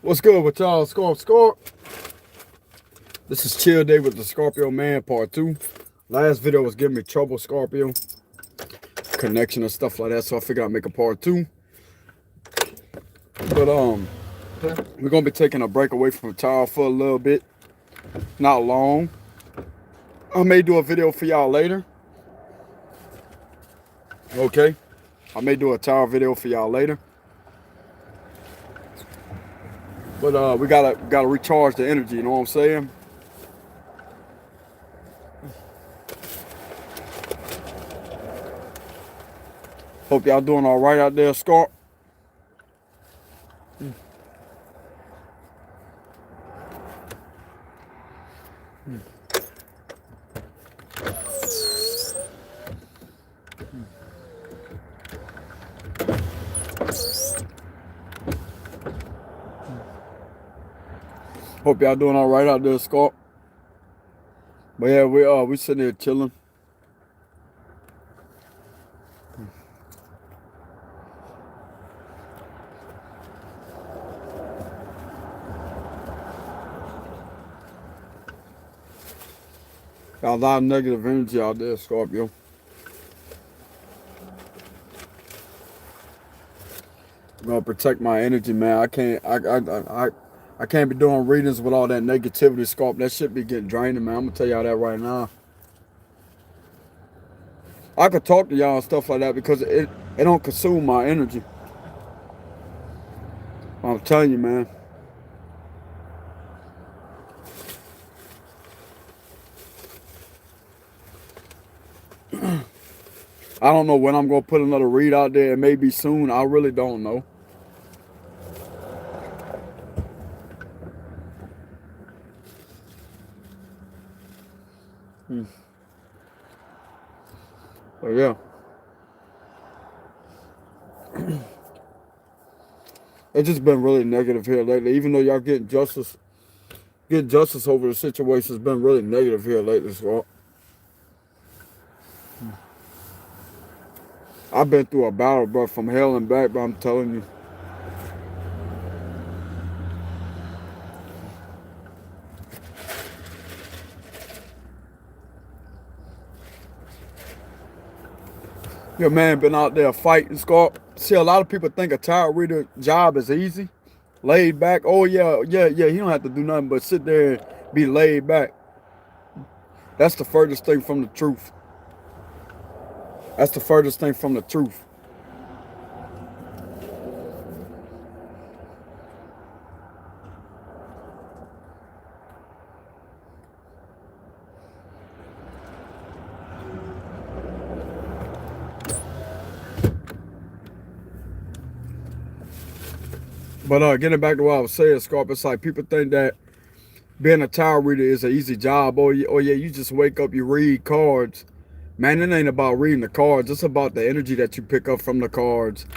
What's good with y'all? Scorp. This is Chill Day with the Scorpio Man, part 2. Last video was giving me trouble, Scorpio. Connection and stuff like that, so I figured I'd make a part 2. But, we're going to be taking a break away from y'all for a little bit. Not long. I may do a video for y'all later. Okay? I may do a tower video for y'all later. But we gotta recharge the energy, you know what I'm saying? Hope y'all doing all right out there, Scorp. Hope y'all doing all right out there, Scorp. But yeah, we sitting here chilling. Got a lot of negative energy out there, Scorpio. I'm gonna protect my energy, man. I can't be doing readings with all that negativity, Scorp. That shit be getting draining, man. I'm gonna tell y'all that right now. I could talk to y'all and stuff like that because it don't consume my energy. I'm telling you, man. I don't know when I'm gonna put another read out there. It may be soon. I really don't know. But yeah. It's just been really negative here lately. Even though y'all getting justice over the situation, it's been really negative here lately, so I've been through a battle, bro, from hell and back, but I'm telling you. Your man been out there fighting, Scorp. See, a lot of people think a tarot reader job is easy. Laid back. Oh, yeah. He don't have to do nothing but sit there and be laid back. That's the furthest thing from the truth. That's the furthest thing from the truth. But getting back to what I was saying, Scorp, it's like people think that being a tarot reader is an easy job. Oh yeah, you just wake up, you read cards. Man, it ain't about reading the cards. It's about the energy that you pick up from the cards.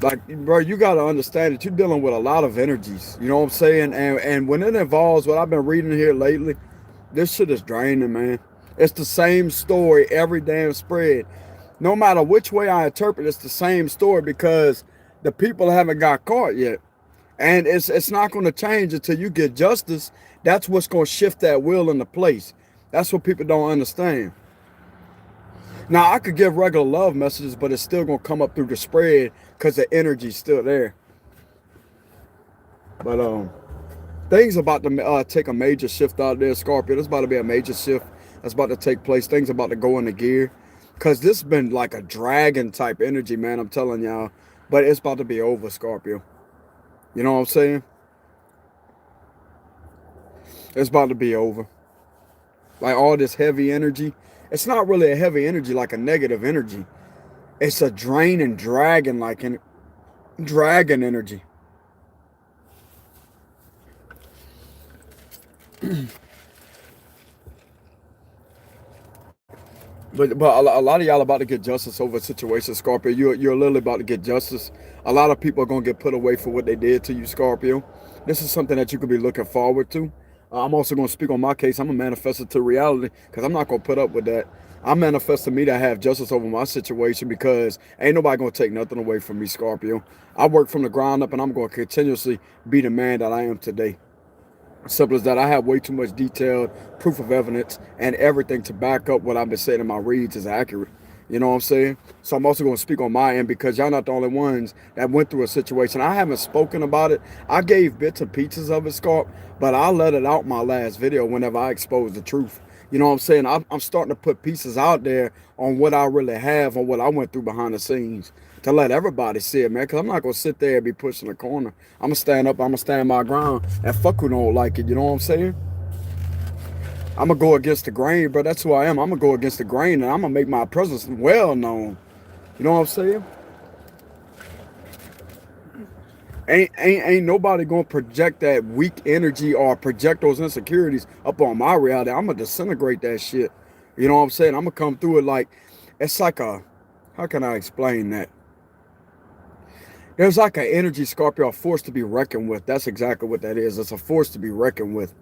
Like, bro, you got to understand that you're dealing with a lot of energies. You know what I'm saying? And when it involves what I've been reading here lately, this shit is draining, man. It's the same story every damn spread. No matter which way I interpret, it's the same story because the people haven't got caught yet. And it's not going to change until you get justice. That's what's going to shift that wheel into place. That's what people don't understand. Now, I could give regular love messages, but it's still going to come up through the spread because the energy's still there. But things about to take a major shift out there, Scorpio. There's about to be a major shift that's about to take place. Things about to go into gear. Because this has been like a dragon type energy, man. I'm telling y'all. But it's about to be over, Scorpio. You know what I'm saying? It's about to be over. Like all this heavy energy. It's not really a heavy energy like a negative energy. It's a draining dragon like dragon energy. But a lot of y'all about to get justice over a situation, Scorpio. You're literally about to get justice. A lot of people are going to get put away for what they did to you, Scorpio. This is something that you could be looking forward to. I'm also going to speak on my case. I'm going to manifest it to reality because I'm not going to put up with that. I'm manifesting me to have justice over my situation because ain't nobody going to take nothing away from me, Scorpio. I work from the ground up and I'm going to continuously be the man that I am today. Simple as that. I have way too much detailed proof of evidence and everything to back up what I've been saying in my reads is accurate. You know what I'm saying? So I'm also going to speak on my end because y'all not the only ones that went through a situation. I haven't spoken about it. I gave bits and pieces of it, Scarp, but I let it out my last video whenever I exposed the truth. You know what I'm saying? I'm starting to put pieces out there on what I really have, on what I went through behind the scenes to let everybody see it, man, because I'm not going to sit there and be pushing the corner. I'm going to stand up, I'm going to stand my ground, and fuck who don't like it, you know what I'm saying? I'm going to go against the grain, bro. That's who I am. I'm going to go against the grain, and I'm going to make my presence well known. You know what I'm saying? Ain't nobody going to project that weak energy or project those insecurities up on my reality. I'm going to disintegrate that shit. You know what I'm saying? I'm going to come through it like, it's like a, how can I explain that? There's like an energy, Scorpio, a force to be reckoned with. That's exactly what that is. It's a force to be reckoned with.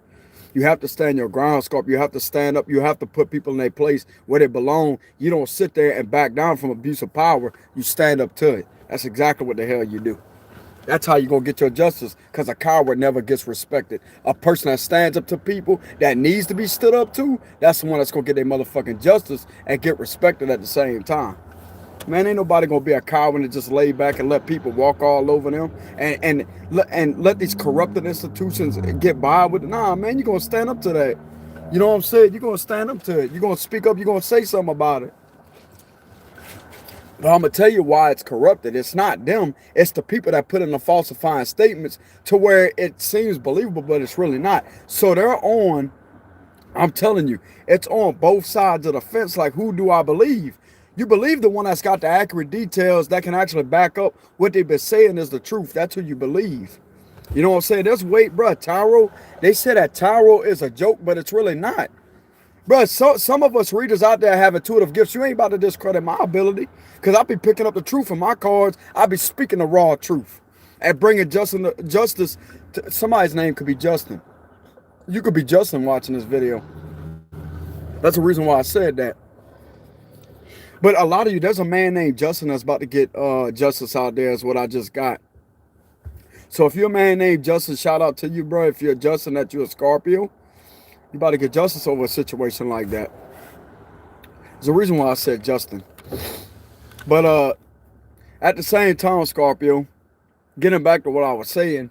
You have to stand your ground, Scorpio. You have to stand up. You have to put people in their place where they belong. You don't sit there and back down from abuse of power. You stand up to it. That's exactly what the hell you do. That's how you're going to get your justice, because a coward never gets respected. A person that stands up to people that needs to be stood up to, that's the one that's going to get their motherfucking justice and get respected at the same time. Man, ain't nobody gonna be a coward and just lay back and let people walk all over them and let these corrupted institutions get by with it. Nah, man, you're gonna stand up to that. You know what I'm saying? You're gonna stand up to it. You're gonna speak up. You're gonna say something about it. But I'm gonna tell you why it's corrupted. It's not them. It's the people that put in the falsifying statements to where it seems believable, but it's really not. So they're on. I'm telling you, it's on both sides of the fence. Like, who do I believe? You believe the one that's got the accurate details that can actually back up what they've been saying is the truth. That's who you believe. You know what I'm saying? There's weight, bro. Tarot, they say that tarot is a joke, but it's really not. Bro, so, some of us readers out there have intuitive gifts. You ain't about to discredit my ability, because I'll be picking up the truth in my cards. I'll be speaking the raw truth and bringing justice to, somebody's name could be Justin. You could be Justin watching this video. That's the reason why I said that. But a lot of you, there's a man named Justin that's about to get justice out there is what I just got. So if you're a man named Justin, shout out to you, bro. If you're Justin, that you're a Scorpio, you about to get justice over a situation like that. There's a reason why I said Justin. But at the same time, Scorpio, getting back to what I was saying,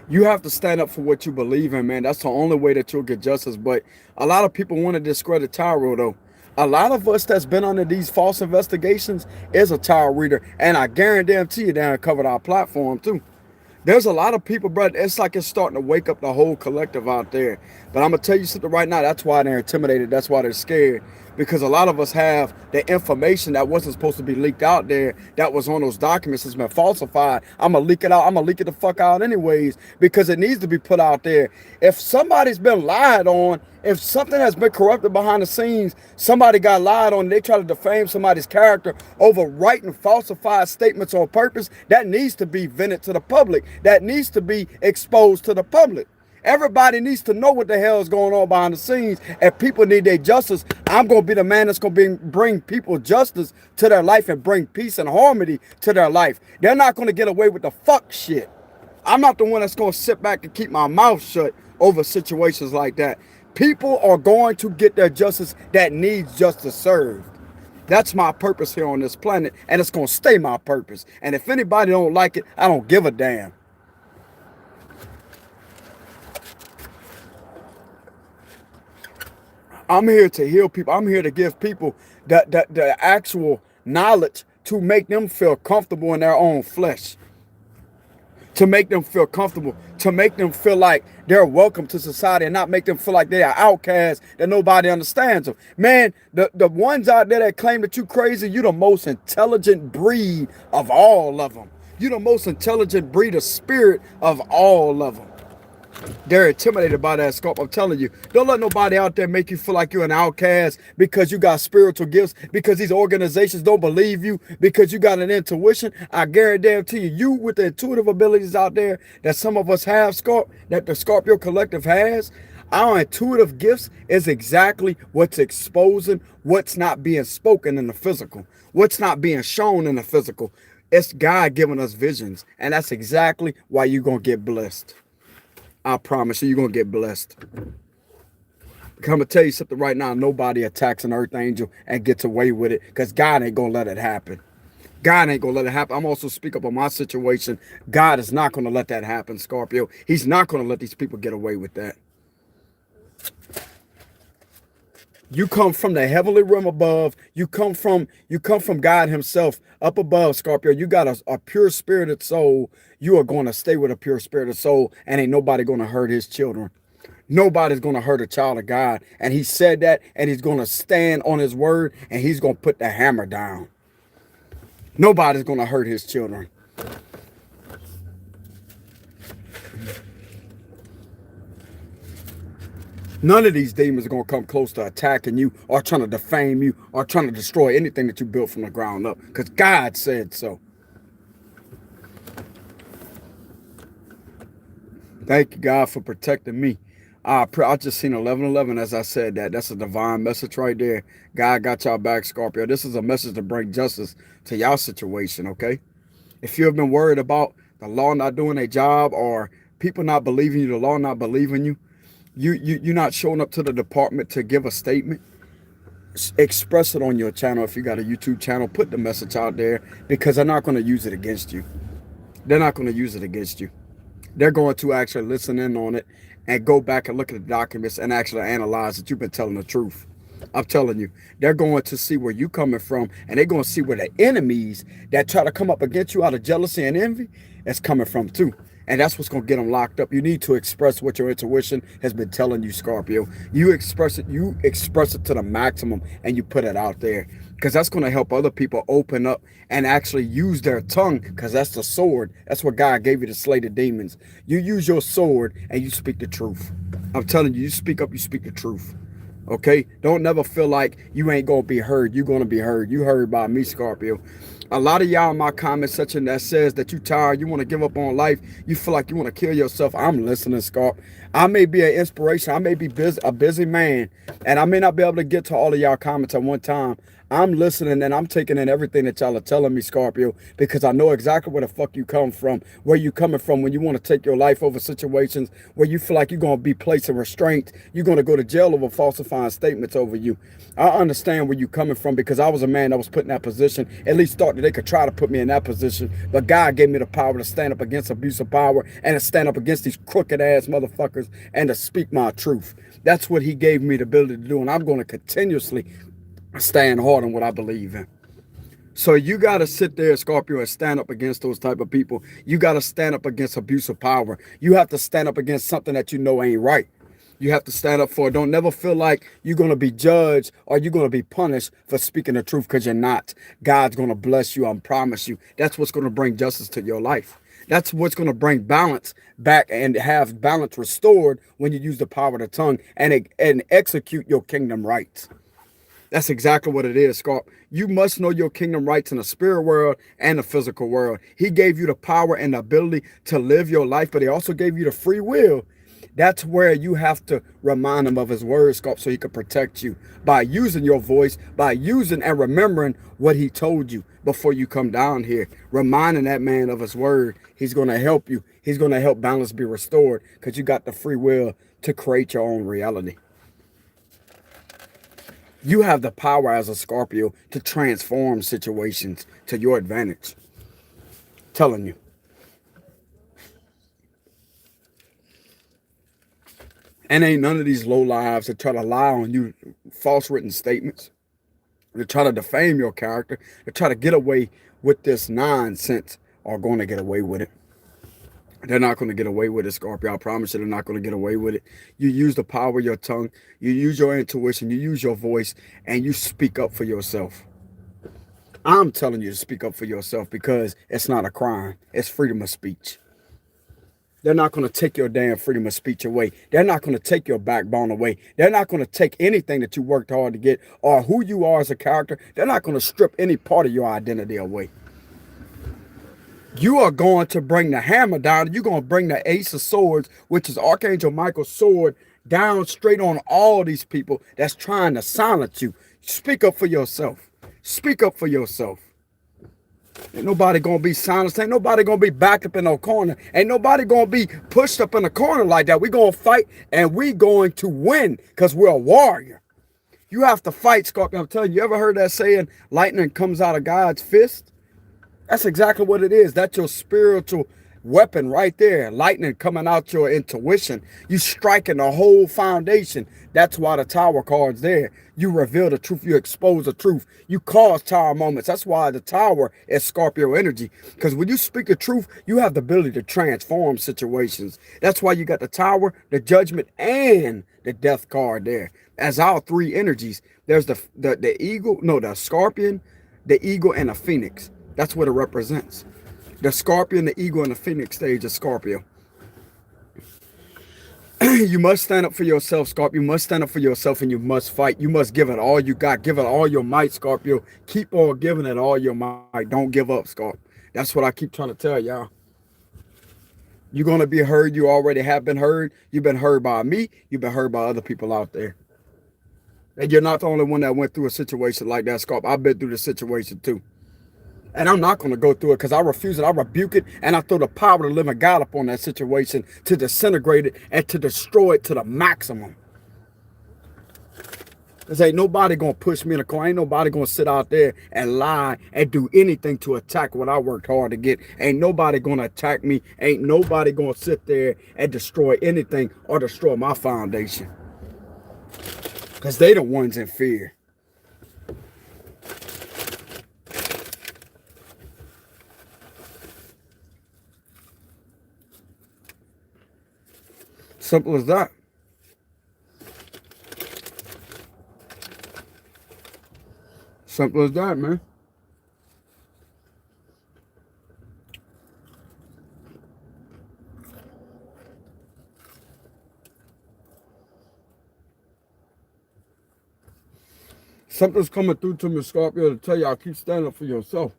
you have to stand up for what you believe in, man. That's the only way that you'll get justice. But a lot of people want to discredit tarot, though. A lot of us that's been under these false investigations is a tarot reader. And I guarantee you they uncovered our platform too. There's a lot of people, bro. It's like it's starting to wake up the whole collective out there. But I'm going to tell you something right now. That's why they're intimidated. That's why they're scared. Because a lot of us have the information that wasn't supposed to be leaked out there that was on those documents that's been falsified. I'm going to leak it out. I'm going to leak it the fuck out anyways, because it needs to be put out there. If somebody's been lied on, if something has been corrupted behind the scenes, somebody got lied on, they try to defame somebody's character over writing falsified statements on purpose, that needs to be vented to the public. That needs to be exposed to the public. Everybody needs to know what the hell is going on behind the scenes, and people need their justice. I'm going to be the man that's going to bring people justice to their life and bring peace and harmony to their life. They're not going to get away with the fuck shit. I'm not the one that's going to sit back and keep my mouth shut over situations like that. People are going to get their justice that needs justice served. That's my purpose here on this planet, and it's going to stay my purpose. And if anybody don't like it, I don't give a damn. I'm here to heal people. I'm here to give people the actual knowledge to make them feel comfortable in their own flesh. To make them feel comfortable. To make them feel like they're welcome to society and not make them feel like they are outcasts, that nobody understands them. Man, the ones out there that claim that you crazy, you the most intelligent breed of all of them. You the most intelligent breed of spirit of all of them. They're intimidated by that, Scorp. I'm telling you, don't let nobody out there make you feel like you're an outcast because you got spiritual gifts, because these organizations don't believe you, because you got an intuition. I guarantee you, with the intuitive abilities out there that some of us have, Scorp, that the Scorpio Collective has, Our intuitive gifts is exactly what's exposing what's not being spoken in the physical, what's not being shown in the physical. It's God giving us visions, and that's exactly why you're going to get blessed. I promise you, you're going to get blessed. I'm going to tell you something right now. Nobody attacks an earth angel and gets away with it, because God ain't going to let it happen. God ain't going to let it happen. I'm also speak up on my situation. God is not going to let that happen, Scorpio. He's not going to let these people get away with that. You come from the heavenly realm above. You come from God himself up above, Scorpio. You got a pure spirited soul. You are going to stay with a pure spirited soul, and ain't nobody going to hurt his children. Nobody's going to hurt a child of God. And he said that, and he's going to stand on his word, and he's going to put the hammer down. Nobody's going to hurt his children. None of these demons are going to come close to attacking you or trying to defame you or trying to destroy anything that you built from the ground up, because God said so. Thank you, God, for protecting me. I just seen 11:11 as I said that. That's a divine message right there. God got y'all back, Scorpio. This is a message to bring justice to y'all situation, okay? If you have been worried about the law not doing their job, or people not believing you, the law not believing you, you're not showing up to the department to give a statement, express it on your channel. If you got a YouTube channel, put the message out there, because they're not going to use it against you. They're not going to use it against you. They're going to actually listen in on it and go back and look at the documents and actually analyze that you've been telling the truth. I'm telling you, they're going to see where you're coming from, and they're going to see where the enemies that try to come up against you out of jealousy and envy is coming from too. And that's what's going to get them locked up. You need to express what your intuition has been telling you, Scorpio. You express it to the maximum, and you put it out there, because that's going to help other people open up and actually use their tongue, because that's the sword. That's what God gave you to slay the demons. You use your sword and you speak the truth. I'm telling you, you speak up, you speak the truth. Okay? Don't never feel like you ain't going to be heard. You're going to be heard. You heard by me, Scorpio. A lot of y'all in my comment section that says that you tired, you want to give up on life, you feel like you want to kill yourself. I'm listening, Scorp. I may be an inspiration. I may be a busy man, and I may not be able to get to all of y'all comments at one time. I'm listening, and I'm taking in everything that y'all are telling me, Scorpio, because I know exactly where the fuck you come from, where you coming from when you want to take your life over situations where you feel like you're going to be placed in restraint. You're going to go to jail over falsifying statements over you. I understand where you coming from, because I was a man that was put in that position, at least thought that they could try to put me in that position, but God gave me the power to stand up against abuse of power and to stand up against these crooked ass motherfuckers and to speak my truth. That's what he gave me the ability to do, and I'm going to continuously stand hard on what I believe in. So you got to sit there, Scorpio, and stand up against those type of people. You got to stand up against abuse of power. You have to stand up against something that you know ain't right. You have to stand up for it. Don't never feel like you're going to be judged or you're going to be punished for speaking the truth, because you're not. God's going to bless you, I promise you. That's what's going to bring justice to your life. That's what's going to bring balance back and have balance restored when you use the power of the tongue and execute your kingdom rights. That's exactly what it is, Scorp. You must know your kingdom rights in the spirit world and the physical world. He gave you the power and the ability to live your life, but he also gave you the free will. That's where you have to remind him of his word, Scorp, so he can protect you by using your voice, by using and remembering what he told you before you come down here. Reminding that man of his word. He's going to help you. He's going to help balance be restored, because you got the free will to create your own reality. You have the power as a Scorpio to transform situations to your advantage. I'm telling you. And ain't none of these low lives that try to lie on you, false written statements, to try to defame your character, to try to get away with this nonsense, are going to get away with it. They're not going to get away with it, Scorpio. I promise you, they're not going to get away with it. You use the power of your tongue. You use your intuition. You use your voice, and you speak up for yourself. I'm telling you to speak up for yourself, because it's not a crime. It's freedom of speech. They're not going to take your damn freedom of speech away. They're not going to take your backbone away. They're not going to take anything that you worked hard to get or who you are as a character. They're not going to strip any part of your identity away. You are going to bring the hammer down. You're going to bring the Ace of Swords, which is Archangel Michael's sword, down straight on all these people that's trying to silence you. Speak up for yourself. Speak up for yourself. Ain't nobody gonna be silenced. Ain't nobody gonna be backed up in no corner. Ain't nobody gonna be pushed up in a corner like that. We gonna fight and we going to win because we're a warrior. You have to fight, Scorpio. I'm telling you, you ever heard that saying, lightning comes out of God's fist? That's exactly what it is. That's your spiritual weapon right there. Lightning coming out your intuition. You striking the whole foundation. That's why the Tower card's there. You reveal the truth. You expose the truth. You cause Tower moments. That's why the Tower is Scorpio energy. Because when you speak the truth, you have the ability to transform situations. That's why you got the Tower, the Judgment, and the Death card there. As our three energies, there's the eagle, no, the Scorpion, the eagle, and the Phoenix. That's what it represents. The Scorpion, the eagle, and the Phoenix stage of Scorpio. You must stand up for yourself, Scorpio. You must stand up for yourself and you must fight. You must give it all you got. Give it all your might, Scorpio. Keep on giving it all your might. Don't give up, Scorpio. That's what I keep trying to tell y'all. You're going to be heard. You already have been heard. You've been heard by me. You've been heard by other people out there. And you're not the only one that went through a situation like that, Scorpio. I've been through the situation too. And I'm not going to go through it because I refuse it. I rebuke it. And I throw the power of the living God upon that situation to disintegrate it and to destroy it to the maximum. Because ain't nobody going to push me in a corner. Ain't nobody going to sit out there and lie and do anything to attack what I worked hard to get. Ain't nobody going to attack me. Ain't nobody going to sit there and destroy anything or destroy my foundation. Because they the ones in fear. Simple as that. Simple as that, man. Something's coming through to me, Scorpio, to tell you, I keep standing up for yourself.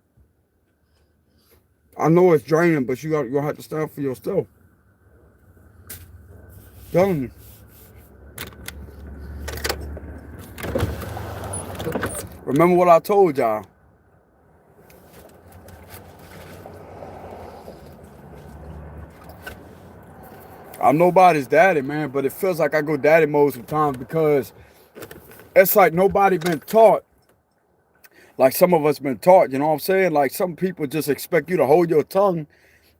I know it's draining, but you're going to have to stand up for yourself. Telling you. Remember what I told y'all. I'm nobody's daddy, man, but it feels like I go daddy mode sometimes because it's like nobody been taught like some of us been taught, you know what I'm saying? Like some people just expect you to hold your tongue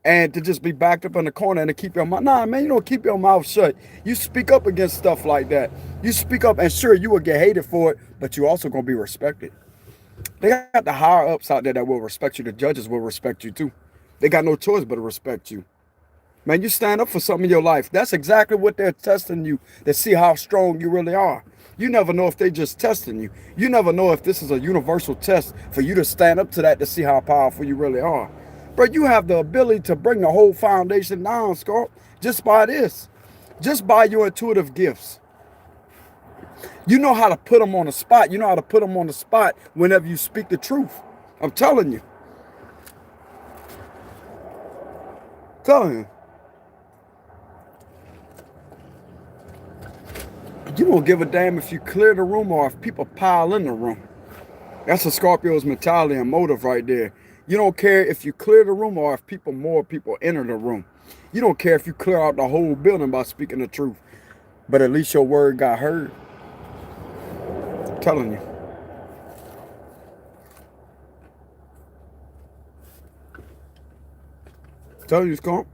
and to just be backed up in the corner and to keep your mouth. Nah, man, you don't keep your mouth shut. You speak up against stuff like that. You speak up, and sure, you will get hated for it, but you also going to be respected. They got the higher ups out there that will respect you. The judges will respect you too. They got no choice but to respect you. Man, you stand up for something in your life. That's exactly what they're testing you to see how strong you really are. You never know if they're just testing you. You never know if this is a universal test for you to stand up to that to see how powerful you really are. But you have the ability to bring the whole foundation down, Scorp, just by this. Just by your intuitive gifts. You know how to put them on the spot. You know how to put them on the spot whenever you speak the truth. I'm telling you. Telling you. You don't give a damn if you clear the room or if people pile in the room. That's a Scorpio's mentality and motive right there. You don't care if you clear the room or if more people enter the room. You don't care if you clear out the whole building by speaking the truth. But at least your word got heard. I'm telling you. Tell you, Scump.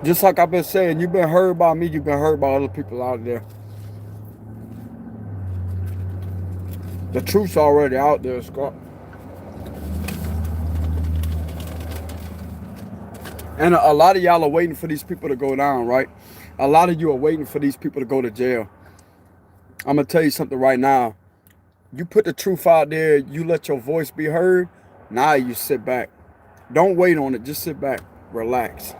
Just like I've been saying, you've been heard by me, you've been heard by other people out there. The truth's already out there, Scott. And a lot of y'all are waiting for these people to go down, right? A lot of you are waiting for these people to go to jail. I'm going to tell you something right now. You put the truth out there, you let your voice be heard, now you sit back. Don't wait on it, just sit back, relax.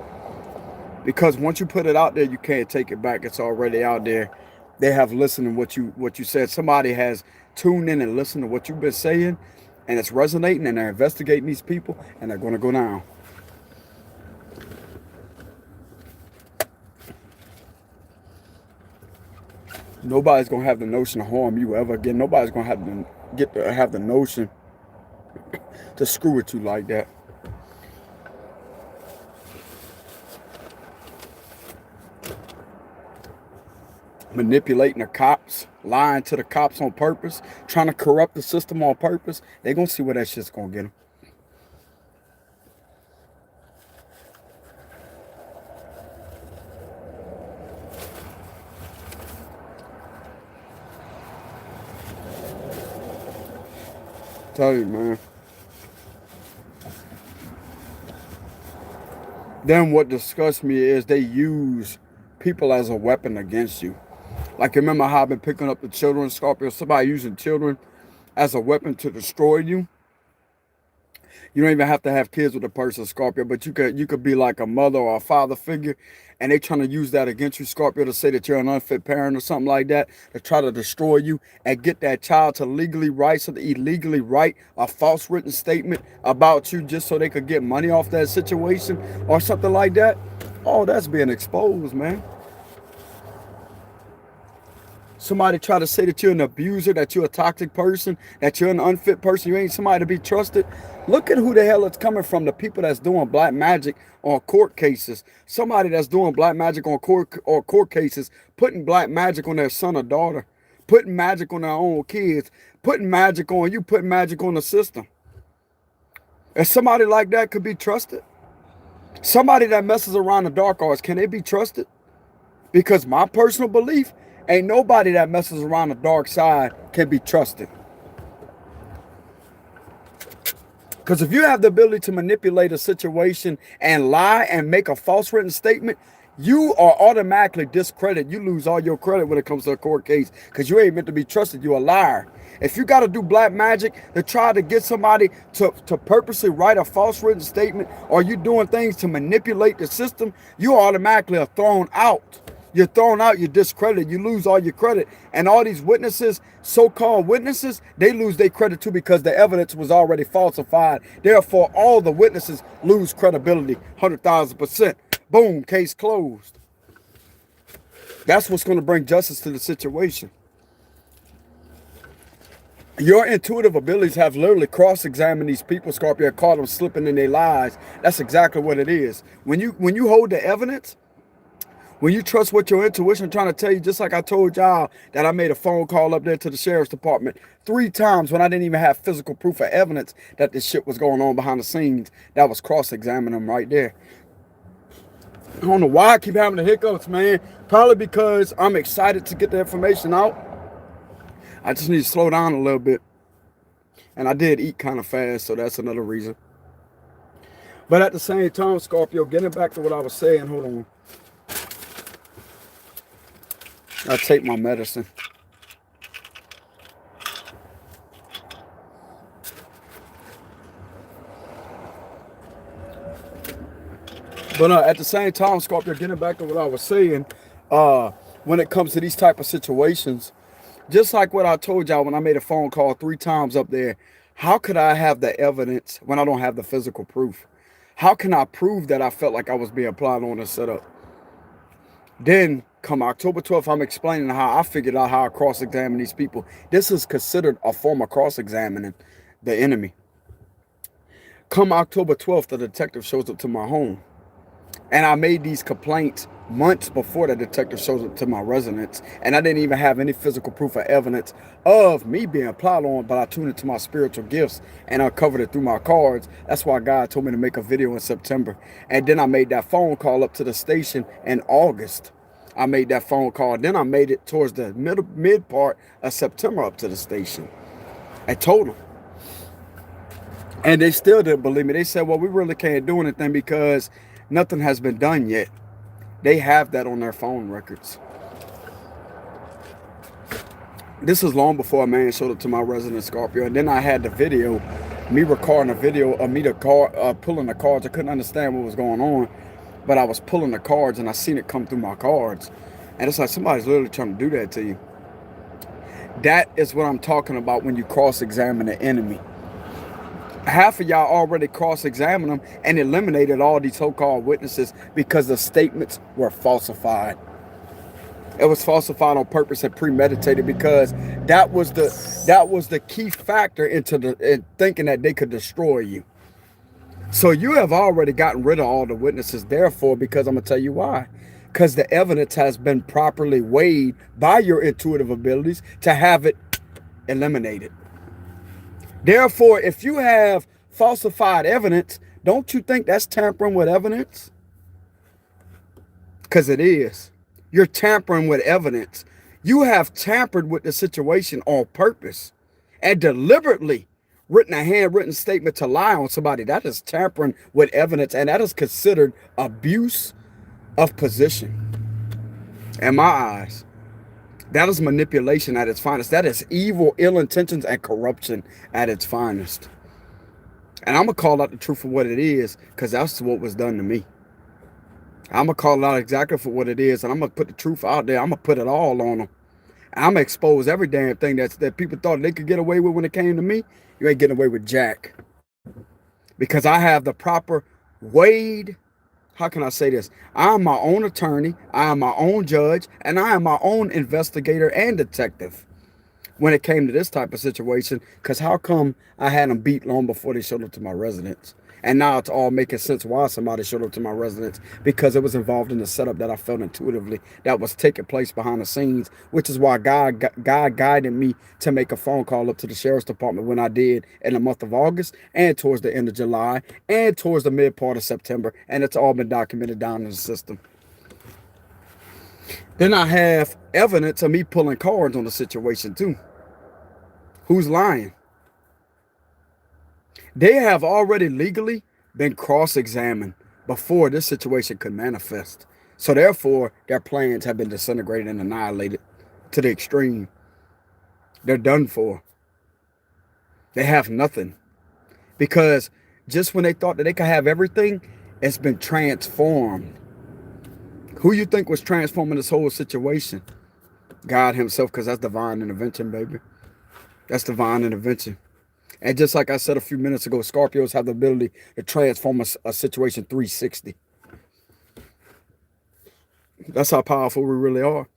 Because once you put it out there, you can't take it back. It's already out there. They have listened to what you said. Somebody has tuned in and listened to what you've been saying. and it's resonating, and they're investigating these people, and they're going to go down. Nobody's going to have the notion to harm you ever again. Nobody's going to have the notion to screw with you like that. Manipulating the cops, lying to the cops on purpose, trying to corrupt the system on purpose. They're going to see where that shit's going to get them. Tell you, man. Then what disgusts me is they use people as a weapon against you. Like, remember how I've been picking up the children, Scorpio? Somebody using children as a weapon to destroy you. You don't even have to have kids with a person, Scorpio, but you could be like a mother or a father figure, and they trying to use that against you, Scorpio, to say that you're an unfit parent or something like that, to try to destroy you and get that child to legally write, so to illegally write a false written statement about you just so they could get money off that situation or something like that. Oh, that's being exposed, man. Somebody try to say that you're an abuser, that you're a toxic person, that you're an unfit person, you ain't somebody to be trusted. Look at who the hell it's coming from. The people that's doing black magic on court cases. Somebody that's doing black magic on court cases, putting black magic on their son or daughter, putting magic on their own kids, putting magic on you, putting magic on the system. If somebody like that could be trusted, somebody that messes around the dark arts, can they be trusted? Because my personal belief, ain't nobody that messes around the dark side can be trusted. Because if you have the ability to manipulate a situation and lie and make a false written statement, you are automatically discredited. You lose all your credit when it comes to a court case because you ain't meant to be trusted. You're a liar. If you got to do black magic to try to get somebody to purposely write a false written statement, or you doing things to manipulate the system, you automatically are thrown out. You're thrown out, you're discredited, you lose all your credit. And all these witnesses, so-called witnesses, they lose their credit too because the evidence was already falsified. Therefore, all the witnesses lose credibility, 100,000%. Boom, case closed. That's what's going to bring justice to the situation. Your intuitive abilities have literally cross-examined these people, Scorpio, caught them slipping in their lies. That's exactly what it is. When you hold the evidence, when you trust what your intuition trying to tell you, just like I told y'all that I made a phone call up there to the sheriff's department 3 times when I didn't even have physical proof or evidence that this shit was going on behind the scenes. That was cross-examining them right there. I don't know why I keep having the hiccups, man. Probably because I'm excited to get the information out. I just need to slow down a little bit. And I did eat kind of fast, so that's another reason. But at the same time, Scorpio, getting back to what I was saying, hold on. I take my medicine. But at the same time, Scorpio, getting back to what I was saying, when it comes to these type of situations, just like what I told y'all when I made a phone call 3 times up there, how could I have the evidence when I don't have the physical proof? How can I prove that I felt like I was being applied on and set up? Then, come October 12th, I'm explaining how I figured out how I cross-examine these people. This is considered a form of cross-examining the enemy. Come October 12th, the detective shows up to my home. And I made these complaints months before the detective shows up to my residence. And I didn't even have any physical proof or evidence of me being applied on, but I tuned into my spiritual gifts and uncovered it through my cards. That's why God told me to make a video in September. And then I made that phone call up to the station in August. I made that phone call. Then I made it towards the mid part of September up to the station. I told them. And they still didn't believe me. They said, well, we really can't do anything because nothing has been done yet. They have that on their phone records. This is long before a man showed up to my residence, Scorpio. And then I had the video, me recording a video of me pulling the cards. I couldn't understand what was going on, but I was pulling the cards and I seen it come through my cards. And it's like somebody's literally trying to do that to you. That is what I'm talking about when you cross-examine the enemy. Half of y'all already cross-examined them and eliminated all these so-called witnesses because the statements were falsified. It was falsified on purpose and premeditated because that was the key factor in thinking that they could destroy you. So you have already gotten rid of all the witnesses. Therefore, because I'm gonna tell you why. Because the evidence has been properly weighed by your intuitive abilities to have it eliminated. Therefore, if you have falsified evidence, don't you think that's tampering with evidence? Because it is. You're tampering with evidence. You have tampered with the situation on purpose and deliberately written a handwritten statement to lie on somebody. That is tampering with evidence, and that is considered abuse of position. In my eyes, that is manipulation at its finest. That is evil, ill intentions, and corruption at its finest. And I'm going to call out the truth for what it is, because that's what was done to me. I'm going to call it out exactly for what it is, and I'm going to put the truth out there. I'm going to put it all on them. I'm going to expose every damn thing that people thought they could get away with when it came to me. You ain't getting away with jack. Because I have the proper weighed, how can I say this? I am my own attorney, I am my own judge, and I am my own investigator and detective when it came to this type of situation. Because how come I had them beat long before they showed up to my residence? And now it's all making sense why somebody showed up to my residence, because it was involved in the setup that I felt intuitively that was taking place behind the scenes, which is why God guided me to make a phone call up to the sheriff's department when I did in the month of August and towards the end of July and towards the mid part of September. And it's all been documented down in the system. Then I have evidence of me pulling cards on the situation too. Who's lying? They have already legally been cross-examined before this situation could manifest. So therefore, their plans have been disintegrated and annihilated to the extreme. They're done for. They have nothing. Because just when they thought that they could have everything, it's been transformed. Who you think was transforming this whole situation? God himself, because that's divine intervention, baby. That's divine intervention. And just like I said a few minutes ago, Scorpios have the ability to transform a situation 360. That's how powerful we really are.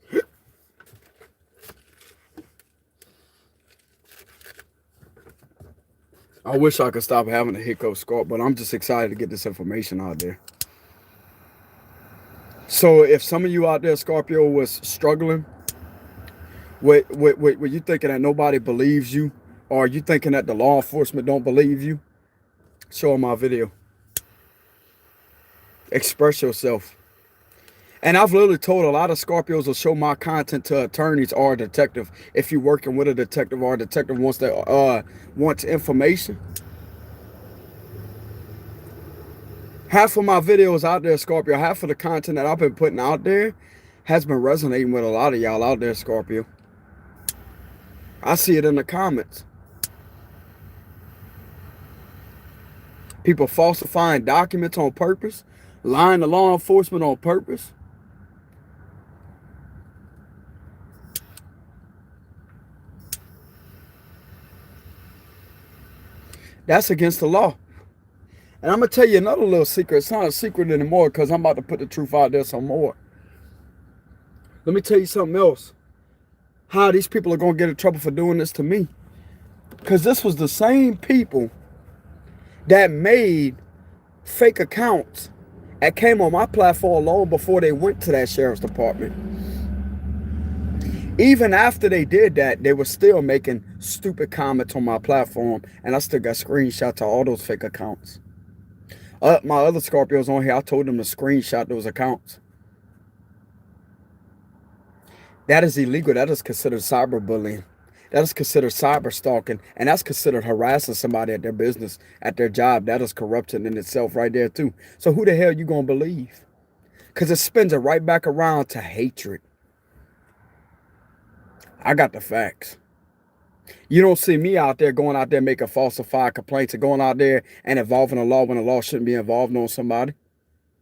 I wish I could stop having a hiccup, Scorp, but I'm just excited to get this information out there. So if some of you out there, Scorpio, was struggling with you thinking that nobody believes you, or you thinking that the law enforcement don't believe you, show them my video. Express yourself. And I've literally told a lot of Scorpios to show my content to attorneys or a detective. If you're working with a detective or a detective wants information. Half of my videos out there, Scorpio, half of the content that I've been putting out there has been resonating with a lot of y'all out there, Scorpio. I see it in the comments. People falsifying documents on purpose, lying to law enforcement on purpose. That's against the law. And I'm going to tell you another little secret. It's not a secret anymore because I'm about to put the truth out there some more. Let me tell you something else. How these people are going to get in trouble for doing this to me. Because this was the same people that made fake accounts and came on my platform long before they went to that sheriff's department. Even after they did that, they were still making stupid comments on my platform, and I still got screenshots of all those fake accounts. My other Scorpios on here, I told them to screenshot those accounts. That is illegal. That is considered cyberbullying. That is considered cyber stalking, and that's considered harassing somebody at their business, at their job. That is corruption in itself right there too. So who the hell you gonna believe? Because it spins it right back around to hatred. I got the facts. You don't see me out there going out there making falsified complaints and going out there and involving the law when the law shouldn't be involved on somebody.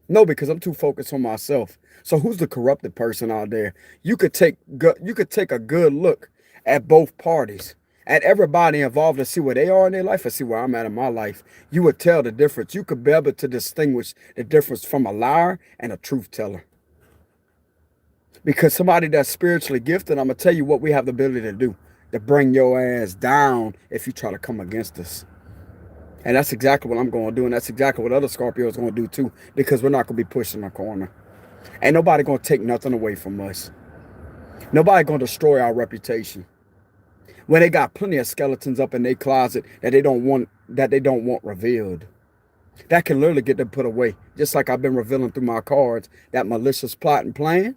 No, because I'm too focused on myself. So who's the corrupted person out there? You could take a good look at both parties at everybody involved and see where they are in their life and see where I'm at in my life, you would tell the difference. You could be able to distinguish the difference from a liar and a truth teller. Because somebody that's spiritually gifted, I'm going to tell you what we have the ability to do, to bring your ass down if you try to come against us. And that's exactly what I'm going to do. And that's exactly what other Scorpios are going to do too, because we're not going to be pushed in a corner. Ain't nobody going to take nothing away from us. Nobody going to destroy our reputation. When they got plenty of skeletons up in their closet that they don't want revealed. That can literally get them put away. Just like I've been revealing through my cards, that malicious plot and plan.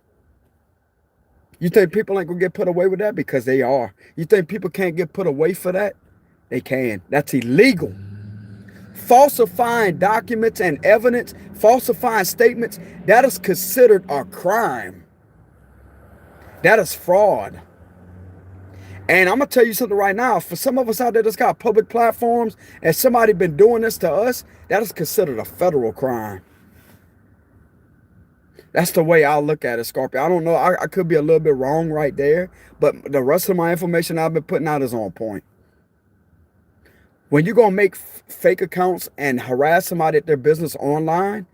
You think people ain't gonna get put away with that? Because they are. You think people can't get put away for that? They can. That's illegal. Falsifying documents and evidence, falsifying statements, that is considered a crime. That is fraud. And I'm going to tell you something right now. For some of us out there that's got public platforms and somebody been doing this to us, that is considered a federal crime. That's the way I look at it, Scorpio. I don't know. I could be a little bit wrong right there, but the rest of my information I've been putting out is on point. When you're going to make fake accounts and harass somebody at their business online,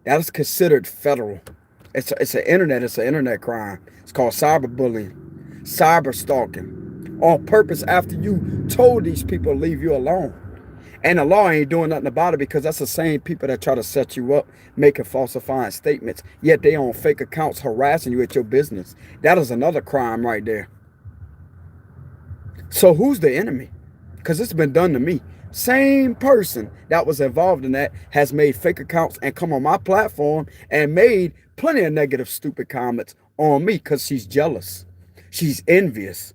that is considered federal. It's an internet crime. It's called cyberbullying, cyber stalking, on purpose after you told these people to leave you alone. And the law ain't doing nothing about it because that's the same people that try to set you up, making falsifying statements, yet they on fake accounts harassing you at your business. That is another crime right there. So who's the enemy? Because it's been done to me. Same person that was involved in that has made fake accounts and come on my platform and made plenty of negative, stupid comments on me because she's jealous. She's envious.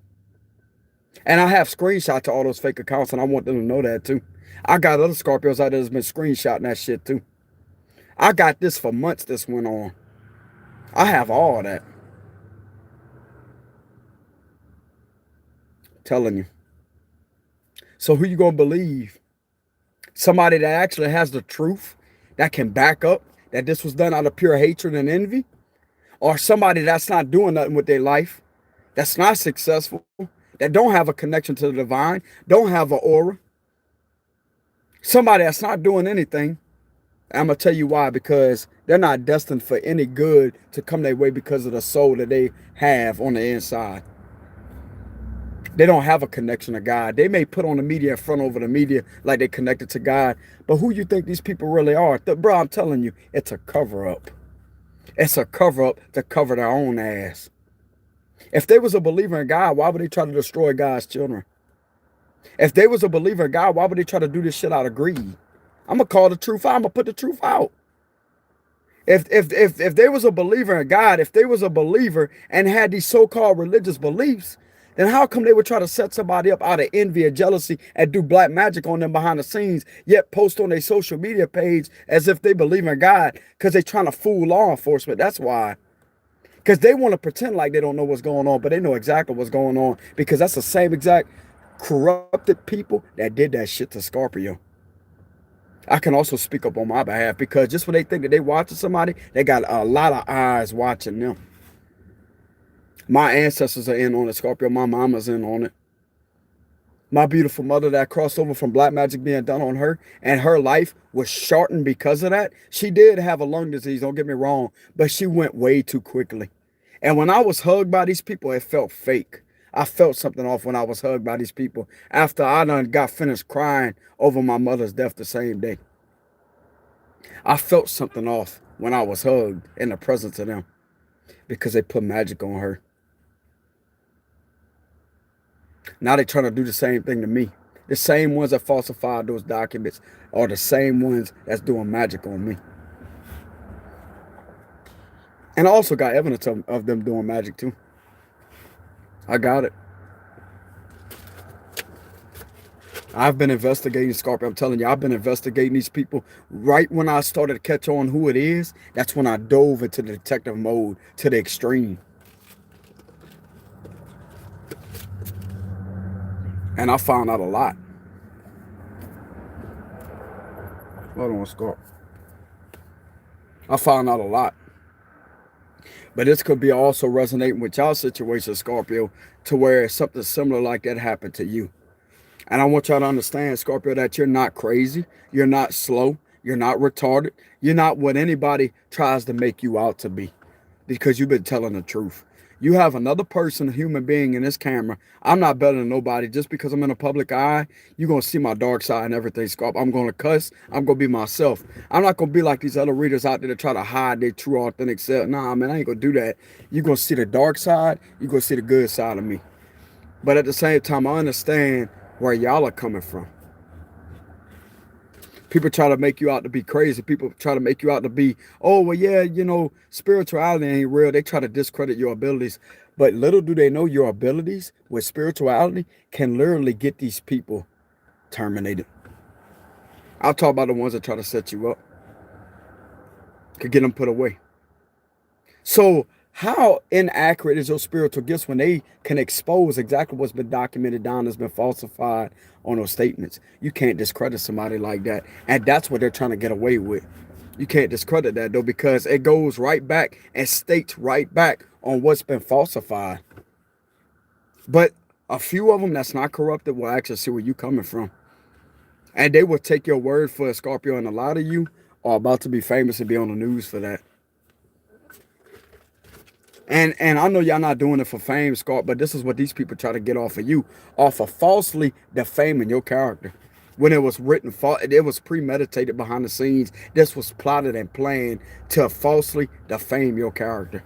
And I have screenshots to all those fake accounts, and I want them to know that too. I got other Scorpios out there that's been screenshotting that shit too. I got this for months this went on. I have all of that. Telling you. So who you gonna believe? Somebody that actually has the truth, that can back up that this was done out of pure hatred and envy? Or somebody that's not doing nothing with their life, that's not successful, that don't have a connection to the divine, don't have an aura? Somebody that's not doing anything. I'm going to tell you why. Because they're not destined for any good to come their way because of the soul that they have on the inside. They don't have a connection to God. They may put on the media in front over the media like they connected to God. But who you think these people really are? Bro, I'm telling you, it's a cover-up. It's a cover-up to cover their own ass. If they was a believer in God, why would they try to destroy God's children? If they was a believer in God, why would they try to do this shit out of greed? I'm going to call the truth out. I'm going to put the truth out. If they was a believer in God, if they was a believer and had these so-called religious beliefs, then how come they would try to set somebody up out of envy or jealousy and do black magic on them behind the scenes, yet post on their social media page as if they believe in God because they're trying to fool law enforcement? That's why. Because they want to pretend like they don't know what's going on, but they know exactly what's going on because that's the same exact corrupted people that did that shit to Scorpio. I can also speak up on my behalf because just when they think that they watching somebody, they got a lot of eyes watching them. My ancestors are in on it, Scorpio. My mama's in on it. My beautiful mother that crossed over from black magic being done on her, and her life was shortened because of that. She did have a lung disease, don't get me wrong, but she went way too quickly. And when I was hugged by these people, it felt fake. I felt something off when I was hugged by these people after I done got finished crying over my mother's death the same day. I felt something off when I was hugged in the presence of them because they put magic on her. Now they're trying to do the same thing to me. The same ones that falsified those documents are the same ones that's doing magic on me. And I also got evidence of them doing magic too. I got it. I've been investigating, Scorpio. I'm telling you, I've been investigating these people. Right when I started to catch on who it is, that's when I dove into the detective mode to the extreme. And I found out a lot. Hold on, Scorp. I found out a lot. But this could be also resonating with y'all situation, Scorpio, to where something similar like that happened to you. And I want y'all to understand, Scorpio, that you're not crazy. You're not slow. You're not retarded. You're not what anybody tries to make you out to be, because you've been telling the truth. You have another person, a human being in this camera. I'm not better than nobody. Just because I'm in a public eye, you're going to see my dark side and everything, Scorp. I'm going to cuss. I'm going to be myself. I'm not going to be like these other readers out there that try to hide their true, authentic self. Nah, man, I ain't going to do that. You're going to see the dark side. You're going to see the good side of me. But at the same time, I understand where y'all are coming from. People try to make you out to be crazy. People try to make you out to be, oh, well, yeah, you know, spirituality ain't real. They try to discredit your abilities. But little do they know your abilities with spirituality can literally get these people terminated. I'll talk about the ones that try to set you up. Could get them put away. So how inaccurate is your spiritual gifts when they can expose exactly what's been documented down, that's been falsified on those statements? You can't discredit somebody like that. And that's what they're trying to get away with. You can't discredit that, though, because it goes right back and states right back on what's been falsified. But a few of them that's not corrupted will actually see where you're coming from. And they will take your word for a Scorpio, and a lot of you are about to be famous and be on the news for that. And I know y'all not doing it for fame, Scorp, but this is what these people try to get off of you, off of falsely defaming your character. When it was written, it was premeditated behind the scenes. This was plotted and planned to falsely defame your character.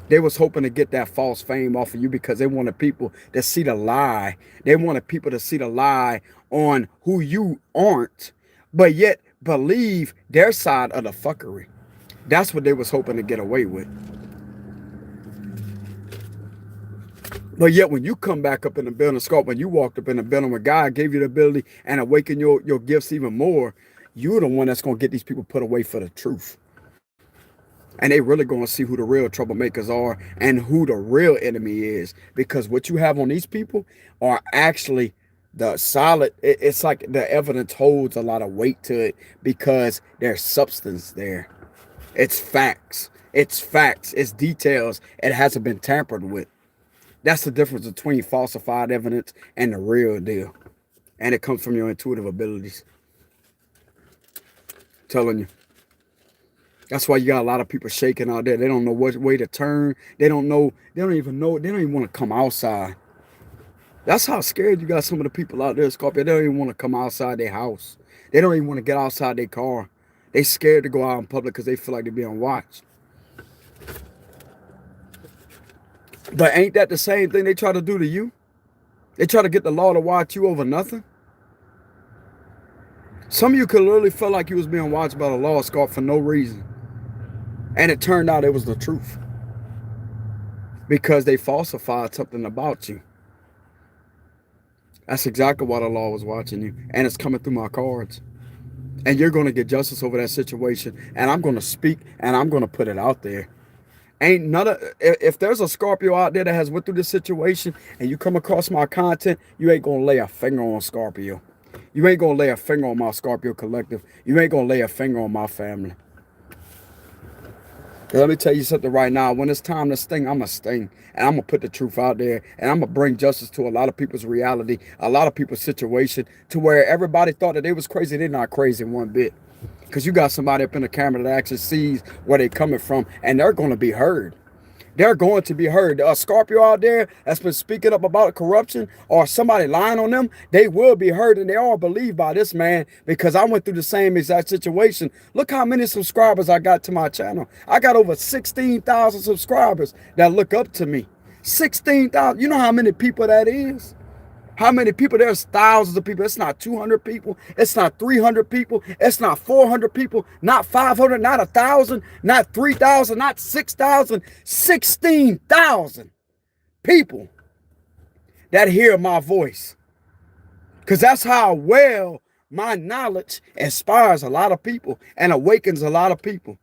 They was hoping to get that false fame off of you because they wanted people to see the lie. They wanted people to see the lie on who you aren't, but yet believe their side of the fuckery. That's what they was hoping to get away with. But yet when you come back up in the building, Scorp, when you walked up in the building, when God gave you the ability and awaken your gifts even more, you're the one that's going to get these people put away for the truth. And they really going to see who the real troublemakers are and who the real enemy is. Because what you have on these people are actually the solid, it's like the evidence holds a lot of weight to it because there's substance there. It's facts. It's facts. It's details. It hasn't been tampered with. That's the difference between falsified evidence and the real deal. And it comes from your intuitive abilities. I'm telling you. That's why you got a lot of people shaking out there. They don't know what way to turn. They don't know. They don't even know. They don't even want to come outside. That's how scared you got some of the people out there, Scorpio. They don't even want to come outside their house. They don't even want to get outside their car. They scared to go out in public because they feel like they're being watched. But ain't that the same thing they try to do to you? They try to get the law to watch you over nothing. Some of you could literally feel like you was being watched by the law, Scorp, for no reason. And it turned out it was the truth. Because they falsified something about you. That's exactly why the law was watching you. And it's coming through my cards. And you're going to get justice over that situation. And I'm going to speak and I'm going to put it out there. Ain't none of, if there's a Scorpio out there that has went through this situation and you come across my content, you ain't gonna lay a finger on Scorpio. You ain't gonna lay a finger on my Scorpio collective. You ain't gonna lay a finger on my family. Let me tell you something right now. When it's time to sting, I'm gonna sting. And I'm gonna put the truth out there. And I'm gonna bring justice to a lot of people's reality, a lot of people's situation, to where everybody thought that they was crazy. They're not crazy one bit. Because you got somebody up in the camera that actually sees where they're coming from, and they're going to be heard. They're going to be heard. A Scorpio out there that's been speaking up about corruption or somebody lying on them, they will be heard, and they all believe by this man because I went through the same exact situation. Look how many subscribers I got to my channel. I got over 16,000 subscribers that look up to me. 16,000. You know how many people that is? How many people? There's thousands of people. It's not 200 people. It's not 300 people. It's not 400 people. Not 500. Not 1,000. Not 3,000. Not 6,000. 16,000 people that hear my voice. Because that's how well my knowledge inspires a lot of people and awakens a lot of people.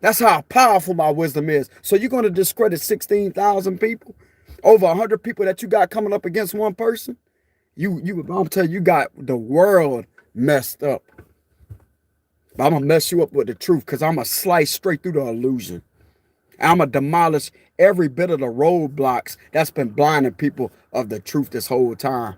That's how powerful my wisdom is. So you're going to discredit 16,000 people? Over 100 people that you got coming up against one person? I'm telling you, you got the world messed up. But I'm going to mess you up with the truth because I'm going to slice straight through the illusion. And I'm going to demolish every bit of the roadblocks that's been blinding people of the truth this whole time.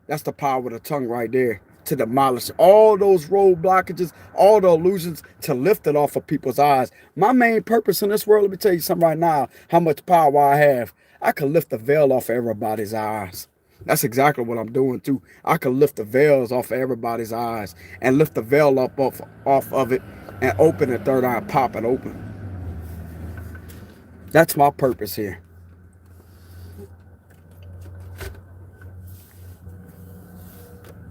That's the power of the tongue right there, to demolish all those road blockages, all the illusions, to lift it off of people's eyes. My main purpose in this world, let me tell you something right now, how much power I have. I can lift the veil off of everybody's eyes. That's exactly what I'm doing too. I can lift the veils off of everybody's eyes and lift the veil up off of it and open the third eye, pop it open. That's my purpose here.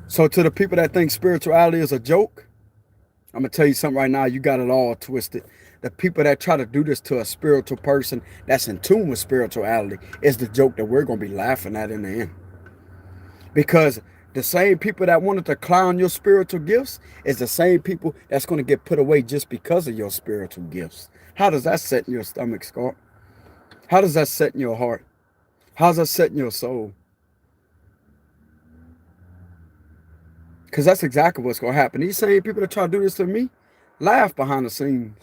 So to the people that think spirituality is a joke, I'm going to tell you something right now. You got it all twisted. The people that try to do this to a spiritual person that's in tune with spirituality is the joke that we're going to be laughing at in the end. Because the same people that wanted to clown your spiritual gifts is the same people that's going to get put away just because of your spiritual gifts. How does that set in your stomach, Scorp? How does that set in your heart? How's that set in your soul? Because that's exactly what's going to happen. These same people that try to do this to me, laugh behind the scenes.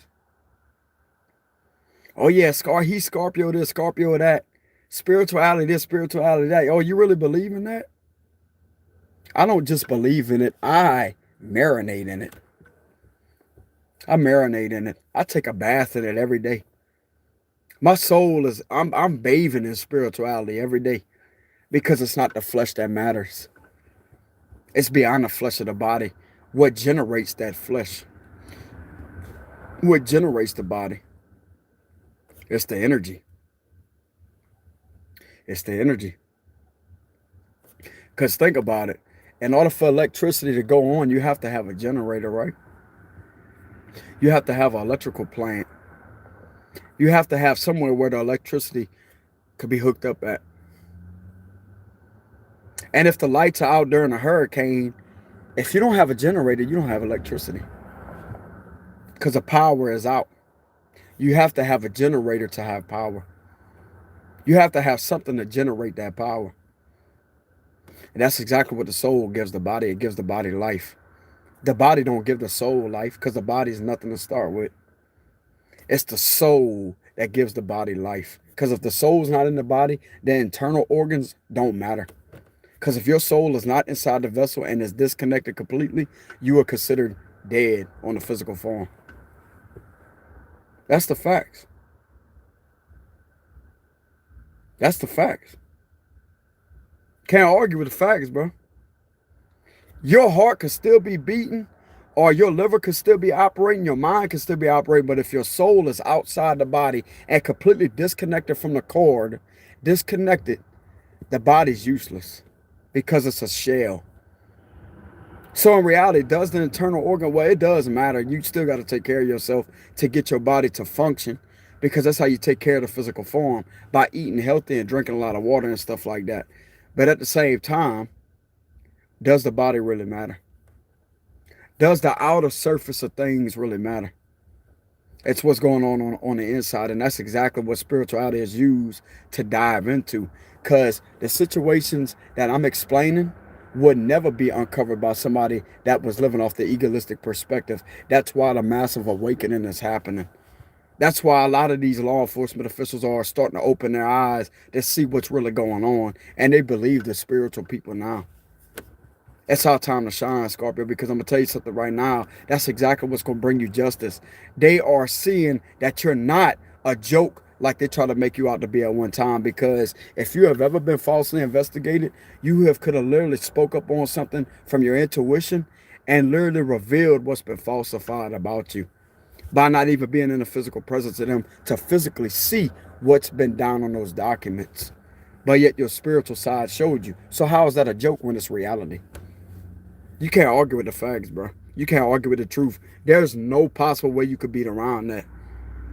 Oh yeah, he's Scorpio this, Scorpio that. Spirituality this, spirituality that. Oh, you really believe in that? I don't just believe in it. I marinate in it. I marinate in it. I take a bath in it every day. My soul is, I'm bathing in spirituality every day. Because it's not the flesh that matters. It's beyond the flesh of the body. What generates that flesh? What generates the body? It's the energy. It's the energy. Because think about it. In order for electricity to go on, you have to have a generator, right? You have to have an electrical plant. You have to have somewhere where the electricity could be hooked up at. And if the lights are out during a hurricane, if you don't have a generator, you don't have electricity. Because the power is out. You have to have a generator to have power. You have to have something to generate that power. And that's exactly what the soul gives the body. It gives the body life. The body don't give the soul life because the body is nothing to start with. It's the soul that gives the body life. Because if the soul's not in the body, the internal organs don't matter. Because if your soul is not inside the vessel and is disconnected completely, you are considered dead on the physical form. That's the facts. That's the facts. Can't argue with the facts, bro. Your heart could still be beating, or your liver could still be operating, your mind could still be operating, but if your soul is outside the body and completely disconnected from the cord, disconnected, the body's useless because it's a shell. So in reality, does the internal organ, well, it does matter. You still got to take care of yourself to get your body to function, because that's how you take care of the physical form, by eating healthy and drinking a lot of water and stuff like that. But at the same time, does the body really matter? Does the outer surface of things really matter? It's what's going on the inside, and that's exactly what spirituality is used to dive into. Because the situations that I'm explaining would never be uncovered by somebody that was living off the egoistic perspective. That's why the massive awakening is happening. That's why a lot of these law enforcement officials are starting to open their eyes to see what's really going on. And they believe the spiritual people now. It's our time to shine, Scorpio, because I'm going to tell you something right now. That's exactly what's going to bring you justice. They are seeing that you're not a joke like they try to make you out to be at one time. Because if you have ever been falsely investigated, you could have literally spoke up on something from your intuition and literally revealed what's been falsified about you, by not even being in the physical presence of them to physically see what's been down on those documents. But yet your spiritual side showed you. So how is that a joke when it's reality? You can't argue with the facts, bro. You can't argue with the truth. There's no possible way you could beat around that.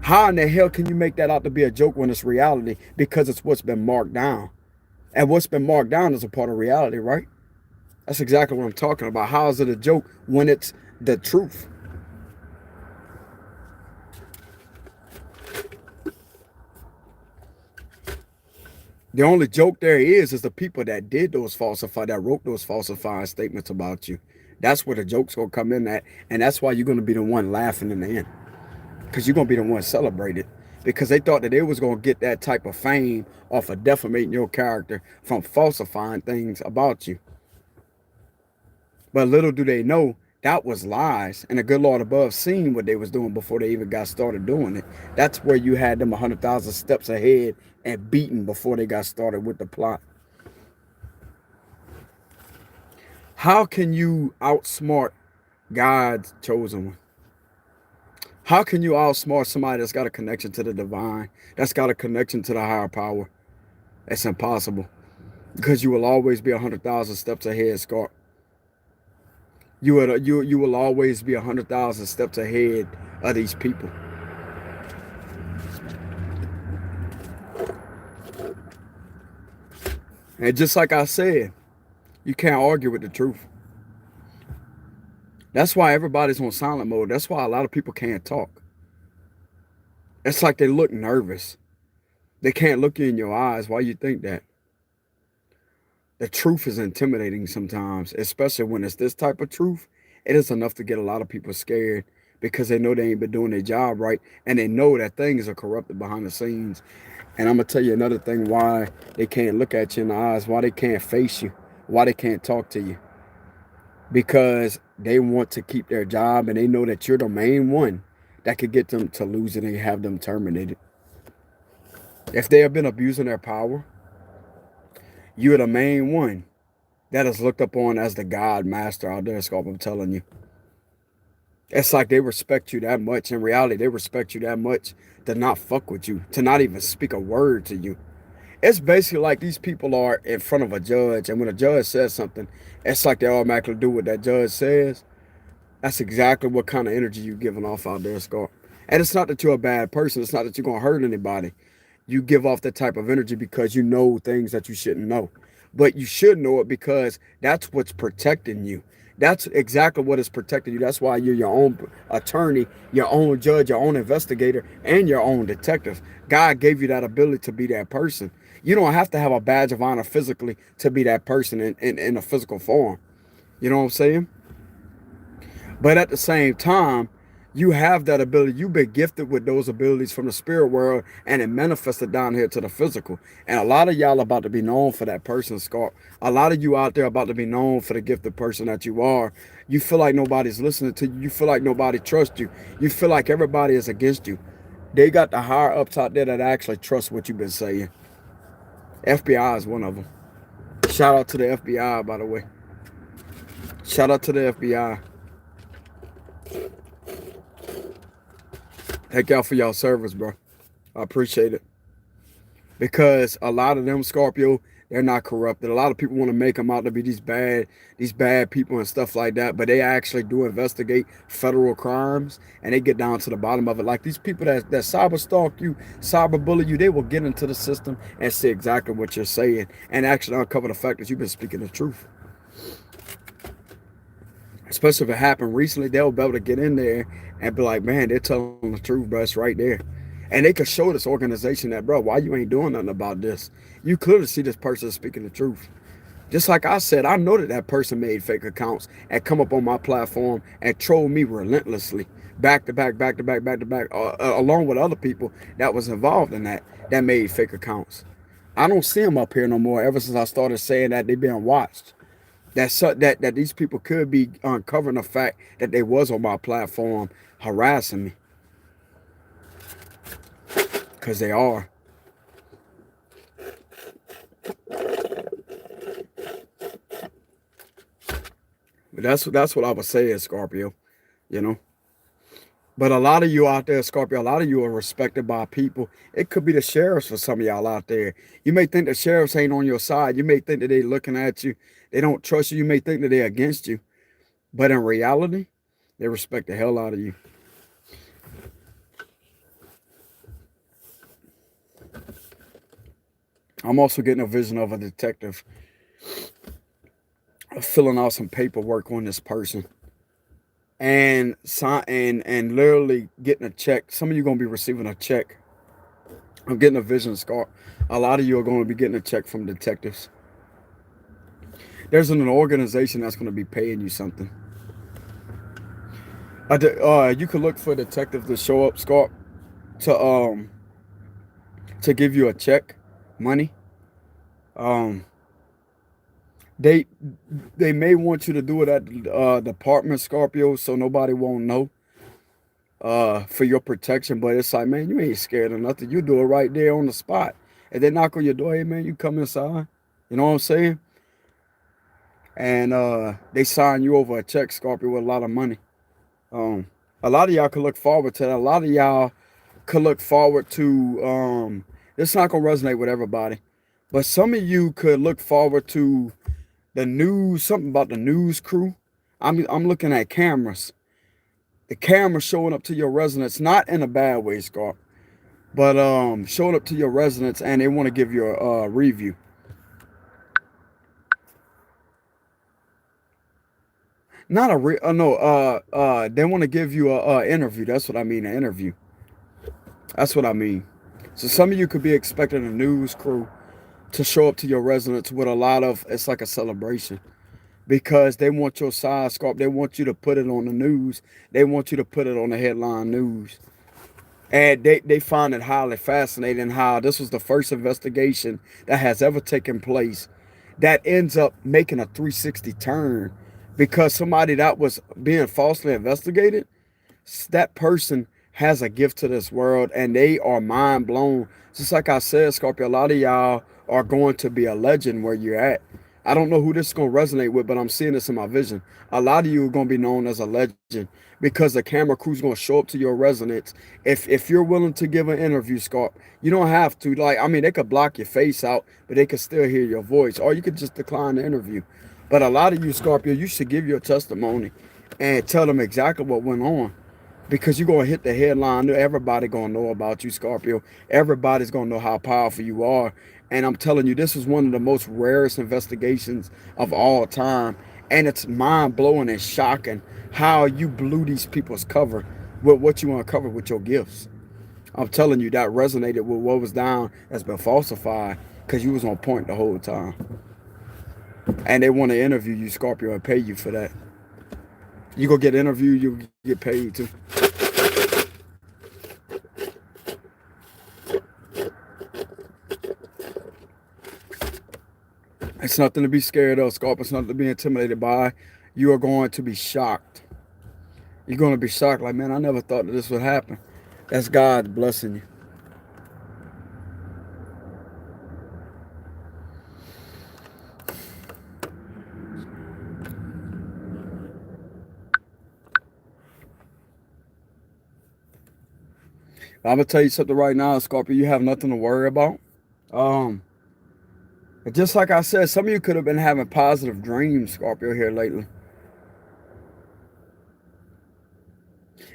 How in the hell can you make that out to be a joke when it's reality? Because it's what's been marked down. And what's been marked down is a part of reality, right? That's exactly what I'm talking about. How is it a joke when it's the truth? The only joke there is the people that did those falsified, that wrote those falsified statements about you. That's where the joke's going to come in at. And that's why you're going to be the one laughing in the end. Because you're going to be the one celebrated. Because they thought that they was going to get that type of fame off of defamating your character from falsifying things about you. But little do they know that was lies. And the good Lord above seen what they was doing before they even got started doing it. That's where you had them 100,000 steps ahead and beaten before they got started with the plot. How can you outsmart God's chosen one? How can you outsmart somebody that's got a connection to the divine, that's got a connection to the higher power? It's impossible, because you will always be 100,000 steps ahead, Scorp. You will always be 100,000 steps ahead of these people. And just like I said, you can't argue with the truth. That's why everybody's on silent mode. That's why a lot of people can't talk. It's like they look nervous. They can't look you in your eyes. Why you think that? The truth is intimidating sometimes, especially when it's this type of truth. It is enough to get a lot of people scared, because they know they ain't been doing their job right, and they know that things are corrupted behind the scenes. And I'm going to tell you another thing why they can't look at you in the eyes, why they can't face you, why they can't talk to you. Because they want to keep their job, and they know that you're the main one that could get them to lose it and have them terminated. If they have been abusing their power, you're the main one that is looked upon as the God master out there, Scorp. I'm telling you. It's like they respect you that much. In reality, they respect you that much to not fuck with you, to not even speak a word to you. It's basically like these people are in front of a judge, and when a judge says something, it's like they automatically do what that judge says. That's exactly what kind of energy you're giving off out there, Scorp. And it's not that you're a bad person. It's not that you're going to hurt anybody. You give off that type of energy because you know things that you shouldn't know. But you should know it, because that's what's protecting you. That's exactly what is protecting you. That's why you're your own attorney, your own judge, your own investigator, and your own detective. God gave you that ability to be that person. You don't have to have a badge of honor physically to be that person in a physical form. You know what I'm saying? But at the same time, you have that ability. You've been gifted with those abilities from the spirit world, and it manifested down here to the physical. And a lot of y'all about to be known for that person, Scorp. A lot of you out there about to be known for the gifted person that you are. You feel like nobody's listening to you. You feel like nobody trusts you. You feel like everybody is against you. They got the higher ups out there that actually trust what you've been saying. FBI is one of them. Shout out to the FBI, by the way. Shout out to the FBI. Thank y'all for y'all service, bro. I appreciate it. Because a lot of them, Scorpio, they're not corrupted. A lot of people want to make them out to be these bad people and stuff like that. But they actually do investigate federal crimes, and they get down to the bottom of it. Like these people that cyber stalk you, cyber bully you, they will get into the system and see exactly what you're saying, and actually uncover the fact that you've been speaking the truth. Especially if it happened recently, they'll be able to get in there and be like, man, they're telling the truth, bro. It's right there. And they could show this organization that, bro, why you ain't doing nothing about this? You clearly see this person speaking the truth. Just like I said, I know that that person made fake accounts and come up on my platform and troll me relentlessly, back to back, along with other people that was involved in that made fake accounts. I don't see them up here no more ever since I started saying that they're being watched. That these people could be uncovering the fact that they was on my platform harassing me. Because they are. But that's what I would say is Scorpio, you know. But a lot of you out there, Scorpio, a lot of you are respected by people. It could be the sheriffs for some of y'all out there. You may think the sheriffs ain't on your side. You may think that they looking at you. They don't trust you. You may think that they're against you. But in reality, they respect the hell out of you. I'm also getting a vision of a detective filling out some paperwork on this person. And literally getting a check. Some of you are going to be receiving a check. I'm getting a vision, Scar. A lot of you are going to be getting a check from detectives. There's an organization that's going to be paying you something. You could look for a detective to show up, Scar, to give you a check, money. They they may want you to do it at the department, Scorpio, so nobody won't know for your protection. But it's like, man, you ain't scared of nothing. You do it right there on the spot. And they knock on your door, hey man, you come inside. You know what I'm saying? And they sign you over a check, Scorpio, with a lot of money. A lot of y'all could look forward to that. A lot of y'all could look forward to it's not gonna resonate with everybody. But some of you could look forward to the news, something about the news crew. I'm looking at cameras. The camera showing up to your residence, not in a bad way, Scarp, but showing up to your residence, and they want to give you a review. Not a no. They want to give you a interview. That's what I mean. An interview. That's what I mean. So some of you could be expecting a news crew to show up to your residence with a lot of. It's like a celebration because they want your side, Scarp. They want you to put it on the news. They want you to put it on the headline news. And they find it highly fascinating how this was the first investigation that has ever taken place that ends up making a 360 turn because somebody that was being falsely investigated, that person has a gift to this world and they are mind blown. Just like I said, Scorpio, a lot of y'all are going to be a legend where you're at. I don't know who this is going to resonate with, but I'm seeing this in my vision. A lot of you are going to be known as a legend because the camera crew's going to show up to your residence. If you're willing to give an interview, Scorp, you don't have to. Like, I mean, they could block your face out, but they could still hear your voice. Or you could just decline the interview. But a lot of you, Scorpio, you should give your testimony and tell them exactly what went on. Because you're going to hit the headline. Everybody going to know about you, Scorpio. Everybody's going to know how powerful you are. And I'm telling you, this is one of the most rarest investigations of all time. And it's mind-blowing and shocking how you blew these people's cover with what you uncovered with your gifts. I'm telling you, that resonated with what was down that's been falsified because you was on point the whole time. And they want to interview you, Scorpio, and pay you for that. You go get interviewed, you get paid too. It's nothing to be scared of, Scorpio. It's nothing to be intimidated by. You are going to be shocked. You're going to be shocked like, man, I never thought that this would happen. That's God blessing you. I'm going to tell you something right now, Scorpio. You have nothing to worry about. Just like I said, some of you could have been having positive dreams, Scorpio, here lately.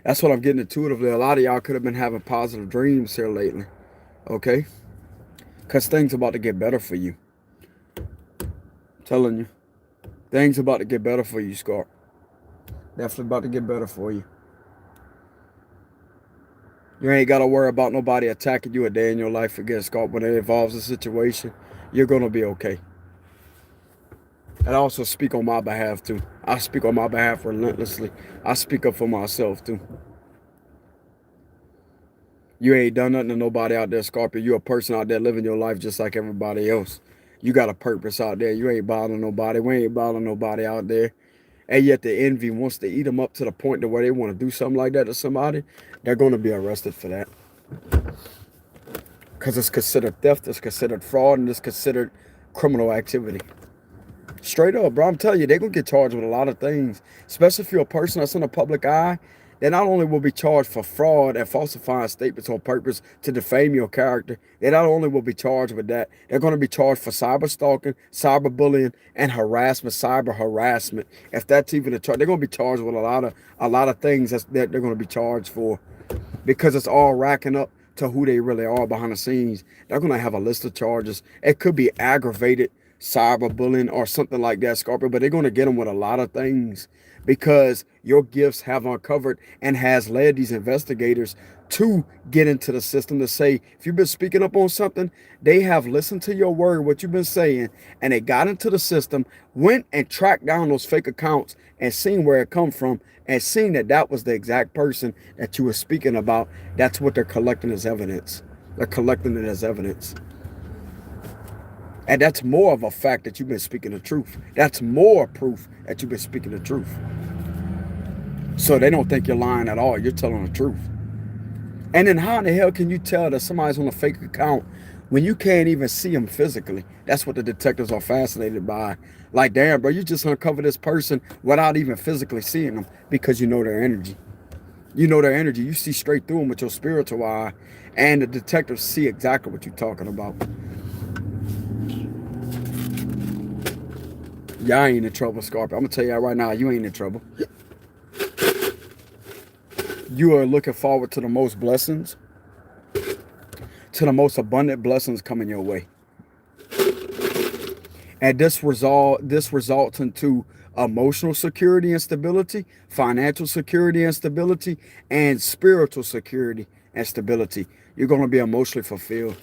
That's what I'm getting intuitively. A lot of y'all could have been having positive dreams here lately. Okay? Because things about to get better for you. I'm telling you. Things about to get better for you, Scorp. Definitely about to get better for you. You ain't got to worry about nobody attacking you a day in your life again, Scorp. When it involves a situation, you're going to be okay. And I also speak on my behalf, too. I speak on my behalf relentlessly. I speak up for myself, too. You ain't done nothing to nobody out there, Scorpio. You're a person out there living your life just like everybody else. You got a purpose out there. You ain't bothering nobody. We ain't bothering nobody out there. And yet the envy wants to eat them up to the point to where they want to do something like that to somebody. They're going to be arrested for that. Because it's considered theft, it's considered fraud, and it's considered criminal activity. Straight up, bro. I'm telling you, they're going to get charged with a lot of things. Especially if you're a person that's in the public eye. They not only will be charged for fraud and falsifying statements on purpose to defame your character, they not only will be charged with that, they're going to be charged for cyber stalking, cyber bullying, and harassment, cyber harassment. If that's even a charge, they're going to be charged with a lot of things that they're going to be charged for, because it's all racking up to who they really are behind the scenes. They're going to have a list of charges. It could be aggravated cyberbullying or something like that, Scorpio, but they're going to get them with a lot of things because your gifts have uncovered and has led these investigators to get into the system to say, if you've been speaking up on something, they have listened to your word, what you've been saying, and they got into the system, went and tracked down those fake accounts and seen where it come from and seen that that was the exact person that you were speaking about. That's what they're collecting as evidence. They're collecting it as evidence. And that's more of a fact that you've been speaking the truth. That's more proof that you've been speaking the truth. So they don't think you're lying at all. You're telling the truth. And then how in the hell can you tell that somebody's on a fake account when you can't even see them physically? That's what the detectives are fascinated by. Like, damn, bro, you just uncover this person without even physically seeing them because you know their energy. You know their energy. You see straight through them with your spiritual eye. And the detectives see exactly what you're talking about. Y'all ain't in trouble, Scorpio. I'm going to tell y'all right now, you ain't in trouble. You are looking forward to the most blessings, to the most abundant blessings coming your way. And this results into emotional security and stability, financial security and stability, and spiritual security and stability. You're going to be emotionally fulfilled.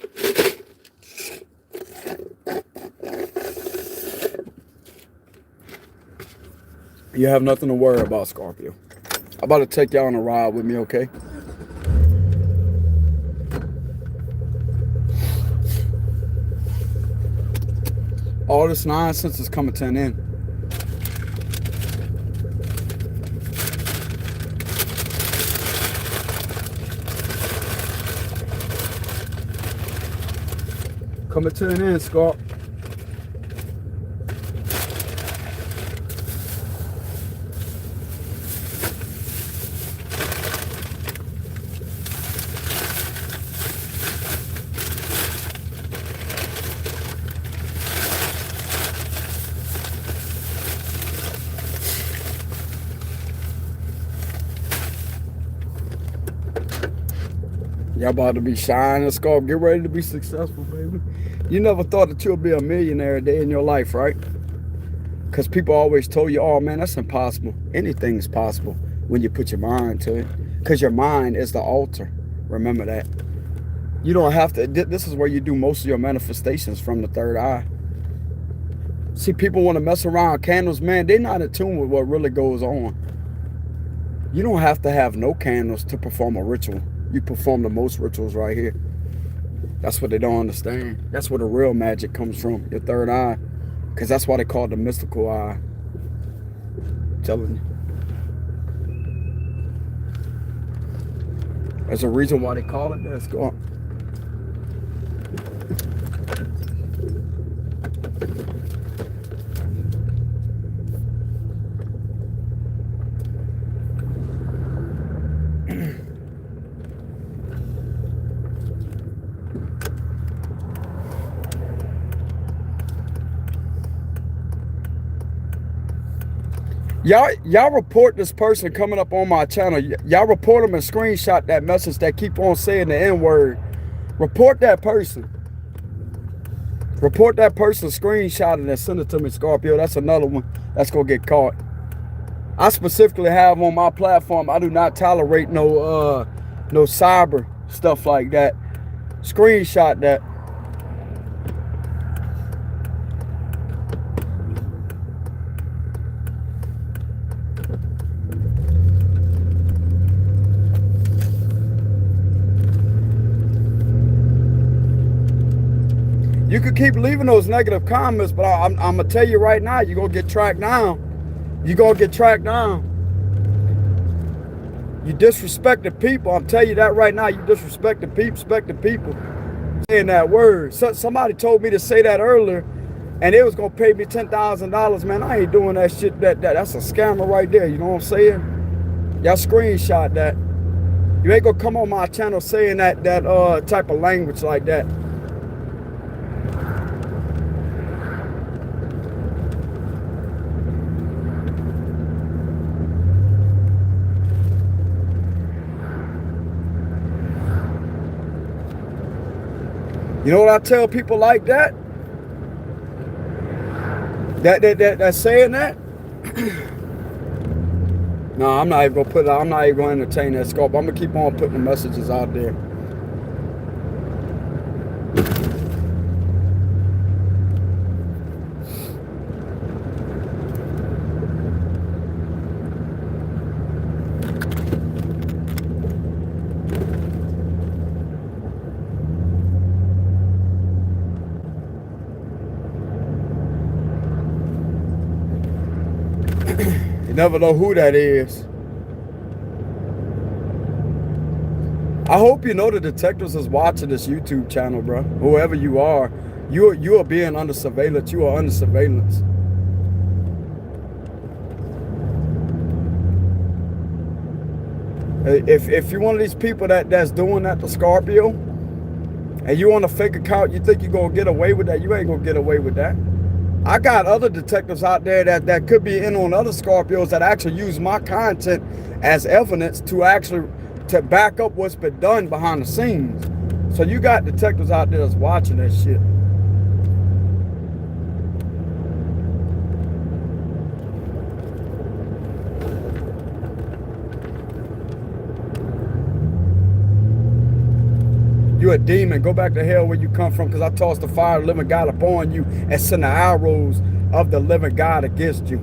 You have nothing to worry about, Scorpio. I'm about to take y'all on a ride with me, okay? All this nonsense is coming to an end. Coming to an end, Scorp. Y'all about to be shining, Scorp. Get ready to be successful, baby. You never thought that you'll be a millionaire a day in your life, right? Because people always told you, oh man, that's impossible. Anything's possible when you put your mind to it. Because your mind is the altar. Remember that. You don't have to, this is where you do most of your manifestations, from the third eye. See, people want to mess around candles, man. They're not in tune with what really goes on. You don't have to have no candles to perform a ritual. You perform the most rituals right here. That's what they don't understand. That's where the real magic comes from, your third eye. Because that's why they call it the mystical eye. I'm telling you. There's a reason why they call it that. Go on. Y'all report this person coming up on my channel. Y'all report them and screenshot that message that keep on saying the N-word. Report that person. Report that person, screenshot it and send it to me, Scorpio. That's another one that's gonna get caught. I specifically have on my platform, I do not tolerate no cyber stuff like that. Screenshot that. You could keep leaving those negative comments, but I'm going to tell you right now, you're going to get tracked down. You're going to get tracked down. You disrespected people. I'm telling you that right now. You disrespected people. Saying that word. Somebody told me to say that earlier, and they was going to pay me $10,000. Man, I ain't doing that shit. That's a scammer right there. You know what I'm saying? Y'all screenshot that. You ain't going to come on my channel saying that type of language like that. You know what I tell people like that? That's saying that? No, I'm not even gonna put it out. I'm not even gonna entertain that scope. I'm gonna keep on putting the messages out there. You never know who that is. I hope you know the detectives is watching this YouTube channel, bro. Whoever you are being under surveillance. You are under surveillance. If you're one of these people that's doing that to Scorpio, and you on a fake account, you think you're gonna get away with that? You ain't gonna get away with that. I got other detectives out there that could be in on other Scorpios that actually use my content as evidence to back up what's been done behind the scenes. So you got detectives out there that's watching that shit. You a demon. Go back to hell where you come from, because I tossed the fire of the living God upon you and sent the arrows of the living God against you.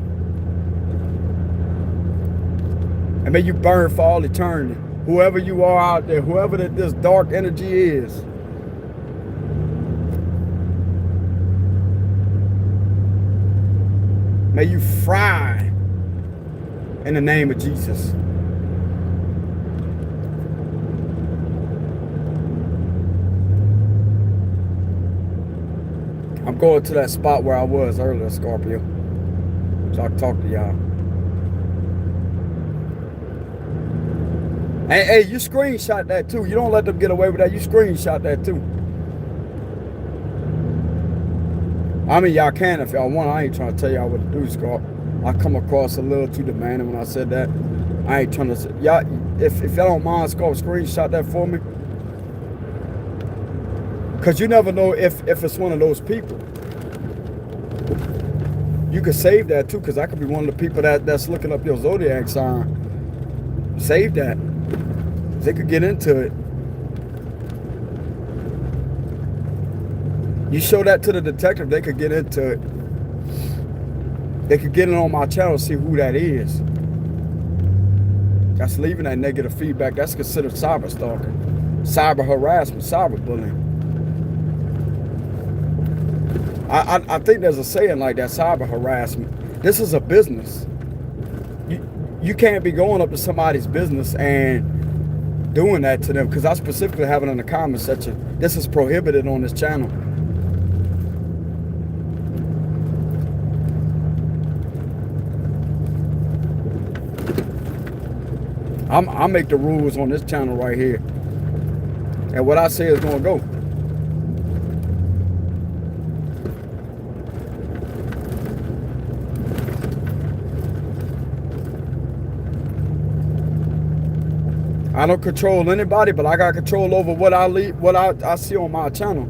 And may you burn for all eternity. Whoever you are out there, whoever this dark energy is. May you fry in the name of Jesus. I'm going to that spot where I was earlier, Scorpio, so I can talk to y'all. Hey, you screenshot that too. You don't let them get away with that. You screenshot that too. I mean, y'all can if y'all want. I ain't trying to tell y'all what to do, Scorp. I come across a little too demanding when I said that. I ain't trying to say, y'all, if y'all don't mind, Scorp, screenshot that for me. Because you never know if it's one of those people. You could save that too, because I could be one of the people that's looking up your zodiac sign. Save that. They could get into it. You show that to the detective, they could get into it. They could get it on my channel and see who that is. That's leaving that negative feedback. That's considered cyber stalking, cyber harassment, cyber bullying. I think there's a saying like that, cyber harassment. This is a business. You can't be going up to somebody's business and doing that to them, because I specifically have it in the comment section. This is prohibited on this channel. I make the rules on this channel right here. And what I say is going to go. I don't control anybody, but I got control over what I see on my channel.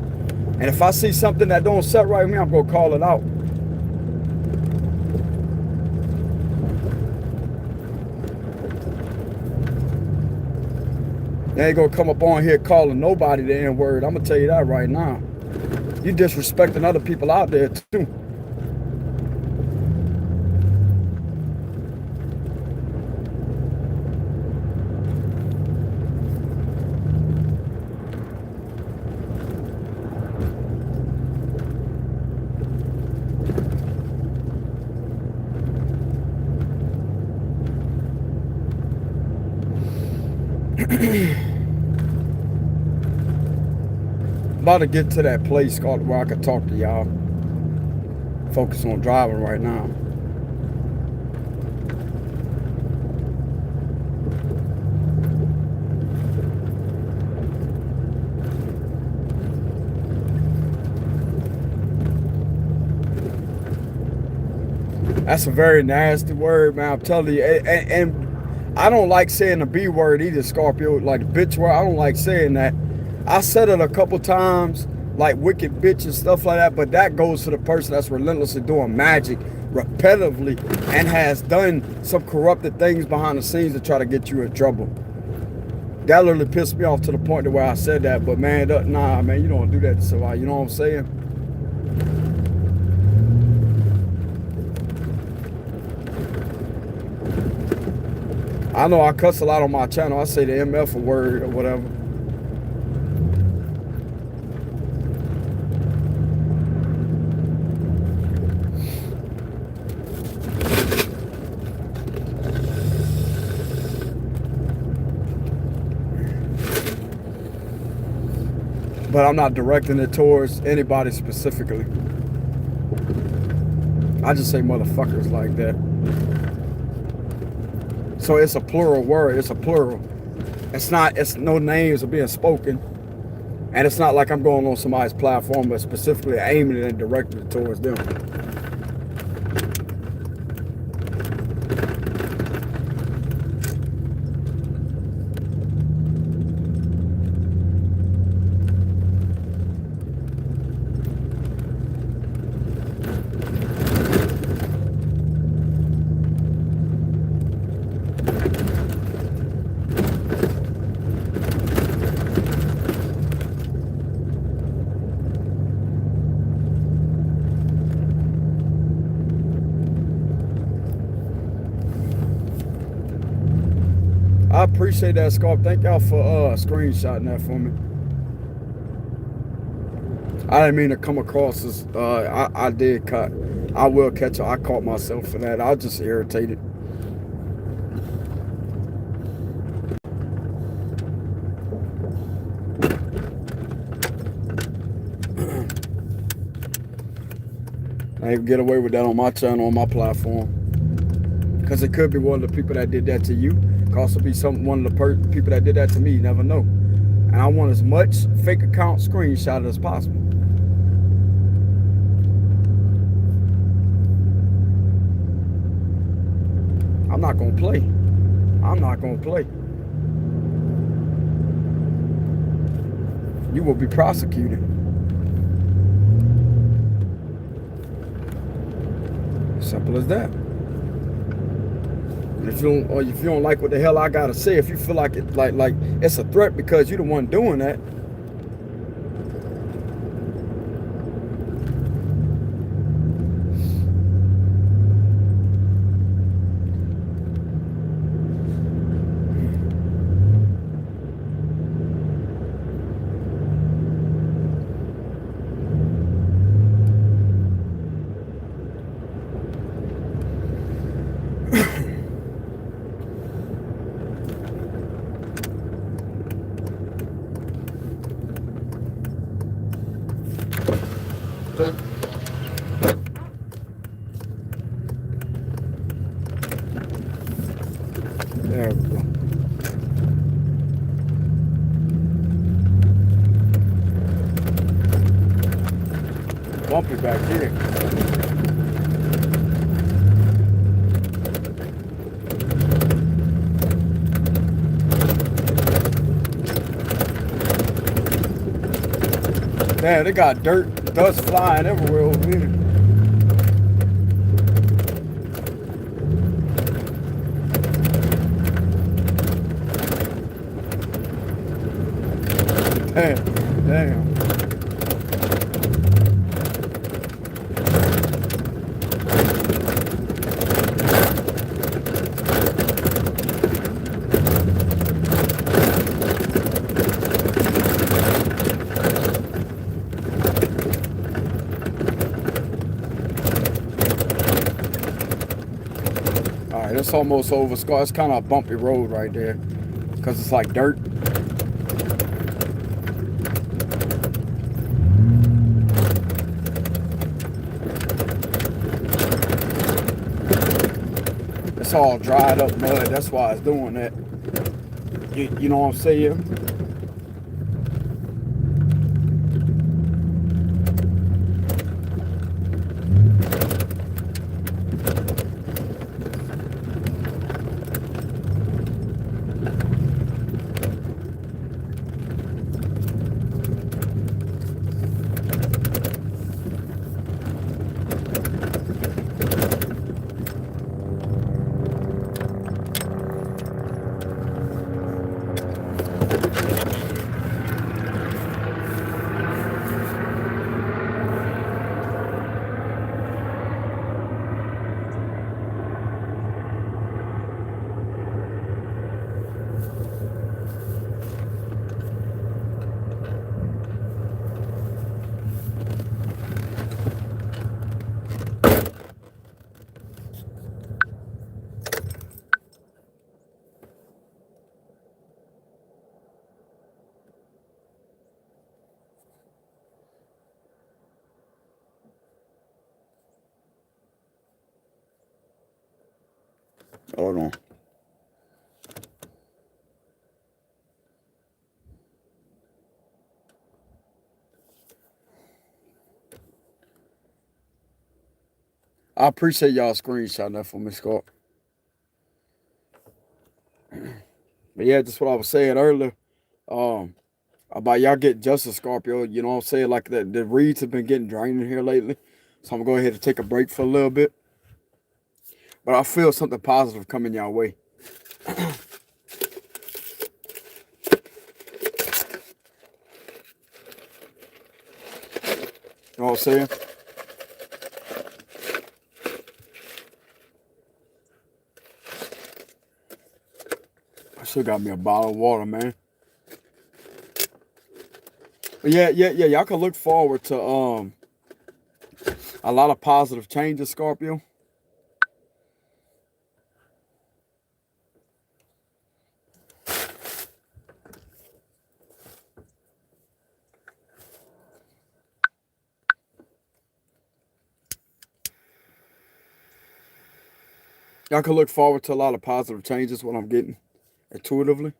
And if I see something that don't set right with me, I'm going to call it out. They ain't going to come up on here calling nobody the N-word. I'm going to tell you that right now. You disrespecting other people out there, too. About to get to that place where I can talk to y'all. Focus on driving right now. That's a very nasty word, man. I'm telling you. And I don't like saying the B word either, Scorpio. Like the bitch word, I don't like saying that. I said it a couple times, like wicked bitch and stuff like that, but that goes to the person that's relentlessly doing magic repetitively and has done some corrupted things behind the scenes to try to get you in trouble. That literally pissed me off to the point to where I said that, but man, nah, man, you don't do that to somebody, you know what I'm saying? I know I cuss a lot on my channel. I say the MF word or whatever. but I'm not directing it towards anybody specifically. I just say motherfuckers like that. So it's a plural word. It's a plural. It's no names are being spoken. And it's not like I'm going on somebody's platform, but specifically aiming it and directing it towards them. I appreciate that, Scorp. Thank y'all for screenshotting that for me. I didn't mean to come across as I did cut. I will catch up. I caught myself for that. I was just irritated. I even get away with that on my channel, on my platform. Because it could be one of the people that did that to you. Could also be one of the people that did that to me. You never know. And I want as much fake account screenshot as possible. I'm not going to play. I'm not going to play. You will be prosecuted. Simple as that. If you don't like what the hell I gotta say, if you feel like it like it's a threat because you're the one doing that, there we go. Bumpy back here. Man, they got dirt, dust flying everywhere over here. Damn. All right, it's almost over. It's kind of a bumpy road right there because it's like dirt. It's all dried up mud. That's why it's doing that. You know what I'm saying? Hold on. I appreciate y'all screenshotting that for me, Scott. But yeah, just what I was saying earlier. About y'all getting justice, Scorpio. You know what I'm saying? Like the reads have been getting draining here lately. So I'm going to go ahead and take a break for a little bit. But I feel something positive coming y'all way. You know what I'm saying? I still got me a bottle of water, man. But yeah. Y'all can look forward to a lot of positive changes, Scorpio. Y'all can look forward to a lot of positive changes, what I'm getting intuitively.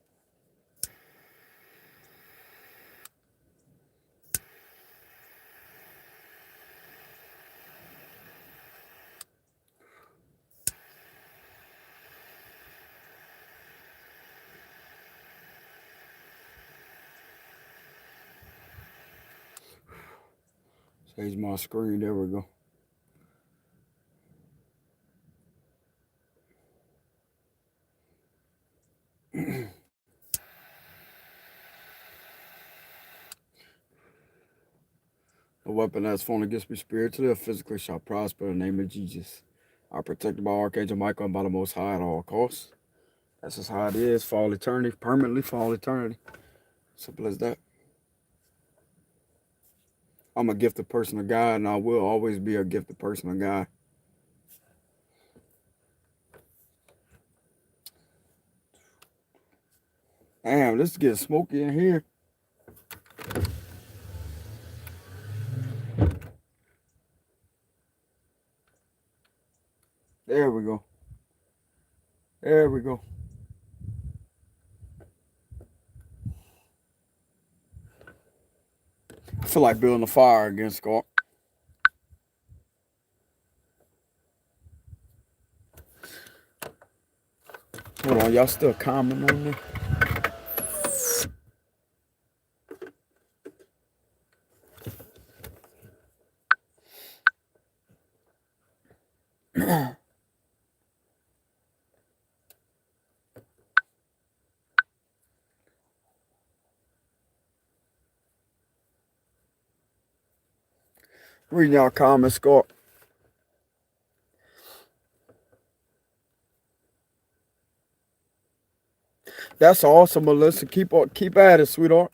Change my screen. There we go. A weapon that's formed against me spiritually or physically shall prosper in the name of Jesus. I'm protected by Archangel Michael and by the Most High at all costs. That's just how it is for all eternity, permanently for all eternity. Simple as that. I'm a gifted person of God, and I will always be a gifted person of God. Damn, this is getting smoky in here. There we go. There we go. I feel like building a fire again, Scott. Hold on, y'all still commenting on me? Reading y'all comments, Scott. That's awesome, Melissa. Keep at it, sweetheart.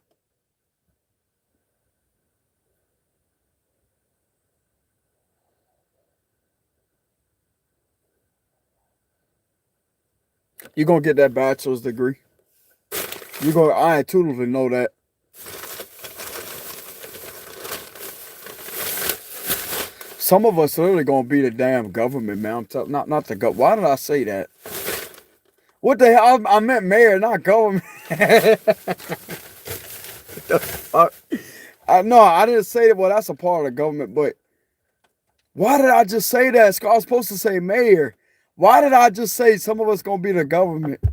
You're gonna get that bachelor's degree. I intuitively know that. Some of us literally gonna be the damn government, man. I'm telling, not the government. Why did I say that? What the hell? I meant mayor, not government. The fuck? No, I didn't say that. Well, that's a part of the government, but why did I just say that? I was supposed to say mayor. Why did I just say some of us gonna be the government?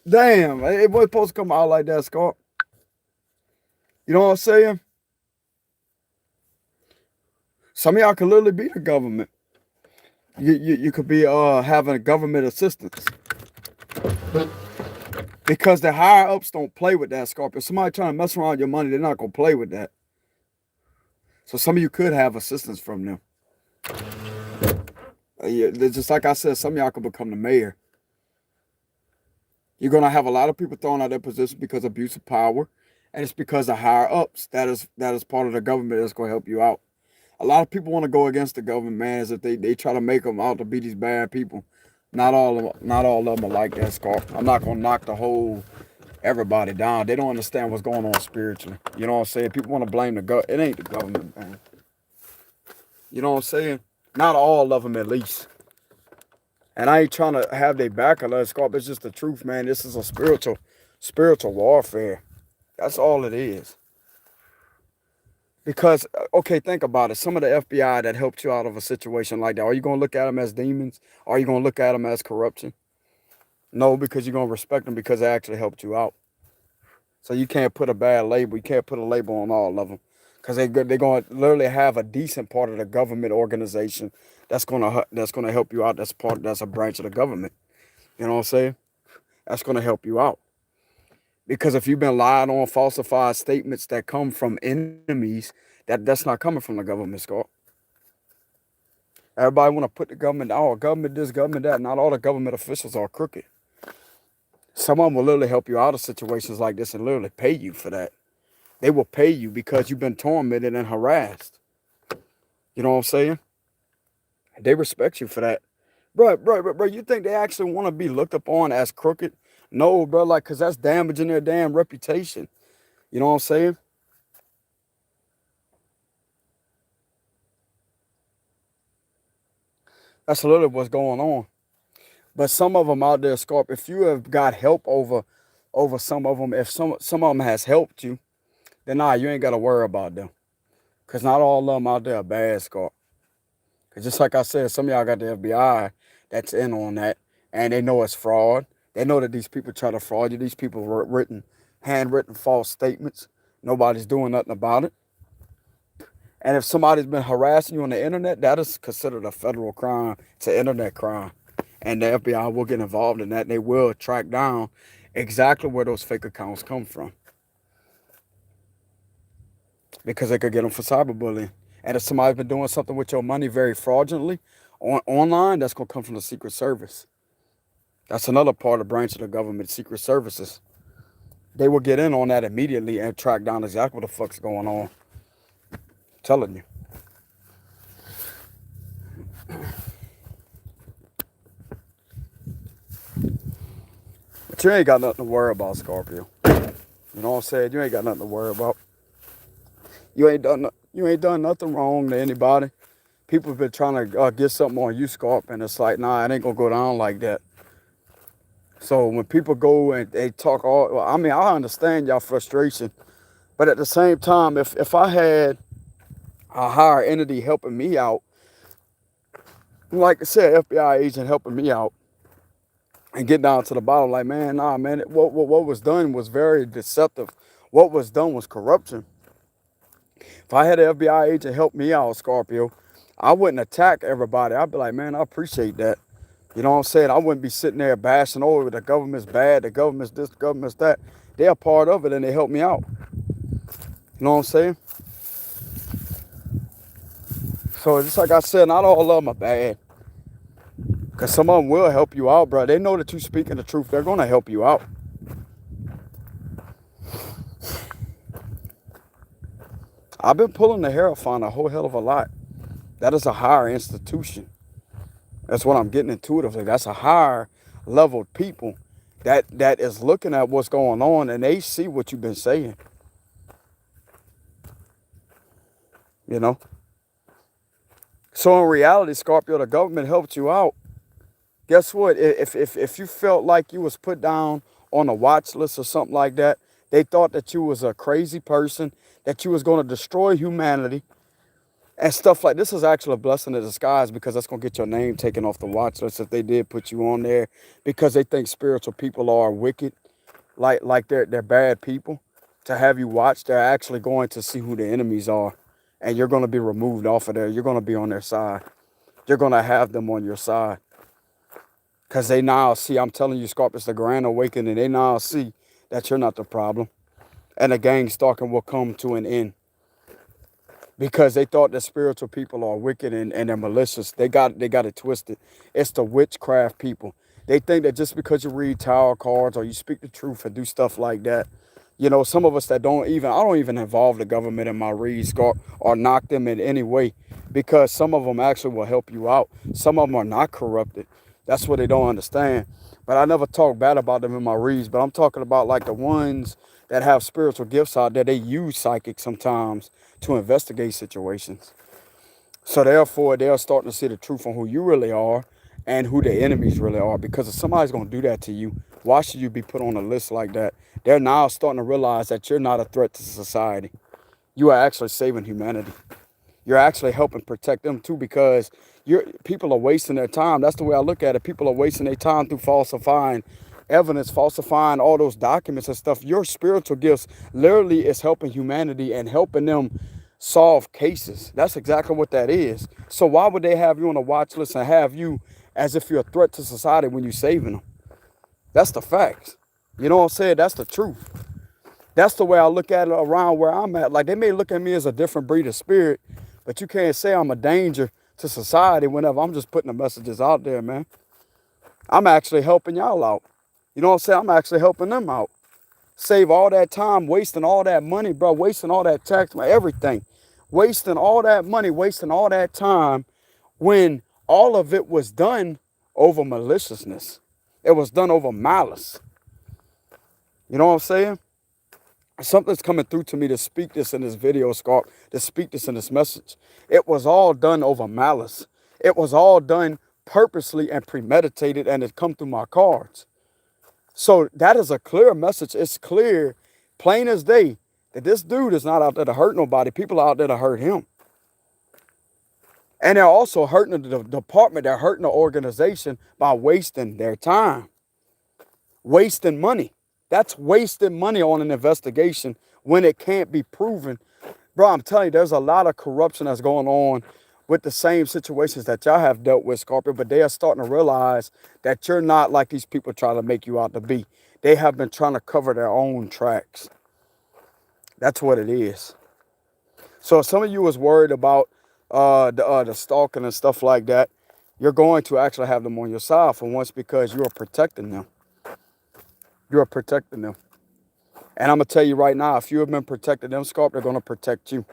Damn, it was supposed to come out like that, Scott. You know what I'm saying? Some of y'all could literally be the government. You could be having government assistance. Because the higher ups don't play with that, Scorpio. If somebody trying to mess around with your money, they're not gonna play with that. So some of you could have assistance from them. Just like I said, some of y'all could become the mayor. You're gonna have a lot of people thrown out of their position because of abuse of power, and it's because of higher ups. That is part of the government that's gonna help you out. A lot of people want to go against the government, man, as if they try to make them out to be these bad people. Not all of them are like that, Scarp. I'm not gonna knock the whole everybody down. They don't understand what's going on spiritually. You know what I'm saying? People want to blame the government. It ain't the government, man. You know what I'm saying? Not all of them, at least. And I ain't trying to have their back or Scorpio. It's just the truth, man. This is a spiritual warfare. That's all it is. Because, okay, think about it. Some of the FBI that helped you out of a situation like that, are you going to look at them as demons? Or are you going to look at them as corruption? No, because you're going to respect them because they actually helped you out. So you can't put a bad label. You can't put a label on all of them. Because they're going to literally have a decent part of the government organization that's going to help you out. That's a branch of the government. You know what I'm saying? That's going to help you out. Because if you've been lied on, falsified statements that come from enemies, that's not coming from the government, Scott. Everybody want to put the government, oh, government this, government that. Not all the government officials are crooked. Someone will literally help you out of situations like this and literally pay you for that. They will pay you because you've been tormented and harassed. You know what I'm saying? They respect you for that. Bro, you think they actually want to be looked upon as crooked? No, bro, like, because that's damaging their damn reputation. You know what I'm saying? That's literally what's going on. But some of them out there, Scorp, if you have got help over some of them, if some of them has helped you, then nah, you ain't got to worry about them. Because not all of them out there are bad, Scorp. Because just like I said, some of y'all got the FBI that's in on that, and they know it's fraud. They know that these people try to fraud you. These people wrote handwritten false statements. Nobody's doing nothing about it. And if somebody's been harassing you on the internet, that is considered a federal crime. It's an internet crime. And the FBI will get involved in that. And they will track down exactly where those fake accounts come from. Because they could get them for cyberbullying. And if somebody's been doing something with your money very fraudulently online, that's going to come from the Secret Service. That's another part of the branch of the government, Secret Services. They will get in on that immediately and track down exactly what the fuck's going on. I'm telling you. But you ain't got nothing to worry about, Scorpio. You know what I'm saying? You ain't got nothing to worry about. You ain't done nothing wrong to anybody. People have been trying to get something on you, Scorp, and it's like, nah, it ain't gonna go down like that. So when people go and they talk I understand y'all frustration, but at the same time, if I had a higher entity helping me out, like I said, FBI agent helping me out, and get down to the bottom, like, man, nah, man, what was done was very deceptive. What was done was corruption. If I had an FBI agent help me out, Scorpio, I wouldn't attack everybody. I'd be like, man, I appreciate that. You know what I'm saying? I wouldn't be sitting there bashing, oh, the government's bad, the government's this, the government's that. They're a part of it and they help me out. You know what I'm saying? So just like I said, not all of them are bad. Because some of them will help you out, bro. They know that you're speaking the truth. They're going to help you out. I've been pulling the Hierophant a whole hell of a lot. That is a higher institution. That's what I'm getting intuitively. That's a higher level people that is looking at what's going on and they see what you've been saying. You know? So in reality, Scorpio, the government helped you out. Guess what? If you felt like you was put down on a watch list or something like that, they thought that you was a crazy person, that you was going to destroy humanity and stuff like this. Is actually a blessing in disguise because that's going to get your name taken off the watch list if they did put you on there because they think spiritual people are wicked, like they're bad people. To have you watch, they're actually going to see who the enemies are and you're going to be removed off of there. You're going to be on their side. You're going to have them on your side. Because they now see, I'm telling you, Scorp, it's the grand awakening. They now see that you're not the problem. And the gang stalking will come to an end. Because they thought that spiritual people are wicked and they're malicious. They got it twisted. It's the witchcraft people. They think that just because you read tarot cards or you speak the truth and do stuff like that, you know, some of us that I don't even involve the government in my reads or knock them in any way. Because some of them actually will help you out. Some of them are not corrupted. That's what they don't understand. But I never talk bad about them in my reads. But I'm talking about like the ones that have spiritual gifts out there. They use psychic sometimes to investigate situations. So therefore, they're starting to see the truth on who you really are. and who the enemies really are. Because if somebody's going to do that to you, why should you be put on a list like that? They're now starting to realize that you're not a threat to society. You are actually saving humanity. You're actually helping protect them too, because people are wasting their time. That's the way I look at it. People are wasting their time through falsifying evidence, falsifying all those documents and stuff. Your spiritual gifts literally is helping humanity and helping them solve cases. That's exactly what that is. So why would they have you on a watch list and have you as if you're a threat to society when you're saving them? That's the facts. You know what I'm saying? That's the truth. That's the way I look at it around where I'm at. Like, they may look at me as a different breed of spirit, but you can't say I'm a danger to society whenever I'm just putting the messages out there, man. I'm actually helping y'all out. You know what I'm saying? I'm actually helping them out. Save all that time, wasting all that money, bro, wasting all that tax, everything. Wasting all that money, wasting all that time when all of it was done over maliciousness. It was done over malice. You know what I'm saying? Something's coming through to me to speak this in this video, Scorp, to speak this in this message. It was all done over malice. It was all done purposely and premeditated, and it come through my cards. So that is a clear message. It's clear, plain as day, that this dude is not out there to hurt nobody. People are out there to hurt him. And they're also hurting the department. They're hurting the organization by wasting their time. Wasting money. That's wasting money on an investigation when it can't be proven. Bro, I'm telling you, there's a lot of corruption that's going on with the same situations that y'all have dealt with, Scorpio, but they are starting to realize that you're not like these people try to make you out to be. They have been trying to cover their own tracks. That's what it is. So if some of you was worried about the stalking and stuff like that, you're going to actually have them on your side for once, because you are protecting them. You are protecting them. And I'm going to tell you right now, if you have been protecting them, Scorp, they're going to protect you.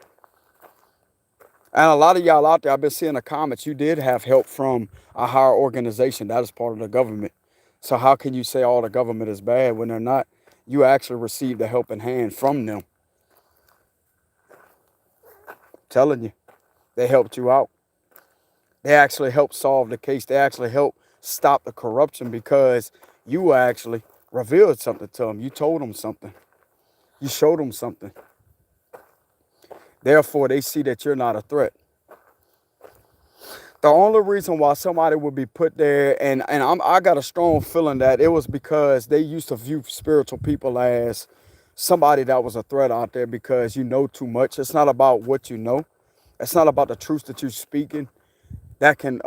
And a lot of y'all out there, I've been seeing the comments, you did have help from a higher organization. That is part of the government. So how can you say all the government is bad when they're not? You actually received a helping hand from them. I'm telling you, they helped you out. They actually helped solve the case. They actually helped stop the corruption, because you actually revealed something to them. You told them something. You showed them something. Therefore, they see that you're not a threat. The only reason why somebody would be put there, and I got a strong feeling that it was because they used to view spiritual people as somebody that was a threat out there because you know too much. It's not about what you know. It's not about the truth that you're speaking that can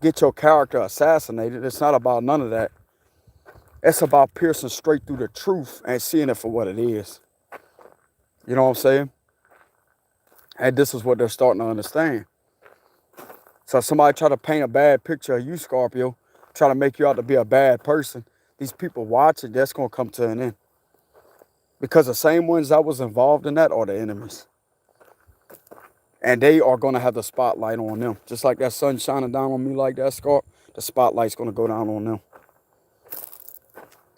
get your character assassinated. It's not about none of that. It's about piercing straight through the truth and seeing it for what it is. You know what I'm saying? And this is what they're starting to understand. So if somebody try to paint a bad picture of you, Scorpio, try to make you out to be a bad person, these people watching, that's going to come to an end. Because the same ones that was involved in that are the enemies. And they are going to have the spotlight on them. Just like that sun shining down on me like that, Scorp, the spotlight's going to go down on them.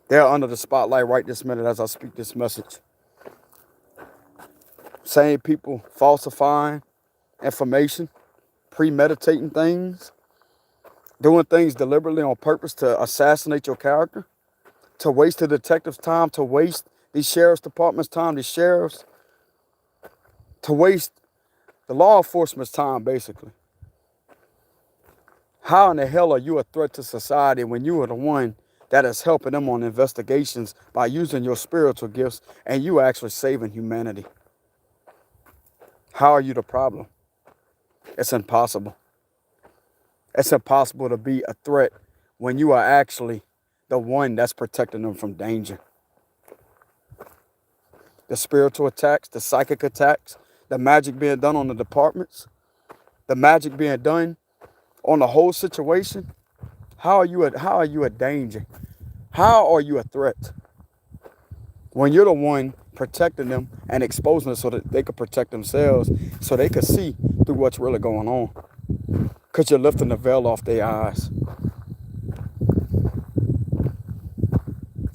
They're under the spotlight right this minute as I speak this message. Same people falsifying information, premeditating things, doing things deliberately on purpose to assassinate your character, to waste the detective's time, to waste the sheriff's department's time, the sheriffs, to waste the law enforcement's time, basically. How in the hell are you a threat to society when you are the one that is helping them on investigations by using your spiritual gifts and you actually saving humanity? How are you the problem? It's impossible. It's impossible to be a threat when you are actually the one that's protecting them from danger. The spiritual attacks, the psychic attacks, the magic being done on the departments, the magic being done on the whole situation. How are you a danger? How are you a threat? When you're the one protecting them and exposing them so that they could protect themselves, so they could see through what's really going on. Because you're lifting the veil off their eyes.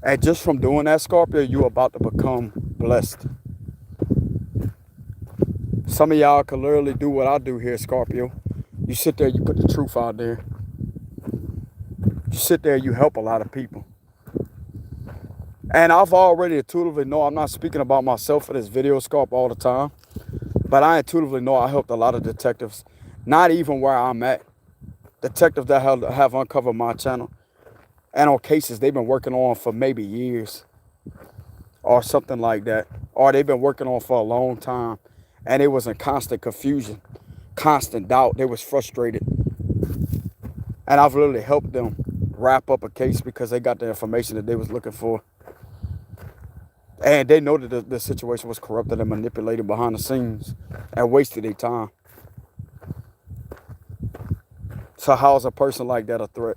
And just from doing that, Scorpio, you're about to become blessed. Some of y'all can literally do what I do here, Scorpio. You sit there, you put the truth out there. You sit there, you help a lot of people. And I've already intuitively know, I'm not speaking about myself for this video, Scorp, all the time, but I intuitively know I helped a lot of detectives, not even where I'm at. Detectives that have uncovered my channel, and on cases they've been working on for maybe years or something like that, or they've been working on for a long time, and it was in constant confusion, constant doubt. They was frustrated, and I've literally helped them wrap up a case because they got the information that they was looking for. And they know that the situation was corrupted and manipulated behind the scenes and wasted their time. So how is a person like that a threat?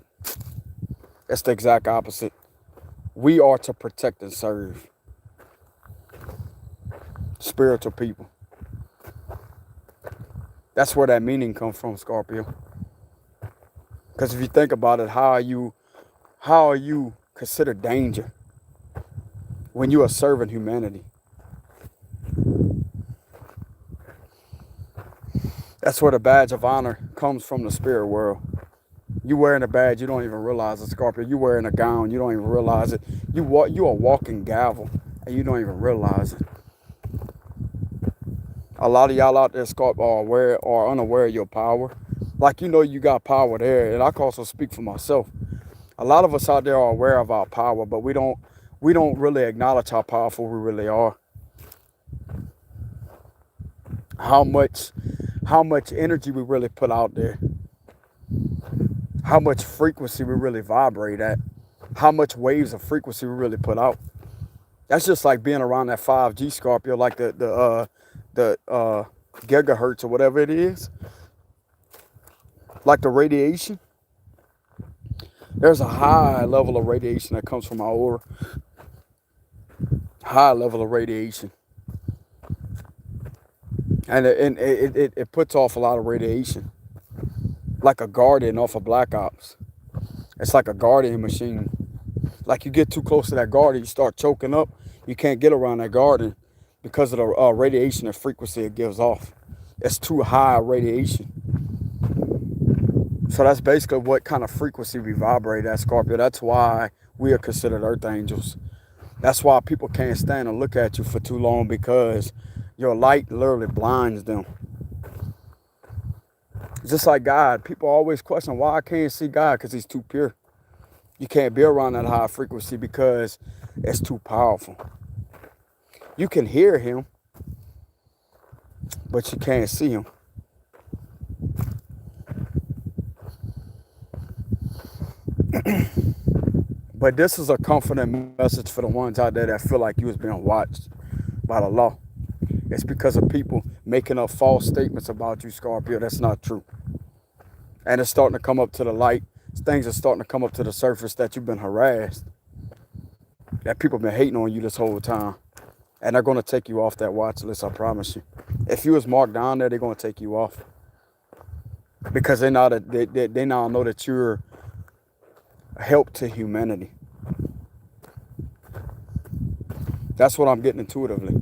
It's the exact opposite. We are to protect and serve spiritual people. That's where that meaning comes from, Scorpio. Because if you think about it, how are you considered danger when you are serving humanity? That's where the badge of honor comes from, the spirit world. You wearing a badge, you don't even realize it, Scorpio. You wearing a gown, you don't even realize it. You a walking gavel, and you don't even realize it. A lot of y'all out there, Scorpio, are aware or unaware of your power. Like, you know you got power there, and I can also speak for myself. A lot of us out there are aware of our power, but we don't really acknowledge how powerful we really are. How much energy we really put out there. How much frequency we really vibrate at. How much waves of frequency we really put out. That's just like being around that 5G, Scorpio, like the gigahertz or whatever it is. Like the radiation. There's a high level of radiation that comes from our aura. High level of radiation. And it puts off a lot of radiation. Like a guardian off of Black Ops. It's like a guardian machine. Like you get too close to that guardian, you start choking up. You can't get around that guardian because of the radiation and frequency it gives off. It's too high radiation. So that's basically what kind of frequency we vibrate at, Scorpio. That's why we are considered earth angels. That's why people can't stand and look at you for too long, because your light literally blinds them. Just like God. People always question why I can't see God, because he's too pure. You can't be around that high frequency because it's too powerful. You can hear him, but you can't see him. But this is a comforting message for the ones out there that feel like you was being watched by the law. It's because of people making up false statements about you, Scorpio. That's not true. And it's starting to come up to the light. Things are starting to come up to the surface that you've been harassed. That people have been hating on you this whole time. And they're going to take you off that watch list, I promise you. If you was marked down there, they're going to take you off. Because they now know that you're help to humanity. That's what I'm getting intuitively.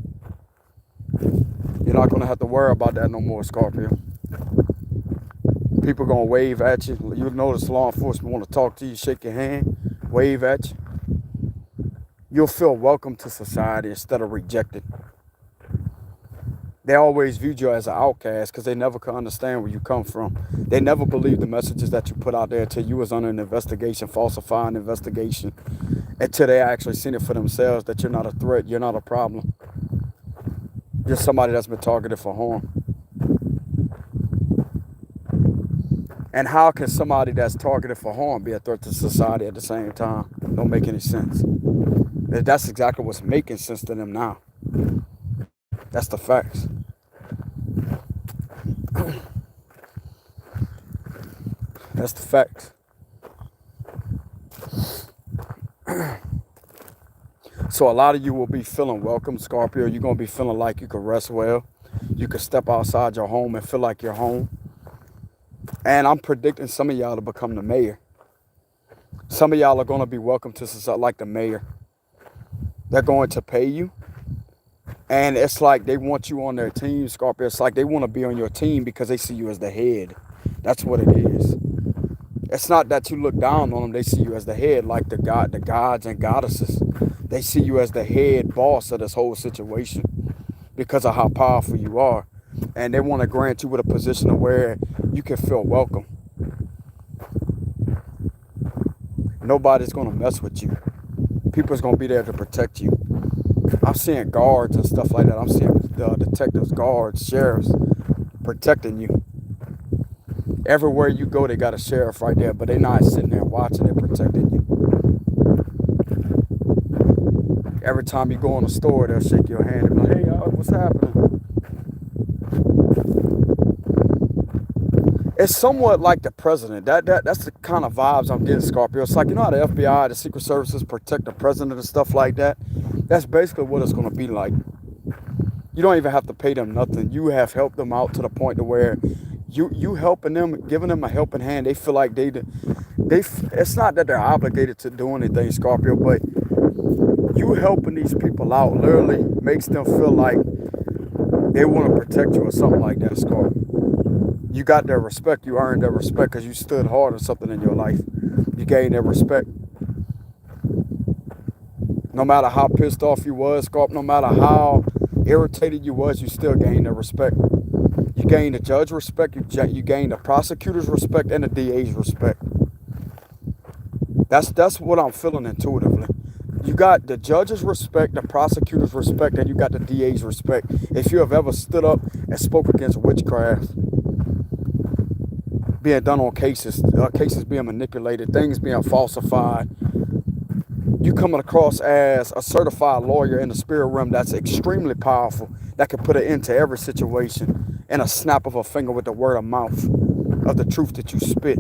You're not going to have to worry about that no more, Scorpio. People going to wave at you. You'll notice law enforcement want to talk to you, shake your hand, wave at you. You'll feel welcome to society instead of rejected. They always viewed you as an outcast because they never could understand where you come from. They never believed the messages that you put out there until you was under an investigation, falsifying investigation, until they actually seen it for themselves that you're not a threat, you're not a problem. You're somebody that's been targeted for harm. And how can somebody that's targeted for harm be a threat to society at the same time? Don't make any sense. That's exactly what's making sense to them now. That's the facts. That's the facts. So a lot of you will be feeling welcome, Scorpio. You're going to be feeling like you can rest well. You can step outside your home and feel like you're home. And I'm predicting some of y'all to become the mayor. Some of y'all are going to be welcome to society like the mayor. They're going to pay you. And it's like they want you on their team, Scorpio. It's like they want to be on your team because they see you as the head. That's what it is. It's not that you look down on them. They see you as the head, like the gods and goddesses. They see you as the head boss of this whole situation because of how powerful you are. And they want to grant you with a position of where you can feel welcome. Nobody's going to mess with you. People's going to be there to protect you. I'm seeing guards and stuff like that. I'm seeing detectives, guards, sheriffs protecting you. Everywhere you go, they got a sheriff right there, but they're not sitting there watching, they're protecting you. Every time you go in the store, they'll shake your hand and be like, hey, what's happening? It's somewhat like the president. That's the kind of vibes I'm getting, Scorpio. It's like, you know how the FBI, the Secret Services protect the president and stuff like that? That's basically what it's going to be like. You don't even have to pay them nothing. You have helped them out to the point to where you helping them, giving them a helping hand. They feel like it's not that they're obligated to do anything, Scorpio, but you helping these people out literally makes them feel like they want to protect you or something like that, Scorpio. You got their respect. You earned their respect because you stood hard on something in your life. You gained their respect. No matter how pissed off you was, Scorpio, no matter how irritated you was, you still gained their respect. You gained the judge respect. You gained the prosecutor's respect and the DA's respect. That's what I'm feeling intuitively. You got the judge's respect, the prosecutor's respect, and you got the DA's respect. If you have ever stood up and spoke against witchcraft being done on cases being manipulated, things being falsified, you coming across as a certified lawyer in the spirit realm that's extremely powerful, that can put an end to every situation in a snap of a finger with the word of mouth of the truth that you spit.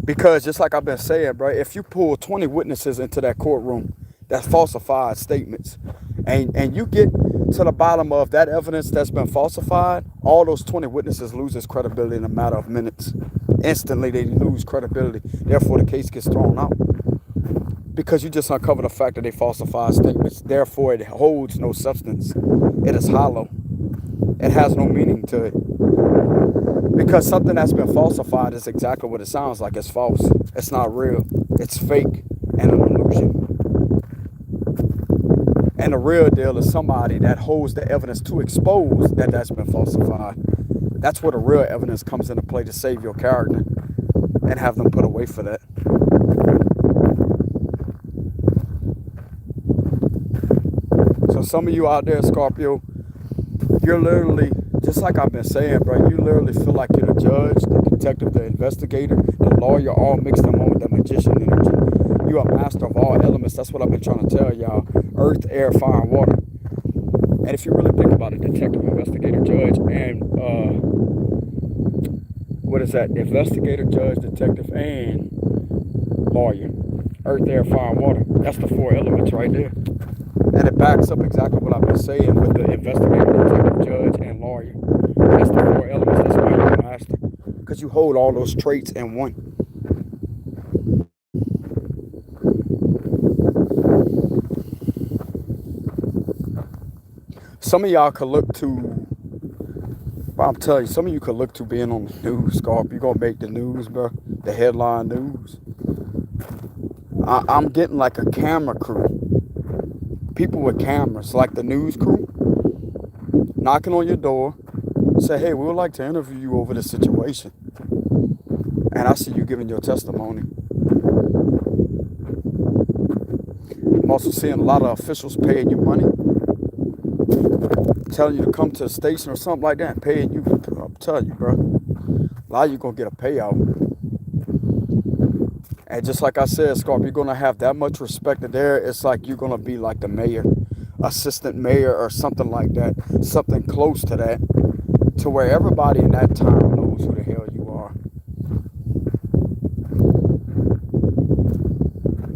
Because just like I've been saying, bro, if you pull 20 witnesses into that courtroom, that's falsified statements, and you get to the bottom of that evidence that's been falsified, all those 20 witnesses loses credibility in a matter of minutes. Instantly, they lose credibility. Therefore, the case gets thrown out. Because you just uncover the fact that they falsified statements. Therefore, it holds no substance. It is hollow. It has no meaning to it. Because something that's been falsified is exactly what it sounds like. It's false. It's not real. It's fake and an illusion. And the real deal is somebody that holds the evidence to expose that that's been falsified. That's where the real evidence comes into play to save your character and have them put away for that. So some of you out there, Scorpio, you're literally, just like I've been saying, bro, you literally feel like you're the judge, the detective, the investigator, the lawyer, all mixed in one with the magician energy. You are master of all elements. That's what I've been trying to tell y'all. Earth, air, fire, and water. And if you really think about it, detective, investigator, judge, and what is that? Investigator, judge, detective, and lawyer. Earth, air, fire, and water. That's the 4 elements right there. And it backs up exactly what I've been saying with the investigator, detective, judge, and lawyer. That's the 4 elements. That's why you're a master. Because you hold all those traits in one. Some of y'all could look to, I'm telling you, some of you could look to being on the news, Scorpio. You're going to make the news, bro. The headline news. I'm getting like a camera crew. People with cameras, like the news crew, knocking on your door, say, hey, we would like to interview you over this situation. And I see you giving your testimony. I'm also seeing a lot of officials paying you money, telling you to come to the station or something like that, paying you. I'm telling you, bro, a lot of you going to get a payout. And just like I said, Scorpio, you're going to have that much respect there. It's like you're going to be like the mayor, assistant mayor, or something like that. Something close to that, to where everybody in that town knows who the hell you are.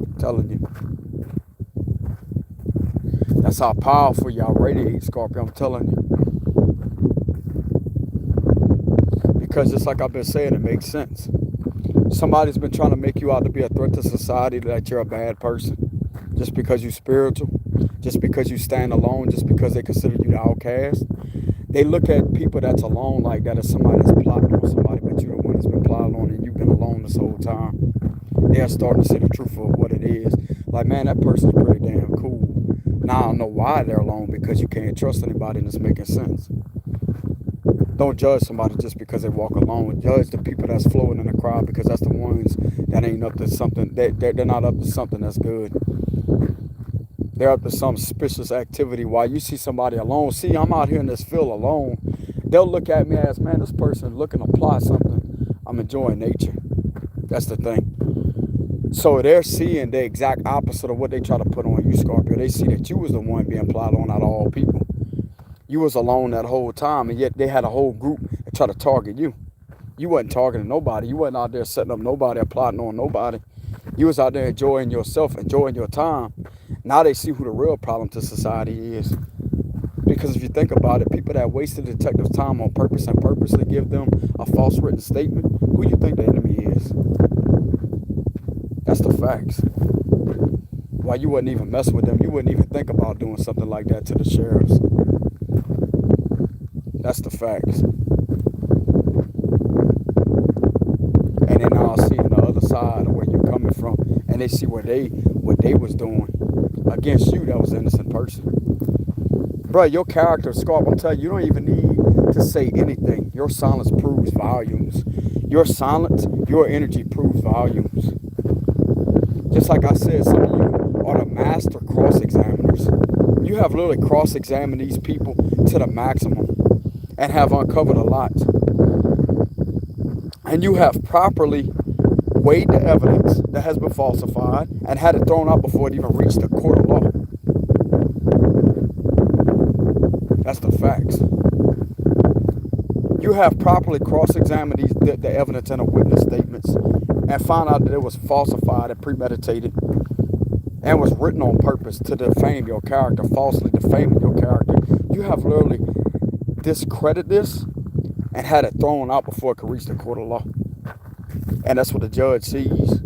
I'm telling you. That's how powerful y'all radiate, Scorpio. I'm telling you. Because just like I've been saying, it makes sense. Somebody's been trying to make you out to be a threat to society, that you're a bad person. Just because you're spiritual. Just because you stand alone. Just because they consider you the outcast. They look at people that's alone like that as somebody that's plotting on somebody, but you're the one that's been plotting. pile on and you've been alone this whole time. They're starting to see the truth of what it is. Like, man, that person's pretty damn cool. Now I don't know why they're alone, because you can't trust anybody and it's making sense. Don't judge somebody just because they walk alone. Judge the people that's flowing in the crowd, because that's the ones that ain't up to something. They're not up to something that's good. They're up to some suspicious activity. While you see somebody alone, see, I'm out here in this field alone. They'll look at me as, man, this person is looking to apply something. I'm enjoying nature. That's the thing. So they're seeing the exact opposite of what they try to put on you, Scorpio. They see that you was the one being applied on out of all people. You was alone that whole time, and yet they had a whole group that try to target you. You wasn't targeting nobody. You wasn't out there setting up nobody, applying on nobody. You was out there enjoying yourself, enjoying your time. Now they see who the real problem to society is. Because if you think about it, people that wasted the detective's time on purpose and purposely give them a false written statement, who you think the enemy is? That's the facts. Why you wouldn't even mess with them. You wouldn't even think about doing something like that to the sheriffs. That's the facts. And then now seeing the other side of where you're coming from, and they see what they was doing against you, that was an innocent person. Bro, your character, Scarp, I'm telling you, you don't even need to say anything. Your silence proves volumes. Your silence, your energy proves volumes. Just like I said, some of you are the master cross-examiners. You have literally cross-examined these people to the maximum and have uncovered a lot. And you have properly weighed the evidence that has been falsified and had it thrown out before it even reached the court of law. That's the facts. You have properly cross-examined the evidence in the witness statements and found out that it was falsified and premeditated and was written on purpose to defame your character, falsely defaming your character. You have literally discredited this and had it thrown out before it could reach the court of law. And that's what the judge sees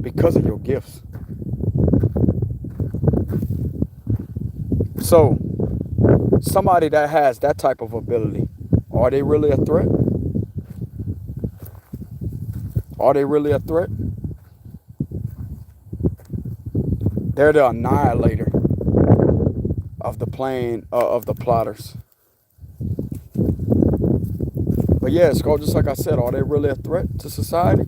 because of your gifts. So, somebody that has that type of ability, are they really a threat? Are they really a threat? They're the annihilator of the plane of the plotters. But yeah, it's called, just like I said, are they really a threat to society?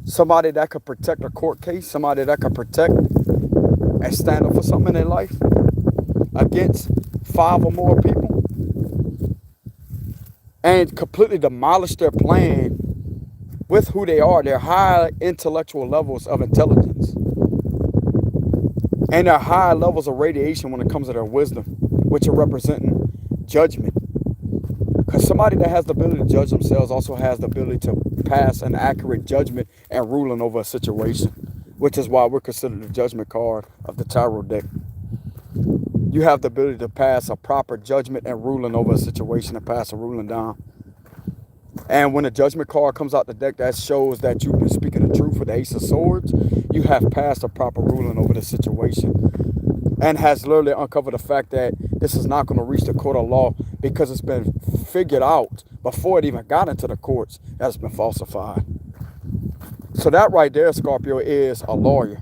Somebody that could protect a court case, somebody that could protect and stand up for something in their life against 5 or more people and completely demolish their plan with who they are, their high intellectual levels of intelligence and their high levels of radiation when it comes to their wisdom, which are representing judgment. Because somebody that has the ability to judge themselves also has the ability to pass an accurate judgment and ruling over a situation, which is why we're considered the judgment card of the tarot deck. You have the ability to pass a proper judgment and ruling over a situation and pass a ruling down. And when the judgment card comes out the deck, that shows that you've been speaking the truth with the Ace of Swords. You have passed a proper ruling over the situation and has literally uncovered the fact that this is not going to reach the court of law because it's been figured out before it even got into the courts that it's been falsified. So that right there, Scorpio, is a lawyer.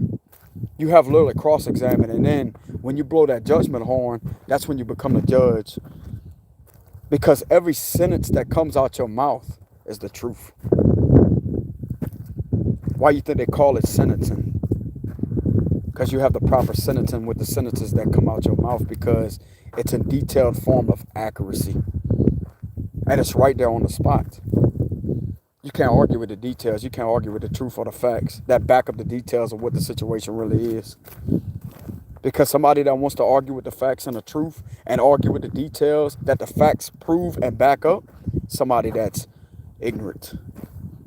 You have literally cross-examined, and then when you blow that judgment horn, that's when you become the judge. Because every sentence that comes out your mouth is the truth. Why you think they call it sentencing? Because you have the proper sentencing with the sentences that come out your mouth, because it's a detailed form of accuracy. And it's right there on the spot. You can't argue with the details. You can't argue with the truth or the facts that back up the details of what the situation really is. Because somebody that wants to argue with the facts and the truth and argue with the details that the facts prove and back up, somebody that's ignorant.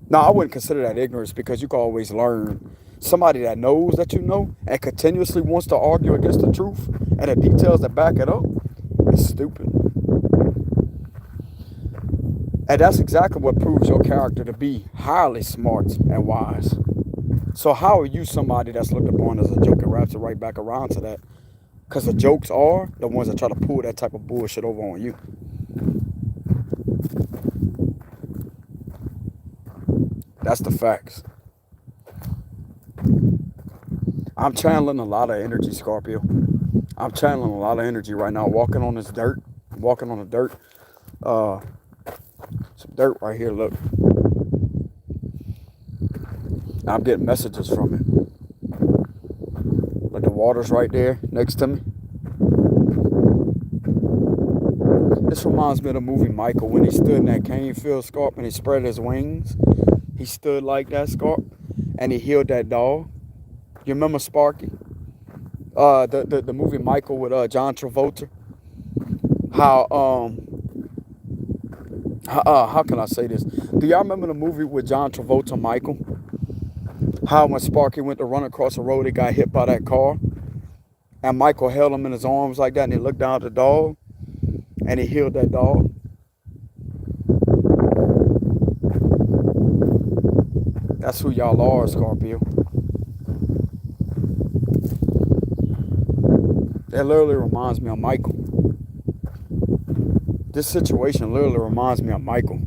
Now, I wouldn't consider that ignorance, because you can always learn. Somebody that knows that you know and continuously wants to argue against the truth and the details that back it up is stupid. And that's exactly what proves your character to be highly smart and wise. So how are you somebody that's looked upon as a joke and wraps it right back around to that? Because the jokes are the ones that try to pull that type of bullshit over on you. That's the facts. I'm channeling a lot of energy, Scorpio. I'm channeling a lot of energy right now. Walking on this dirt. Walking on the dirt. Some dirt right here, look. I'm getting messages from it. But the water's right there next to me. This reminds me of the movie Michael when he stood in that cane field, Scorp, and he spread his wings. He stood like that, Scorp, and he healed that dog. You remember Sparky? The movie Michael with John Travolta. How can I say this? Do y'all remember the movie with John Travolta, Michael? How when Sparky went to run across the road, he got hit by that car, and Michael held him in his arms like that, and he looked down at the dog, and he healed that dog. That's who y'all are, Scorpio. That literally reminds me of Michael. This situation literally reminds me of Michael.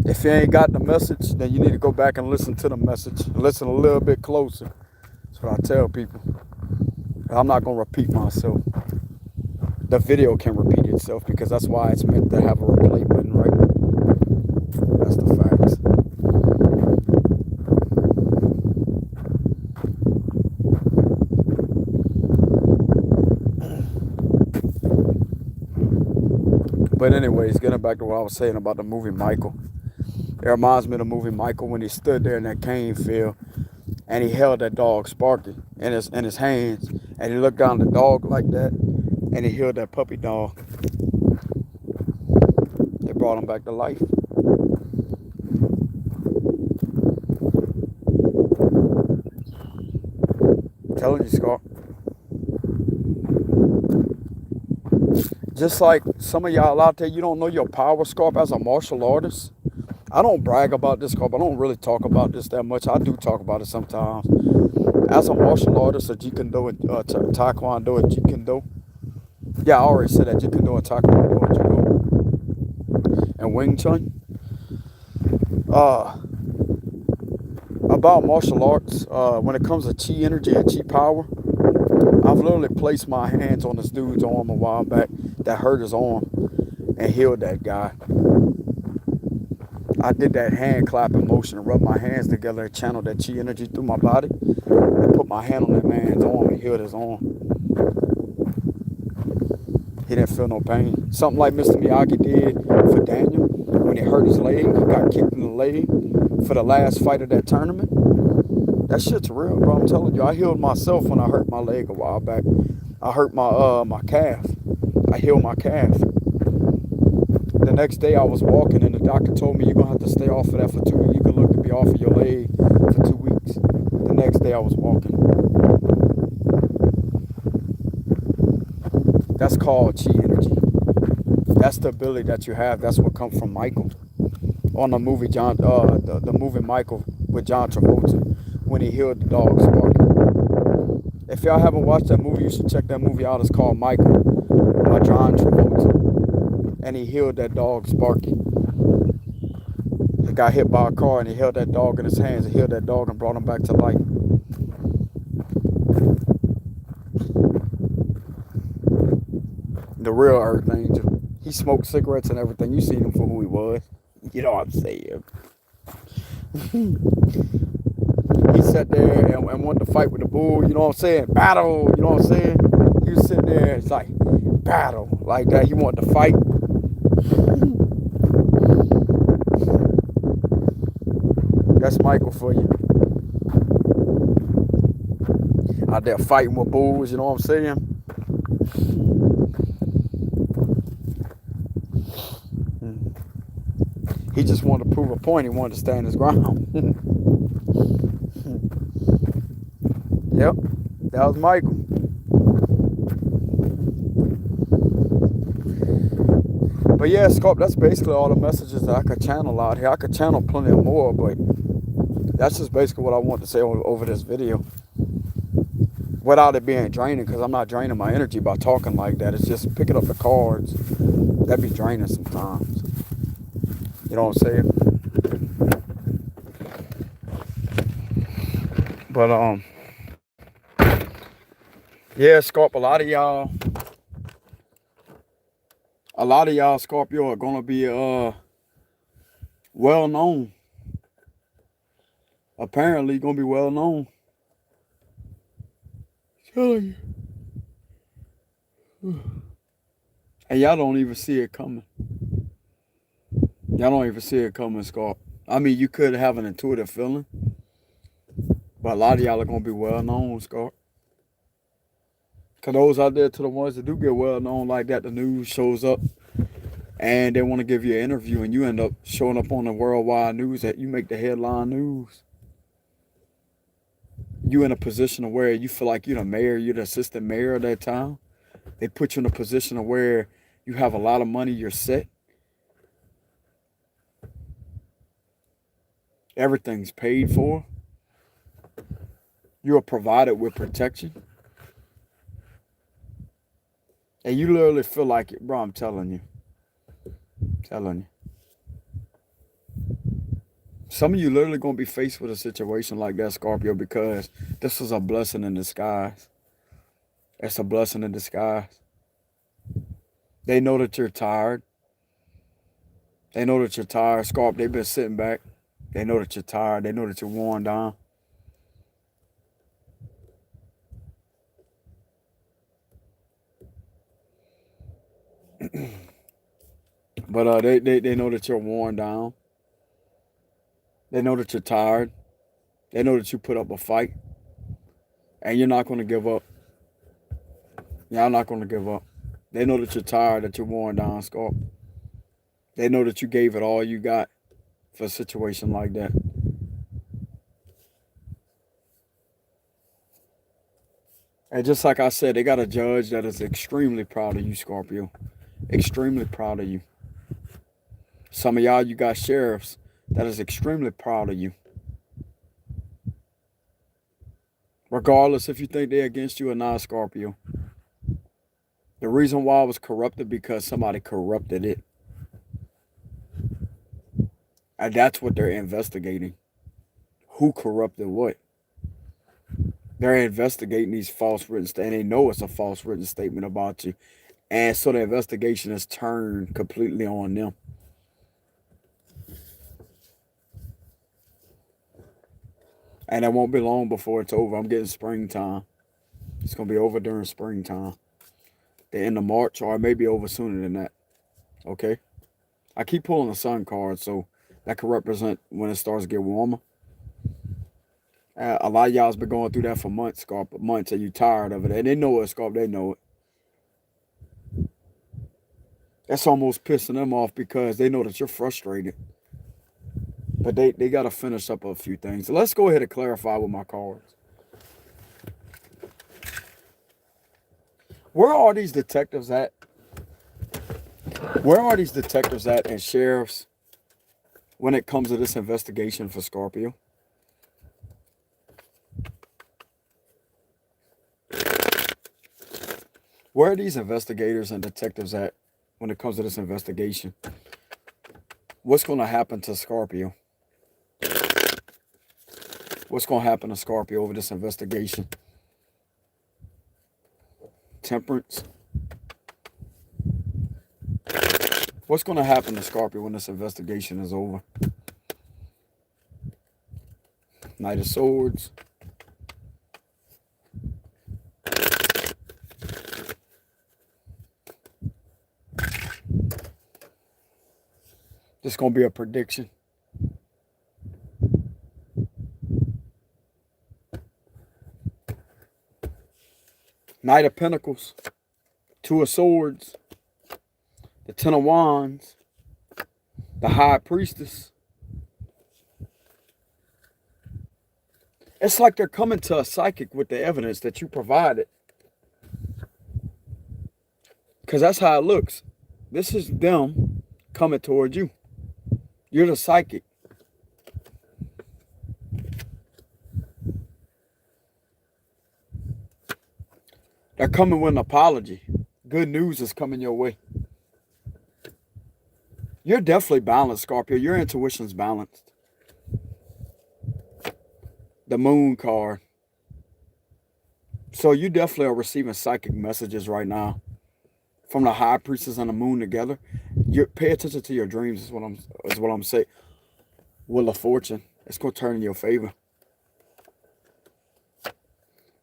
If you ain't got the message, then you need to go back and listen to the message. Listen a little bit closer. That's what I tell people. I'm not going to repeat myself. The video can repeat itself because that's why it's meant to have a replay button, right? That's the facts. But anyways, getting back to what I was saying about the movie Michael. It reminds me of the movie Michael when he stood there in that cane field and he held that dog Sparky in his hands, and he looked down at the dog like that, and he healed that puppy dog. It brought him back to life. I'm telling you, Scott. Just like some of y'all out there, you don't know your power, Scorp, as a martial artist. I don't brag about this, Scorp. I don't really talk about this that much. I do talk about it sometimes. As a martial artist, a Jeet-Kune-Do and Taekwondo and Jeet-Kune-Do. Yeah, I already said that. Jeet-Kune-Do and Taekwondo and Judo. And Wing Chun. About martial arts, when it comes to chi energy and chi power, I've literally placed my hands on this dude's arm a while back that hurt his arm and healed that guy. I did that hand clapping motion and rubbed my hands together and channeled that chi energy through my body and put my hand on that man's arm and healed his arm. He didn't feel no pain. Something like Mr. Miyagi did for Daniel when he hurt his leg. He got kicked in the leg for the last fight of that tournament. That shit's real, bro. I'm telling you, I healed myself when I hurt my leg a while back. I hurt my calf. I healed my calf. The next day I was walking and the doctor told me you're going to have to stay off of that for 2 weeks. You can look to be off of your leg for 2 weeks. The next day I was walking. That's called chi energy. That's the ability that you have. That's what comes from Michael. On the movie the movie Michael with John Travolta when he healed the dog Sparky. If y'all haven't watched that movie, you should check that movie out. It's called Michael by John Travolta. And he healed that dog Sparky. He got hit by a car and he held that dog in his hands and healed that dog and brought him back to life. The real Archangel. He smoked cigarettes and everything. You seen him for who he was. You know what I'm saying. He sat there and wanted to fight with the bull. You know what I'm saying? Battle. You know what I'm saying? He was sitting there. It's like, battle. Like that. He wanted to fight. That's Michael for you. Out there fighting with bulls, you know what I'm saying? He just wanted to prove a point. He wanted to stand his ground. Yep, that was Michael. But yeah, Scorp, that's basically all the messages that I could channel out here. I could channel plenty more, but that's just basically what I want to say over this video. without it being draining, because I'm not draining my energy by talking like that. It's just picking up the cards. That'd be draining sometimes. You know what I'm saying? But yeah, Scorp, a lot of y'all Scorpio are gonna be well known. Apparently gonna be well known. Telling you. And y'all don't even see it coming. Y'all don't even see it coming, Scorp. I mean, you could have an intuitive feeling, but a lot of y'all are gonna be well known, Scorp. Cause those out there, to the ones that do get well known like that, the news shows up and they want to give you an interview, and you end up showing up on the worldwide news, that you make the headline news. You in a position of where you feel like you're the mayor, you're the assistant mayor of that town. They put you in a position of where you have a lot of money, you're set. Everything's paid for. You're provided with protection. And you literally feel like it, bro, I'm telling you. Some of you literally going to be faced with a situation like that, Scorpio, because this is a blessing in disguise. It's a blessing in disguise. They know that you're tired. They know that you're tired, Scorp. They've been sitting back. They know that you're tired. They know that you're worn down. But they know that you're worn down. They know that you're tired. They know that you put up a fight. And you're not going to give up. Y'all not going to give up. They know that you're tired, that you're worn down, Scorp. They know that you gave it all you got for a situation like that. And just like I said, they got a judge that is extremely proud of you, Scorpio. Extremely proud of you. Some of y'all, you got sheriffs that is extremely proud of you. Regardless if you think they're against you or not, Scorpio. The reason why it was corrupted, because somebody corrupted it. And that's what they're investigating. Who corrupted what? They're investigating these false written statements. And they know it's a false written statement about you. And so the investigation is turned completely on them. And it won't be long before it's over. I'm getting springtime. It's going to be over during springtime. The end of March, or it may be over sooner than that. Okay? I keep pulling the sun card, so that could represent when it starts to get warmer. A lot of y'all's been going through that for months, Scorp. Months, and you tired of it. And they know it, Scorp. They know it. That's almost pissing them off, because they know that you're frustrated. But they got to finish up a few things. So let's go ahead and clarify with my cards. Where are these detectives at? Where are these detectives at and sheriffs when it comes to this investigation for Scorpio? Where are these investigators and detectives at when it comes to this investigation? What's going to happen to Scorpio? What's going to happen to Scorpio over this investigation? Temperance. What's going to happen to Scorpio when this investigation is over? Knight of Swords. This is going to be a prediction. Knight of Pentacles. Two of Swords. The Ten of Wands. The High Priestess. It's like they're coming to a psychic with the evidence that you provided. Because that's how it looks. This is them coming towards you. You're the psychic. They're coming with an apology. Good news is coming your way. You're definitely balanced, Scorpio. Your intuition's balanced. The moon card. So you definitely are receiving psychic messages right now from the high priestess and the moon together. You pay attention to your dreams is what I'm saying. Wheel of Fortune. It's gonna turn in your favor.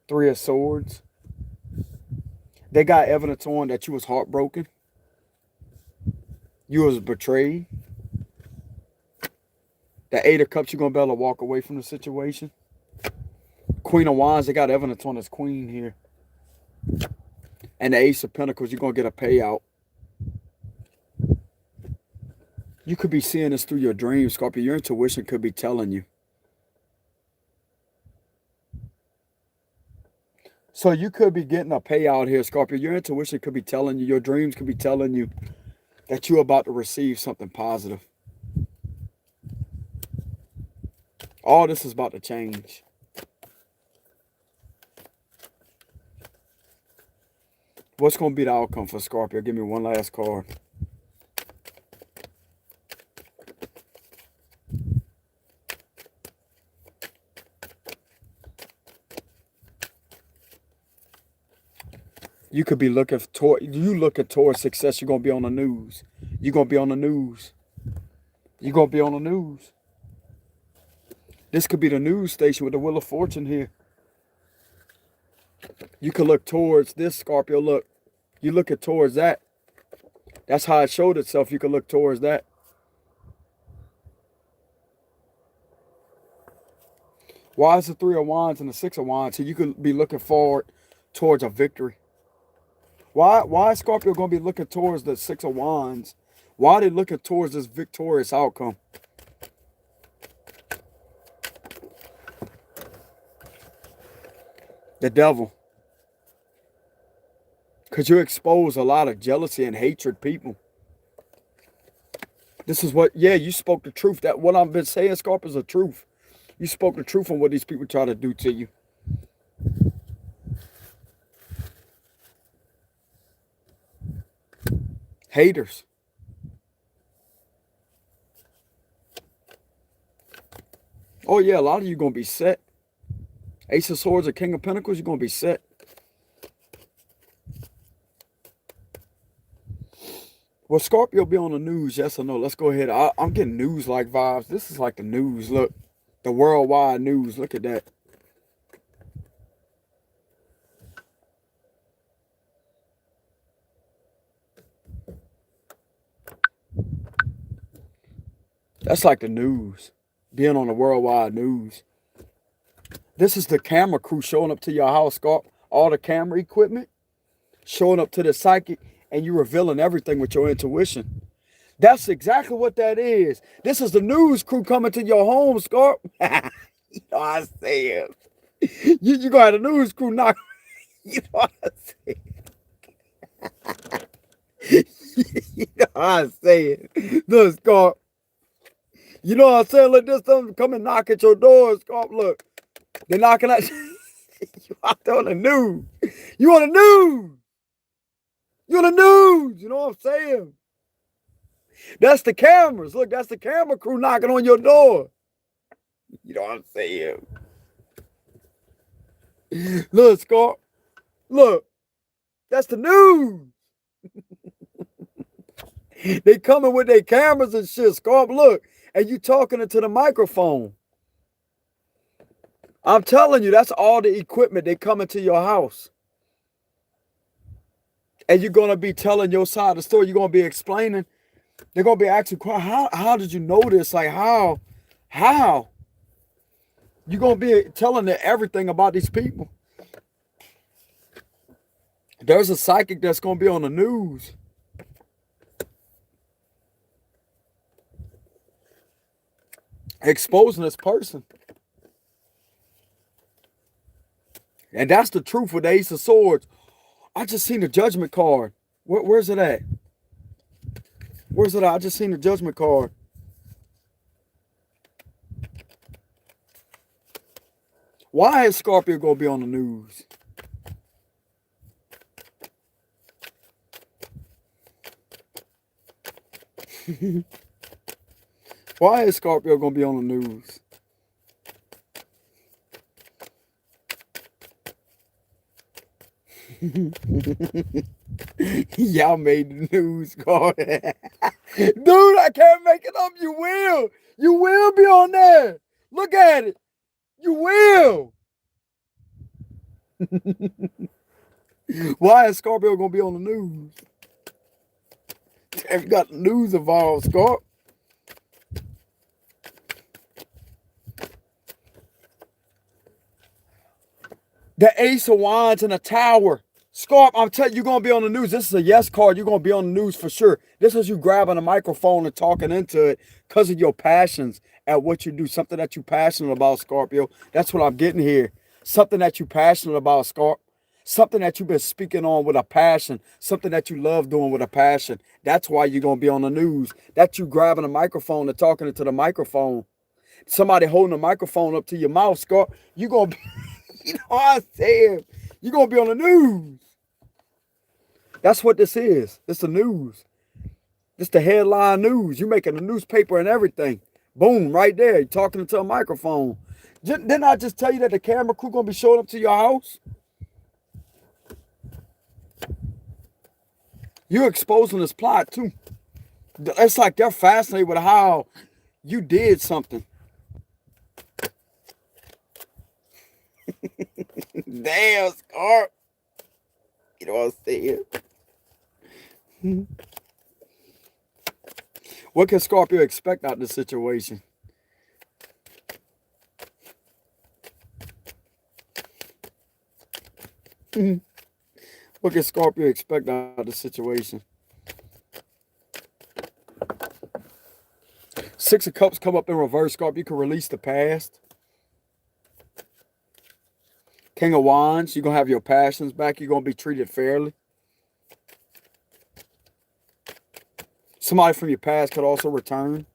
3 of Swords. They got evidence on that you was heartbroken. You was betrayed. The 8 of Cups, you're gonna be able to walk away from the situation. Queen of Wands, they got evidence on this queen here. And the Ace of Pentacles, you're gonna get a payout. You could be seeing this through your dreams, Scorpio. Your intuition could be telling you. So you could be getting a payout here, Scorpio. Your intuition could be telling you, your dreams could be telling you that you're about to receive something positive. All this is about to change. What's going to be the outcome for Scorpio? Give me one last card. You could be looking towards success. You're going to be on the news. You're going to be on the news. You're going to be on the news. This could be the news station with the Wheel of Fortune here. You could look towards this, Scorpio. Look. You looking towards that. That's how it showed itself. You could look towards that. Why is the 3 of Wands and the 6 of Wands? So you could be looking forward towards a victory. Why is Scorpio going to be looking towards the 6 of Wands? Why are they looking towards this victorious outcome? The Devil. Because you expose a lot of jealousy and hatred people. This is what, yeah, you spoke the truth. That what I've been saying, Scorpio, is the truth. You spoke the truth on what these people try to do to you. Haters. Oh, yeah, a lot of you going to be set. Ace of Swords or King of Pentacles, you're going to be set. Will Scorpio be on the news? Yes or no? Let's go ahead. I'm getting news-like vibes. This is like the news. Look, the worldwide news. Look at that. That's like the news. Being on the worldwide news. This is the camera crew showing up to your house, Scorp. All the camera equipment. Showing up to the psychic. And you revealing everything with your intuition. That's exactly what that is. This is the news crew coming to your home, Scorp. You know what I'm saying? You going to have a news crew knock. You know what I'm saying? You know what I'm saying? Look, Scorp. You know what I'm saying? Look, this them come and knock at your door, Scorp. Look. They're knocking at you. You out there on the news. You on the news. You on the news. You know what I'm saying? That's the cameras. Look, that's the camera crew knocking on your door. You know what I'm saying? Look, Scorp. Look. That's the news. They coming with their cameras and shit, Scorp. Look. And you talking into the microphone. I'm telling you, that's all the equipment. They coming to your house. And you're going to be telling your side of the story. You're going to be explaining. They're going to be asking, how did you know this? Like, how? How? You're going to be telling them everything about these people. There's a psychic that's going to be on the news. Exposing this person. And that's the truth with the Ace of Swords. I just seen the Judgment card. Where's it at? Where's it at? I just seen the Judgment card. Why is Scorpio going to be on the news? Why is Scorpio going to be on the news? Y'all made the news, God. Dude, I can't make it up. You will. You will be on there. Look at it. You will. Why is Scorpio going to be on the news? Have you got the news involved, Scorp? The Ace of Wands and a Tower. Scorp, I'm telling you, you're going to be on the news. This is a yes card. You're going to be on the news for sure. This is you grabbing a microphone and talking into it because of your passions at what you do. Something that you're passionate about, Scorpio. That's what I'm getting here. Something that you're passionate about, Scorp. Something that you've been speaking on with a passion. Something that you love doing with a passion. That's why you're going to be on the news. That's you grabbing a microphone and talking into the microphone. Somebody holding a microphone up to your mouth, Scorp. You're going to be, you know what I'm saying? You're going to be on the news. That's what this is. It's the news. It's the headline news. You're making a newspaper and everything. Boom, right there. You're talking into a microphone. Didn't I just tell you that the camera crew going to be showing up to your house? You're exposing this plot too. It's like they're fascinated with how you did something. Damn, Scarp. You know what I'm saying? What can Scorpio expect out of this situation? What can Scorpio expect out of the situation? Six of Cups come up in reverse, Scorpio. You can release the past. King of Wands, you're going to have your passions back. You're going to be treated fairly. Somebody from your past could also return.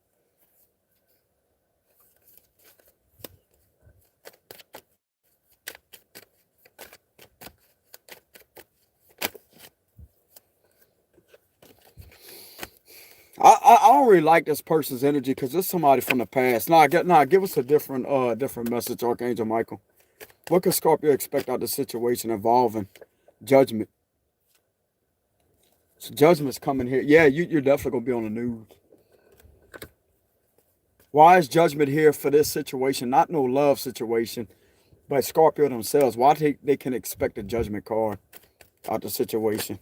I don't really like this person's energy because it's somebody from the past. Give us a different message, Archangel Michael. What can Scorpio expect out of the situation involving judgment? So judgment's coming here. Yeah, you're definitely going to be on the news. Why is judgment here for this situation? Not no love situation, but Scorpio themselves. Why they can expect a judgment card out the situation?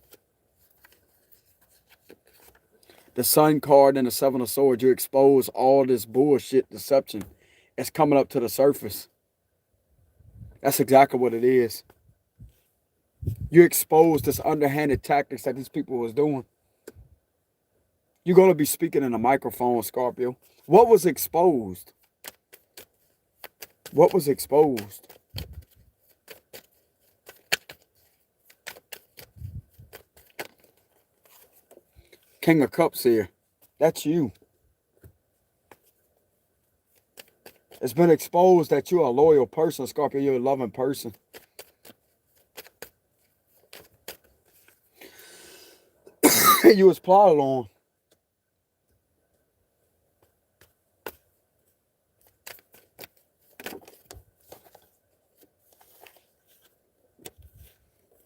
The Sun card and the Seven of Swords, you expose all this bullshit deception. It's coming up to the surface. That's exactly what it is. You expose this underhanded tactics that these people was doing. You're going to be speaking in a microphone, Scorpio. What was exposed? What was exposed? King of Cups here. That's you. It's been exposed that you're a loyal person, Scorpio. You're a loving person. You was plotted on.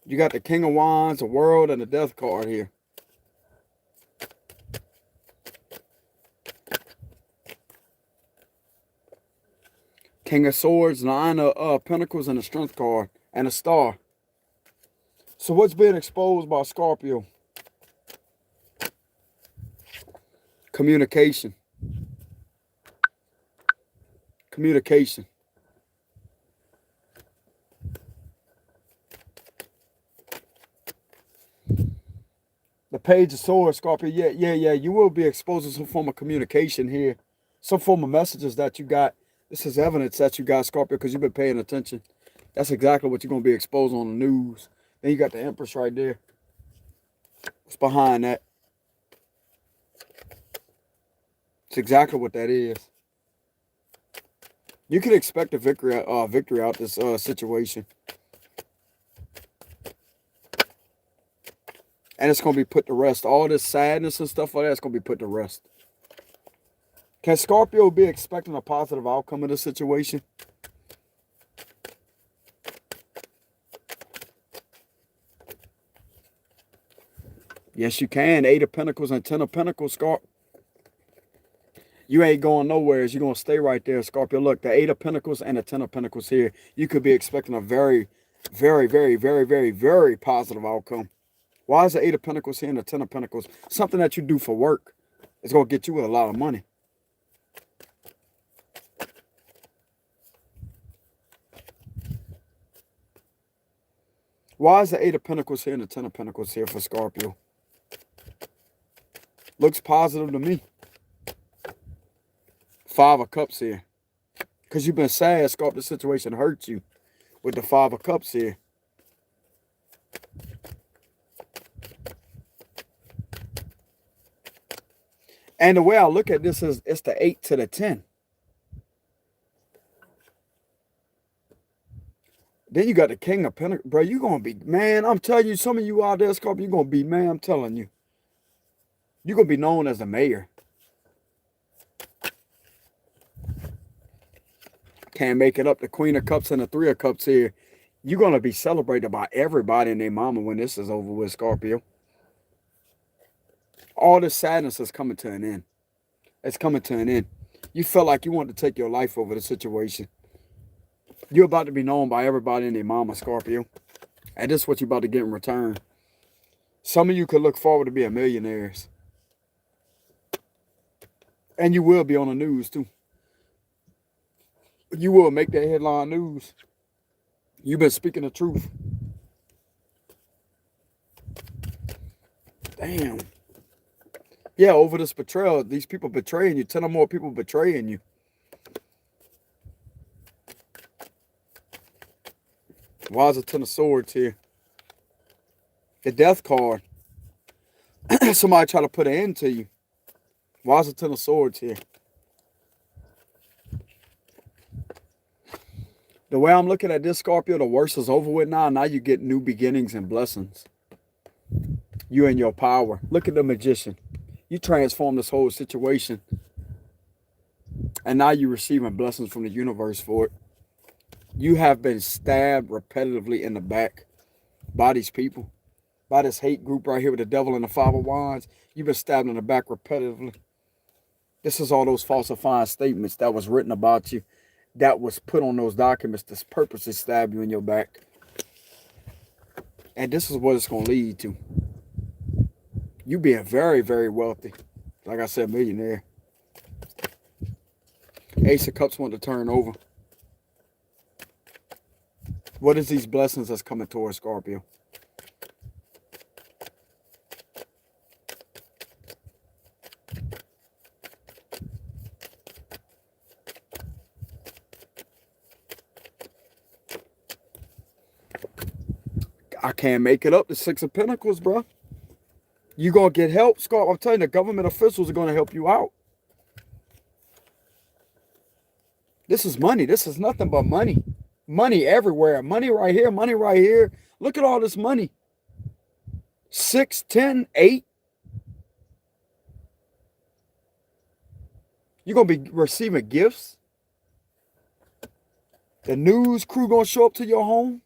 You got the King of Wands, the World, and the Death card here. King of Swords, Nine of Pentacles, and the Strength card, and a Star. So what's being exposed by Scorpio? Communication. Communication. The Page of Swords, Scorpio. Yeah. You will be exposed to some form of communication here. Some form of messages that you got. This is evidence that you got, Scorpio, because you've been paying attention. That's exactly what you're going to be exposed on the news. Then you got the Empress right there. What's behind that? It's exactly what that is. You can expect a victory out this situation. And it's going to be put to rest. All this sadness and stuff like that is going to be put to rest. Can Scorpio be expecting a positive outcome of this situation? Yes, you can. 8 of Pentacles and 10 of Pentacles, Scorpio. You ain't going nowhere. You're going to stay right there, Scorpio. Look, the 8 of Pentacles and the 10 of Pentacles here. You could be expecting a very, very, very, very, very, very positive outcome. Why is the 8 of Pentacles here and the 10 of Pentacles? Something that you do for work. It's going to get you a lot of money. Why is the 8 of Pentacles here and the 10 of Pentacles here for Scorpio? Looks positive to me. 5 of Cups here. Because you've been sad, Scorpio. The situation hurts you with the 5 of Cups here. And the way I look at this is it's the 8 to the 10. Then you got the King of Pentacles. Bro, you're going to be, man, I'm telling you, some of you out there, Scorpio, you're going to be, man, I'm telling you. You're going to be known as the mayor. Can't make it up. The Queen of Cups and the 3 of Cups here. You're going to be celebrated by everybody and their mama when this is over with, Scorpio. All this sadness is coming to an end. It's coming to an end. You felt like you wanted to take your life over the situation. You're about to be known by everybody and their mama, Scorpio. And this is what you're about to get in return. Some of you could look forward to being millionaires. And you will be on the news, too. You will make that headline news. You've been speaking the truth. Damn. Yeah, over this betrayal, these people betraying you. 10 or more people betraying you. Why is it 10 of Swords here? The Death card. Somebody try to put an end to you. Why is it 10 of Swords here? The way I'm looking at this, Scorpio, the worst is over with now. Now you get new beginnings and blessings. You and your power. Look at the Magician. You transform this whole situation. And now you're receiving blessings from the universe for it. You have been stabbed repetitively in the back by these people. By this hate group right here with the Devil and the 5 of Wands. You've been stabbed in the back repetitively. This is all those falsifying statements that was written about you. That was put on those documents to purposely stab you in your back. And this is what it's going to lead to. You being very, very wealthy. Like I said, millionaire. Ace of Cups want to turn over. What is these blessings that's coming towards Scorpio? I can't make it up. The 6 of Pentacles, bro. You're going to get help, Scorpio. I'm telling you, the government officials are going to help you out. This is money. This is nothing but money. Money everywhere. Money right here. Money right here. Look at all this money. 6, 10, 8. You're going to be receiving gifts. The news crew going to show up to your home.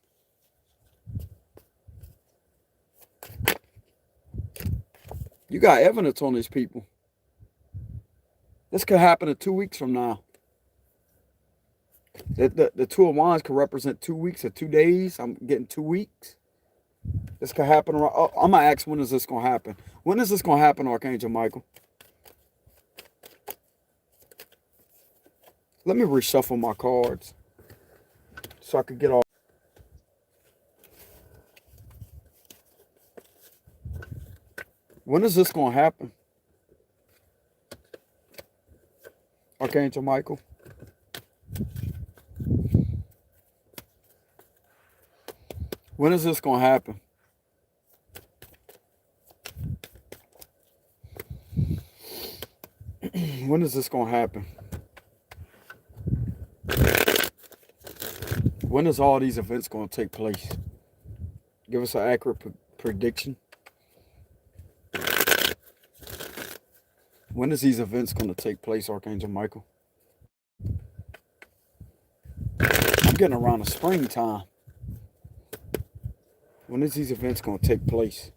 You got evidence on these people. This could happen in 2 weeks from now. The 2 of Wands could represent 2 weeks or 2 days. I'm getting 2 weeks. This could happen. Oh, I'm going to ask, when is this going to happen? When is this going to happen, Archangel Michael? Let me reshuffle my cards so I could get all. When is this going to happen? Archangel Michael. When is this going to happen? When is this going to happen? When is all these events going to take place? Give us an accurate prediction. When is these events going to take place, Archangel Michael? I'm getting around the springtime. When is these events going to take place?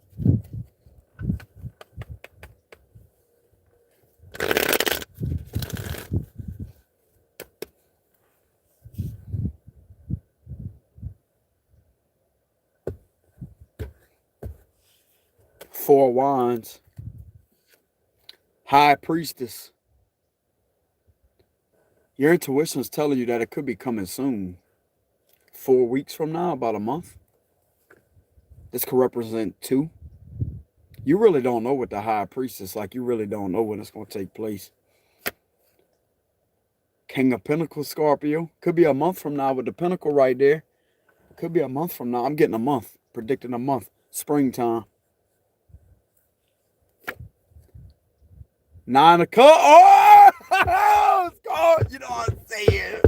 Four Wands. High Priestess. Your intuition is telling you that it could be coming soon. 4 weeks from now, about a month. This could represent 2. You really don't know what the High Priestess, like you really don't know when it's going to take place. King of Pentacles, Scorpio. Could be a month from now with the Pentacle right there. Could be a month from now. I'm getting a month. Predicting a month. Springtime. 9 of Cups. Oh! Scorpio, you know what I'm saying?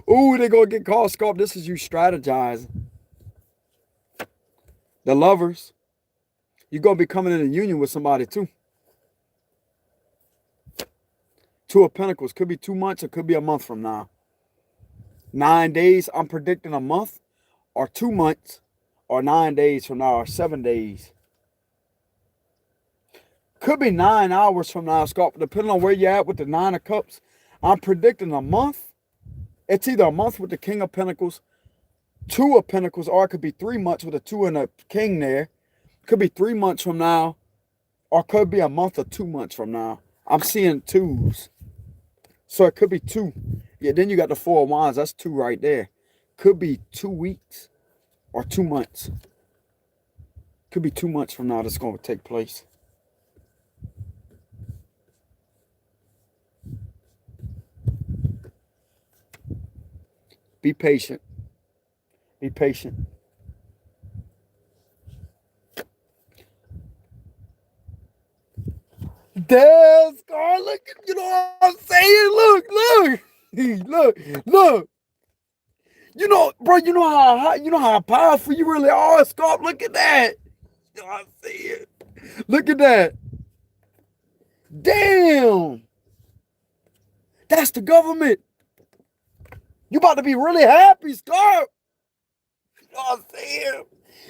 Ooh, they're going to get caught, Scorpio. This is you strategizing. The Lovers. You're going to be coming in a union with somebody too. 2 of Pentacles. Could be 2 months. It could be a month from now. 9 days. I'm predicting a month or 2 months or 9 days from now or 7 days. Could be 9 hours from now, Scorpio, depending on where you're at with the 9 of Cups. I'm predicting a month. It's either a month with the King of Pentacles, 2 of Pentacles, or it could be 3 months with a 2 and a King there. Could be 3 months from now, or could be a month or 2 months from now. I'm seeing 2s. So it could be 2. Yeah, then you got the 4 of Wands. That's 2 right there. Could be 2 weeks or 2 months. Could be 2 months from now that's going to take place. Be patient. Be patient. There's Scar. Look, you know what I'm saying? Look. Look. You know, bro, you know how powerful you really are, Scar. Look at that. You know what I'm saying? Look at that. Damn. That's the government. You about to be really happy, Scar. You know what I'm saying?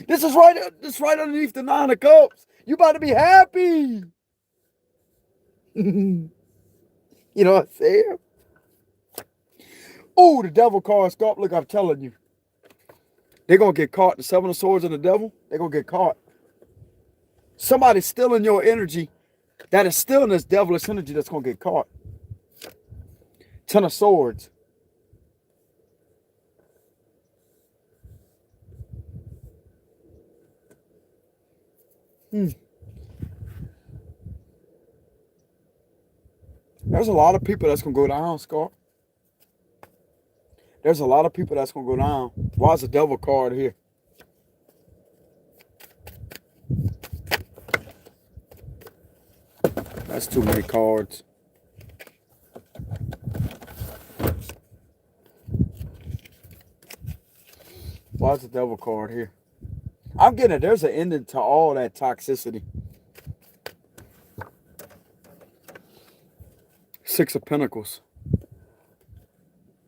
This is right underneath the 9 of Cups. You about to be happy. You know what I'm saying? Oh, the Devil card, Scar. Look, I'm telling you. They're going to get caught. The 7 of Swords and the Devil, they're going to get caught. Somebody's stealing your energy that is stealing this devilish energy that's going to get caught. 10 of Swords. There's a lot of people that's going to go down, Scar. There's a lot of people that's going to go down. Why is the Devil card here? That's too many cards. Why is the Devil card here? I'm getting it. There's an ending to all that toxicity. 6 of Pentacles.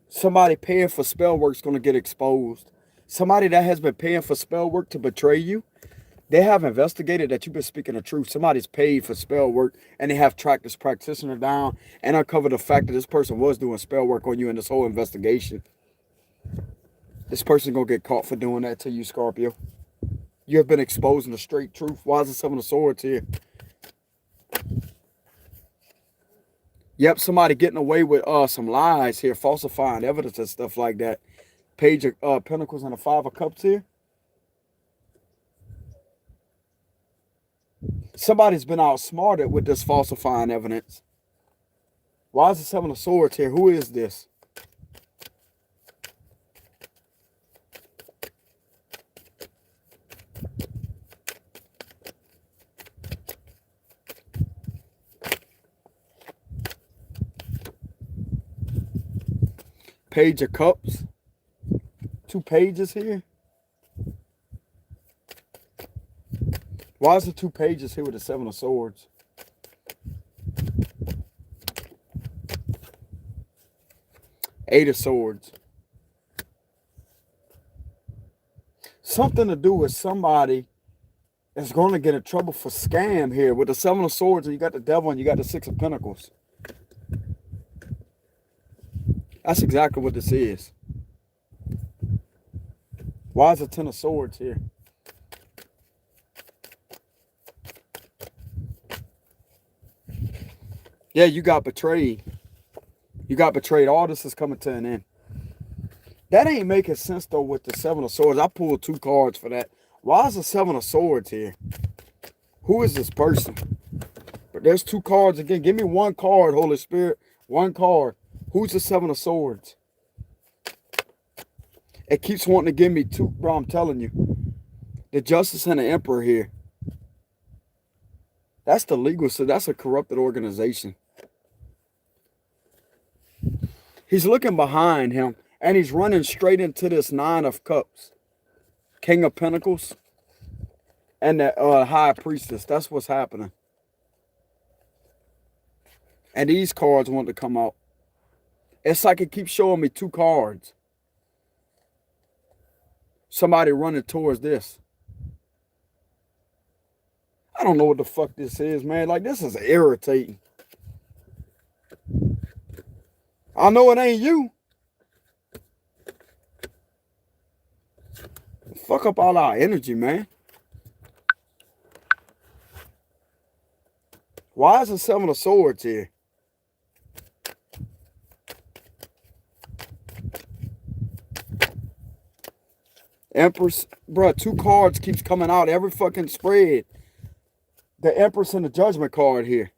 Somebody paying for spell work is going to get exposed. Somebody that has been paying for spell work to betray you, they have investigated that you've been speaking the truth. Somebody's paid for spell work and they have tracked this practitioner down and uncovered the fact that this person was doing spell work on you in this whole investigation. This person's going to get caught for doing that to you, Scorpio. You have been exposing the straight truth. Why is the 7 of Swords here? Yep, somebody getting away with some lies here, falsifying evidence and stuff like that. Page of Pentacles and the 5 of Cups here. Somebody's been outsmarted with this falsifying evidence. Why is the 7 of Swords here? Who is this? Page of Cups. 2 pages here. Why is the 2 pages here with the 7 of Swords? Eight of Swords. Something to do with somebody that's going to get in trouble for scam here with the 7 of Swords, and you got the Devil and you got the 6 of Pentacles. That's exactly what this is. Why is the 10 of Swords here? Yeah, you got betrayed. You got betrayed. All this is coming to an end. That ain't making sense, though, with the 7 of Swords. I pulled 2 cards for that. Why is the 7 of Swords here? Who is this person? But there's 2 cards again. Give me 1 card, Holy Spirit. 1 card. Who's the 7 of Swords? It keeps wanting to give me 2, bro, I'm telling you. The Justice and the Emperor here. That's the legal, so that's a corrupted organization. He's looking behind him, and he's running straight into this 9 of Cups. King of Pentacles. And the High Priestess. That's what's happening. And these cards want to come out. It's like it keeps showing me 2 cards. Somebody running towards this. I don't know what the fuck this is, man. Like, this is irritating. I know it ain't you. Fuck up all our energy, man. Why is the 7 of Swords here? Empress, bruh, 2 cards keeps coming out every fucking spread. The Empress and the Judgment card here.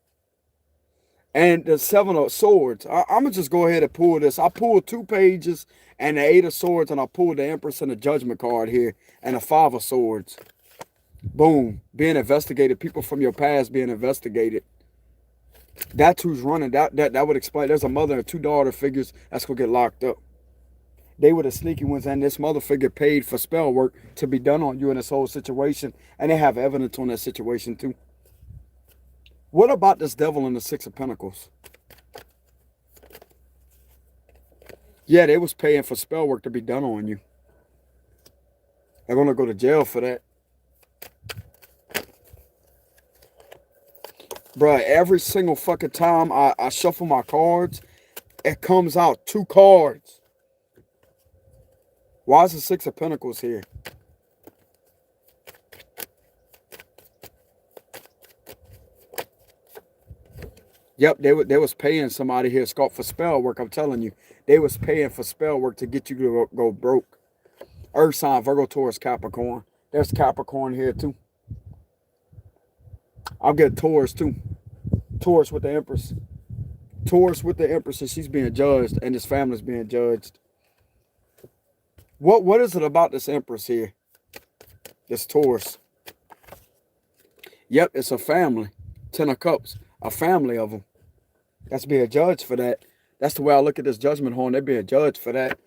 And the 7 of Swords. I'm going to just go ahead and pull this. I pulled 2 pages and the 8 of Swords, and I pulled the Empress and the Judgment card here. And the 5 of Swords. Boom. Being investigated. People from your past being investigated. That's who's running. That would explain. There's a mother and 2 daughter figures that's going to get locked up. They were the sneaky ones, and this mother figure paid for spell work to be done on you in this whole situation. And they have evidence on that situation too. What about this Devil and the 6 of Pentacles? Yeah, they was paying for spell work to be done on you. They're going to go to jail for that. Bruh, every single fucking time I shuffle my cards, it comes out 2 cards. Why is the 6 of Pentacles here? Yep, they was paying somebody here, Scott, for spell work. I'm telling you, they was paying for spell work to get you to go broke. Earth sign, Virgo, Taurus, Capricorn. There's Capricorn here too. I'll get Taurus too. Taurus with the Empress. Taurus with the Empress, and she's being judged, and his family's being judged. What is it about this Empress here? This Taurus. Yep, it's a family. 10 of Cups. A family of them. That's being judged for that. That's the way I look at this judgment horn. They're being judged for that.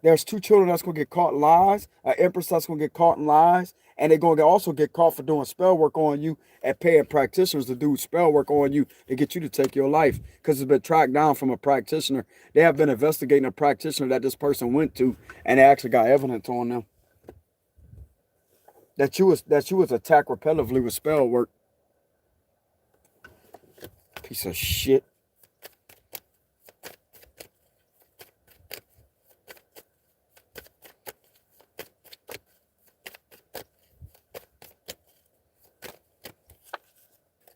There's 2 children that's going to get caught in lies. An Empress that's going to get caught in lies. And they're going to also get caught for doing spell work on you and paying practitioners to do spell work on you to get you to take your life. Because it's been tracked down from a practitioner. They have been investigating a practitioner that this person went to, and they actually got evidence on them. That you was attacked repetitively with spell work. Piece of shit.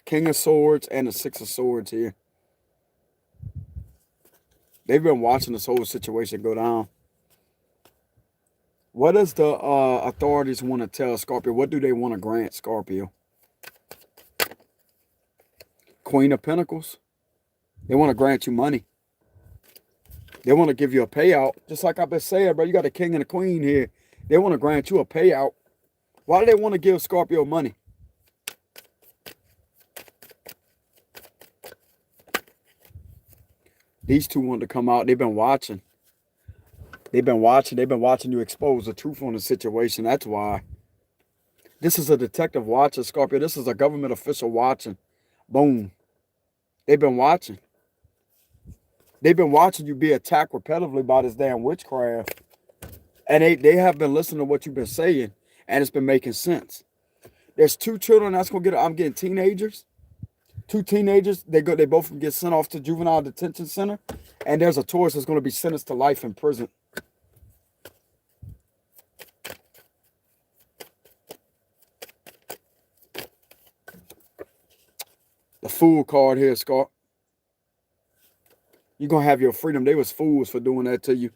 King of Swords and the 6 of Swords here. They've been watching this whole situation go down. What does the authorities want to tell Scorpio? What do they want to grant Scorpio? Queen of Pentacles. They want to grant you money. They want to give you a payout. Just like I've been saying, bro, you got a king and a queen here. They want to grant you a payout. Why do they want to give Scorpio money? These 2 want to come out. They've been watching. They've been watching you expose the truth on the situation. That's why. This is a detective watching, Scorpio. This is a government official watching. Boom. They've been watching. They've been watching you be attacked repetitively by this damn witchcraft. And they have been listening to what you've been saying. And it's been making sense. There's 2 children that's going to get, I'm getting teenagers. 2 teenagers. They both can get sent off to juvenile detention center. And there's a Taurus that's going to be sentenced to life in prison. The Fool card here, Scott. You're going to have your freedom. They was fools for doing that to you.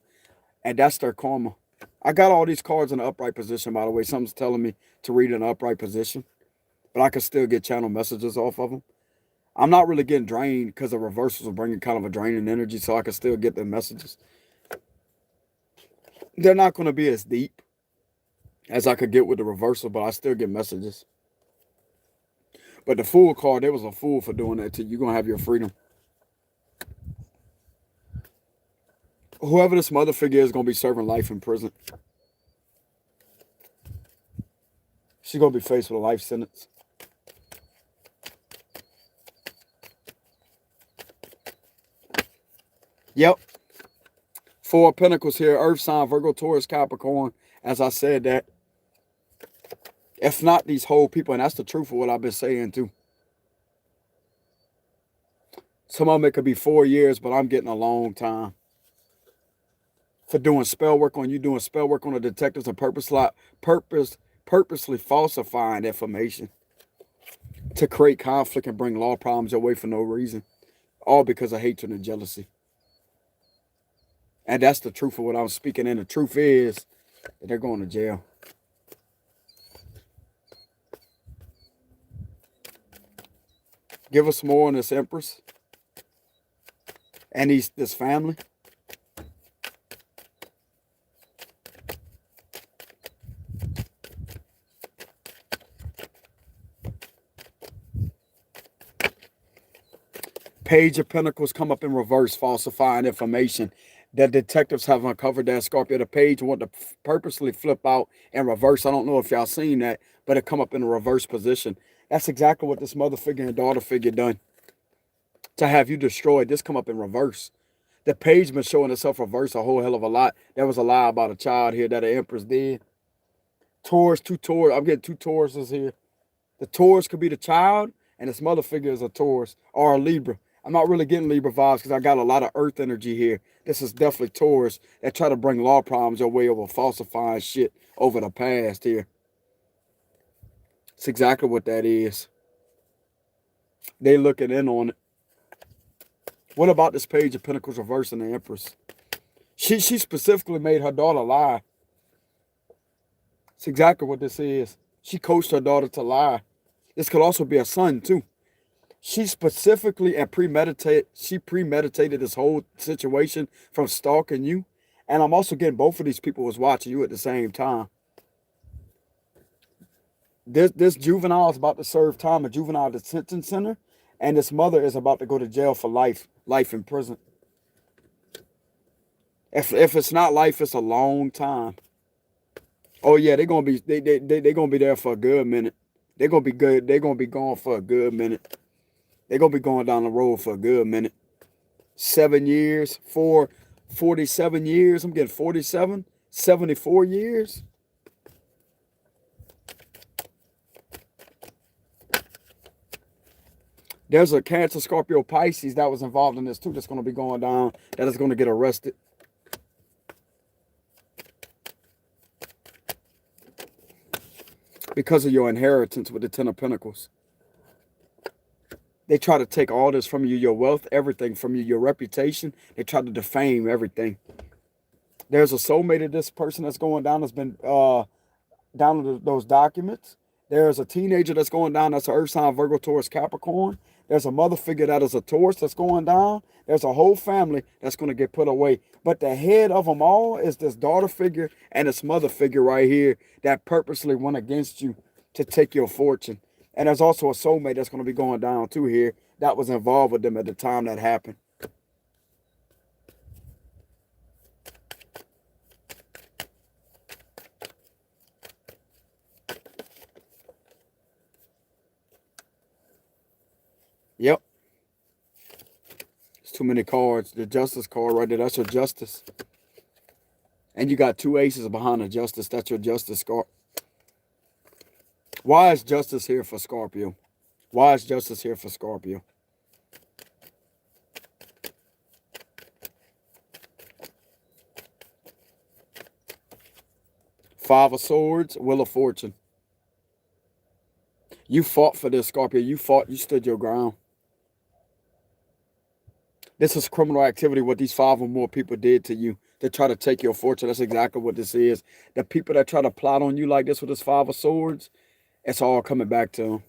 And that's their karma. I got all these cards in the upright position, by the way. Something's telling me to read in the upright position. But I can still get channel messages off of them. I'm not really getting drained because the reversals are bringing kind of a draining energy, so I can still get the messages. They're not going to be as deep as I could get with the reversal, but I still get messages. But the Fool card, there was a fool for doing that to you. You're going to have your freedom. Whoever this mother figure is going to be serving life in prison. She's going to be faced with a life sentence. Yep. 4 of Pentacles here. Earth sign, Virgo, Taurus, Capricorn. As I said that. If not these whole people, and that's the truth of what I've been saying too. Some of them it could be 4 years, but I'm getting a long time. For doing spell work on you, doing spell work on the detectives and purposely falsifying information to create conflict and bring law problems your way for no reason. All because of hatred and jealousy. And that's the truth of what I'm speaking. And the truth is that they're going to jail. Give us more on this Empress and this family. Page of Pentacles come up in reverse, falsifying information. The detectives have uncovered that, Scorpio. The page want to purposely flip out in reverse. I don't know if y'all seen that, but it come up in a reverse position. That's exactly what this mother figure and daughter figure done. To have you destroyed, this come up in reverse. The page been showing itself reverse a whole hell of a lot. There was a lie about a child here that the Empress did. Taurus, 2 Taurus. I'm getting 2 Tauruses here. The Taurus could be the child, and this mother figure is a Taurus or a Libra. I'm not really getting Libra vibes because I got a lot of earth energy here. This is definitely Taurus that try to bring law problems your way over falsifying shit over the past here. It's exactly what that is. They looking in on it. What about this page of Pentacles reverse in the Empress? She specifically made her daughter lie. It's exactly what this is. She coached her daughter to lie. This could also be a son too. She specifically and premeditated this whole situation from stalking you. And I'm also getting both of these people was watching you at the same time. This juvenile is about to serve time at juvenile detention center. And this mother is about to go to jail for life in prison. If it's not life, it's a long time. Oh yeah, they're gonna be they're gonna be there for a good minute. They're gonna be good. They're gonna be gone for a good minute. They're going to be going down the road for a good minute. 7 years, 47 years. I'm getting 47, 74 years. There's a Cancer, Scorpio, Pisces that was involved in this too that's going to be going down, that is going to get arrested. Because of your inheritance with the 10 of Pentacles. They try to take all this from you, your wealth, everything from you, your reputation. They try to defame everything. There's a soulmate of this person that's going down that's been down to those documents. There's a teenager that's going down. That's an Earth sign, Virgo, Taurus, Capricorn. There's a mother figure that is a Taurus that's going down. There's a whole family that's going to get put away. But the head of them all is this daughter figure and this mother figure right here that purposely went against you to take your fortune. And there's also a soulmate that's going to be going down too here that was involved with them at the time that happened. Yep. It's too many cards. The justice card right there, that's your justice. And you got 2 aces behind the justice. That's your justice card. Why is justice here for Scorpio? Why is justice here for Scorpio? Five of Swords, Wheel of Fortune. You fought for this, Scorpio. You fought. You stood your ground. This is criminal activity, what these 5 or more people did to you to try to take your fortune. That's exactly what this is. The people that try to plot on you like this with this 5 of Swords, it's all coming back to them.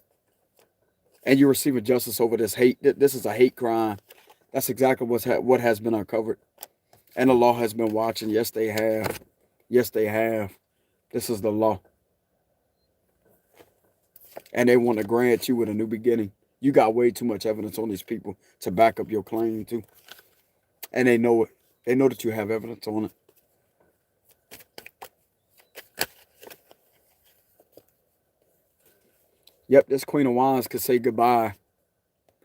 And you're receiving justice over this hate. This is a hate crime. That's exactly what has been uncovered. And the law has been watching. Yes, they have. Yes, they have. This is the law. And they want to grant you with a new beginning. You got way too much evidence on these people to back up your claim too. And they know it. They know that you have evidence on it. Yep, this Queen of Wands could say goodbye.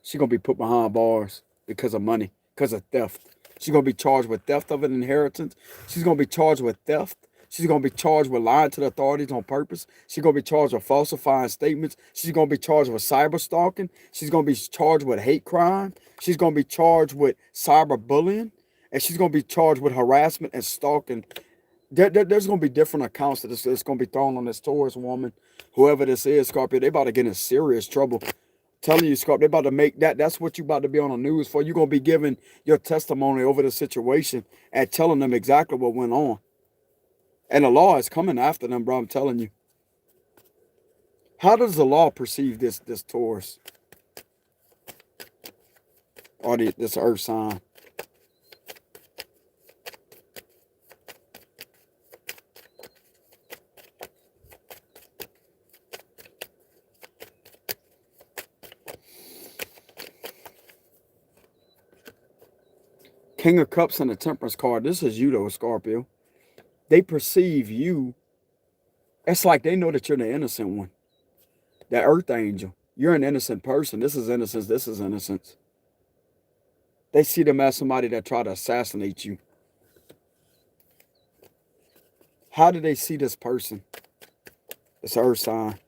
She's going to be put behind bars because of money, because of theft. She's going to be charged with theft of an inheritance. She's going to be charged with theft. She's going to be charged with lying to the authorities on purpose. She's going to be charged with falsifying statements. She's going to be charged with cyber stalking. She's going to be charged with hate crime. She's going to be charged with cyber bullying. And she's going to be charged with harassment and stalking. There's going to be different accounts that's going to be thrown on this Taurus woman. Whoever this is, Scorpio, they about to get in serious trouble. Telling you, Scorpio, they about to make that's what you about to be on the news for. You're going to be giving your testimony over the situation and telling them exactly what went on. And the law is coming after them, bro, I'm telling you. How does the law perceive this Taurus? Or this earth sign? King of Cups and the Temperance card. This is you, though, Scorpio. They perceive you. It's like they know that you're the innocent one. The earth angel. You're an innocent person. This is innocence. This is innocence. They see them as somebody that tried to assassinate you. How do they see this person? It's earth sign.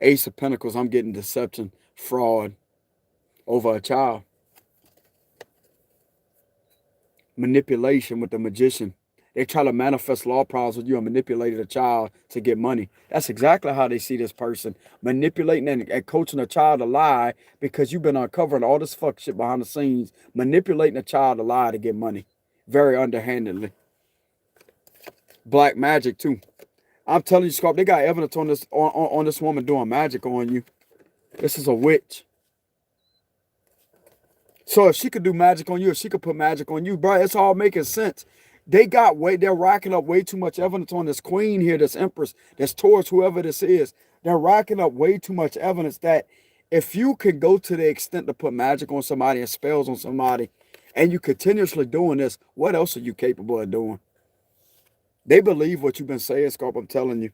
Ace of Pentacles, I'm getting deception, fraud over a child. Manipulation with the Magician. They try to manifest law problems with you and manipulated a child to get money. That's exactly how they see this person. Manipulating and coaching a child to lie because you've been uncovering all this fuck shit behind the scenes. Manipulating a child to lie to get money. Very underhandedly. Black magic too. I'm telling you, Scorpio, they got evidence on this on this woman doing magic on you. This is a witch. So if she could do magic on you, if she could put magic on you, bro, it's all making sense. They're racking up way too much evidence on this queen here, this empress, this Taurus, whoever this is. They're racking up way too much evidence that if you could go to the extent to put magic on somebody and spells on somebody, and you continuously doing this, what else are you capable of doing? They believe what you've been saying, Scorpio, I'm telling you.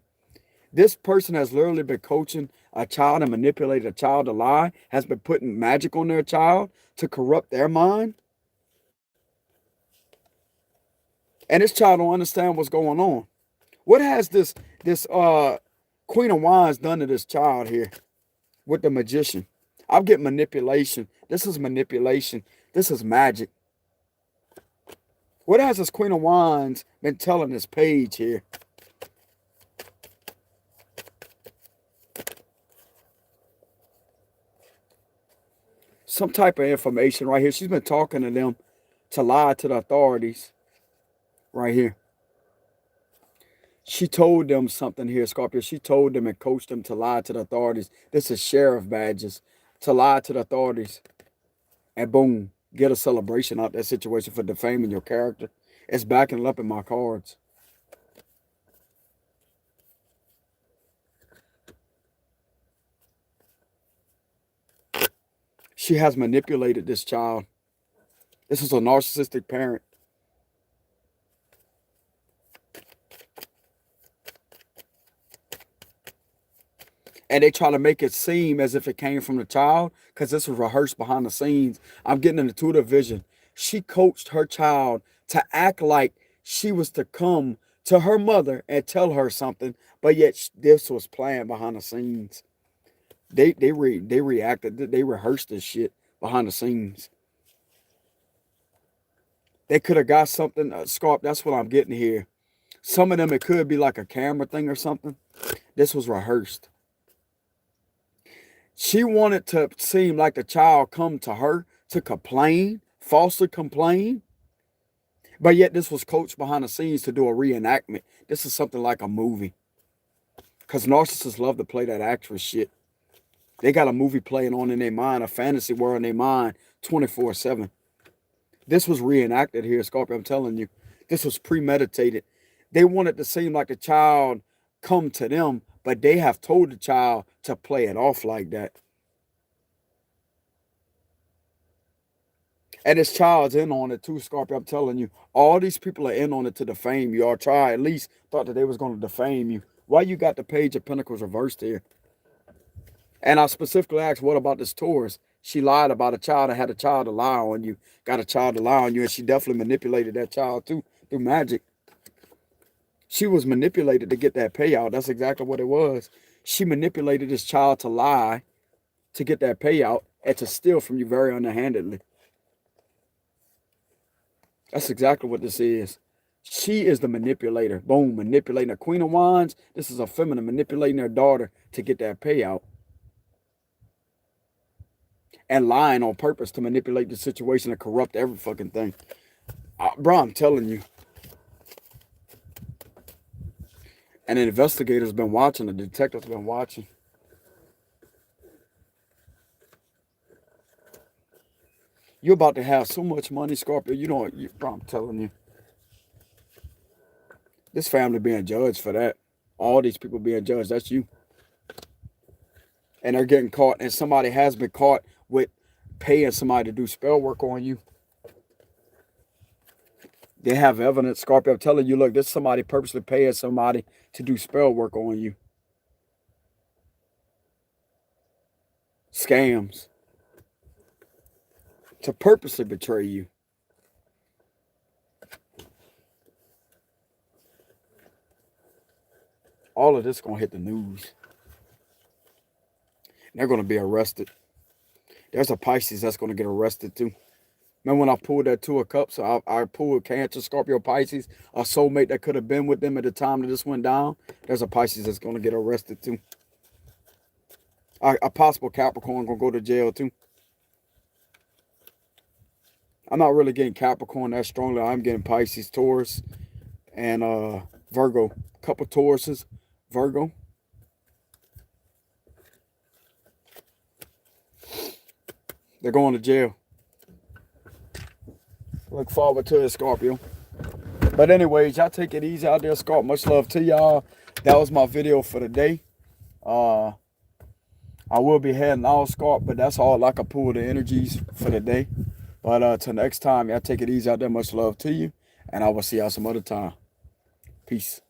This person has literally been coaching a child and manipulating a child to lie, has been putting magic on their child to corrupt their mind. And this child don't understand what's going on. What has this Queen of Wands done to this child here with the Magician? I'm getting manipulation. This is manipulation. This is magic. What has this Queen of Wands been telling this page here? Some type of information right here. She's been talking to them to lie to the authorities. Right here. She told them something here, Scorpio. She told them and coached them to lie to the authorities. This is sheriff badges. To lie to the authorities. And boom, get a celebration out of that situation for defaming your character. It's backing it up in my cards. She has manipulated this child. This is a narcissistic parent. And they try to make it seem as if it came from the child because this was rehearsed behind the scenes. I'm getting an intuitive vision. She coached her child to act like she was to come to her mother and tell her something, but yet this was planned behind the scenes. They reacted, they rehearsed this shit behind the scenes. They could have got something, Scarp, that's what I'm getting here. Some of them, it could be like a camera thing or something. This was rehearsed. She wanted to seem like the child come to her to complain, falsely complain. But yet this was coached behind the scenes to do a reenactment. This is something like a movie. Because narcissists love to play that actress shit. They got a movie playing on in their mind, a fantasy world in their mind, 24/7. This was reenacted here, Scorpio, I'm telling you. This was premeditated. They wanted to seem like the child come to them, but they have told the child to play it off like that. And this child's in on it too, Scorpio, I'm telling you. All these people are in on it to defame you, or try at least thought that they was going to defame you. Why you got the Page of Pentacles reversed here? And I specifically asked, what about this Taurus? She lied about a child and had a child to lie on you. Got a child to lie on you, and she definitely manipulated that child too through magic. She was manipulated to get that payout. That's exactly what it was. She manipulated this child to lie to get that payout and to steal from you very underhandedly. That's exactly what this is. She is the manipulator. Boom, manipulating a Queen of Wands. This is a feminine manipulating her daughter to get that payout. And lying on purpose to manipulate the situation and corrupt every fucking thing. Bro, I'm telling you. And the investigator's been watching. The detective's been watching. You're about to have so much money, Scorpio. You know, bro, I'm telling you. This family being judged for that. All these people being judged. That's you. And they're getting caught. And somebody has been caught with paying somebody to do spell work on you. They have evidence, Scorpio. I'm telling you, look, this is somebody purposely paying somebody to do spell work on you. Scams. To purposely betray you. All of this is going to hit the news. They're going to be arrested. There's a Pisces that's going to get arrested too. Remember when I pulled that Two of Cups? So I pulled Cancer, Scorpio, Pisces, a soulmate that could have been with them at the time that this went down. There's a Pisces that's going to get arrested too. A possible Capricorn going to go to jail too. I'm not really getting Capricorn that strongly. I'm getting Pisces, Taurus, and Virgo. A couple Tauruses, Virgo. They're going to jail. Look forward to it, Scorpio. But anyways, y'all take it easy out there, Scorp. Much love to y'all. That was my video for the day. I will be heading out, Scorp, but that's all I can pull the energies for the day. But till next time, y'all take it easy out there. Much love to you. And I will see y'all some other time. Peace.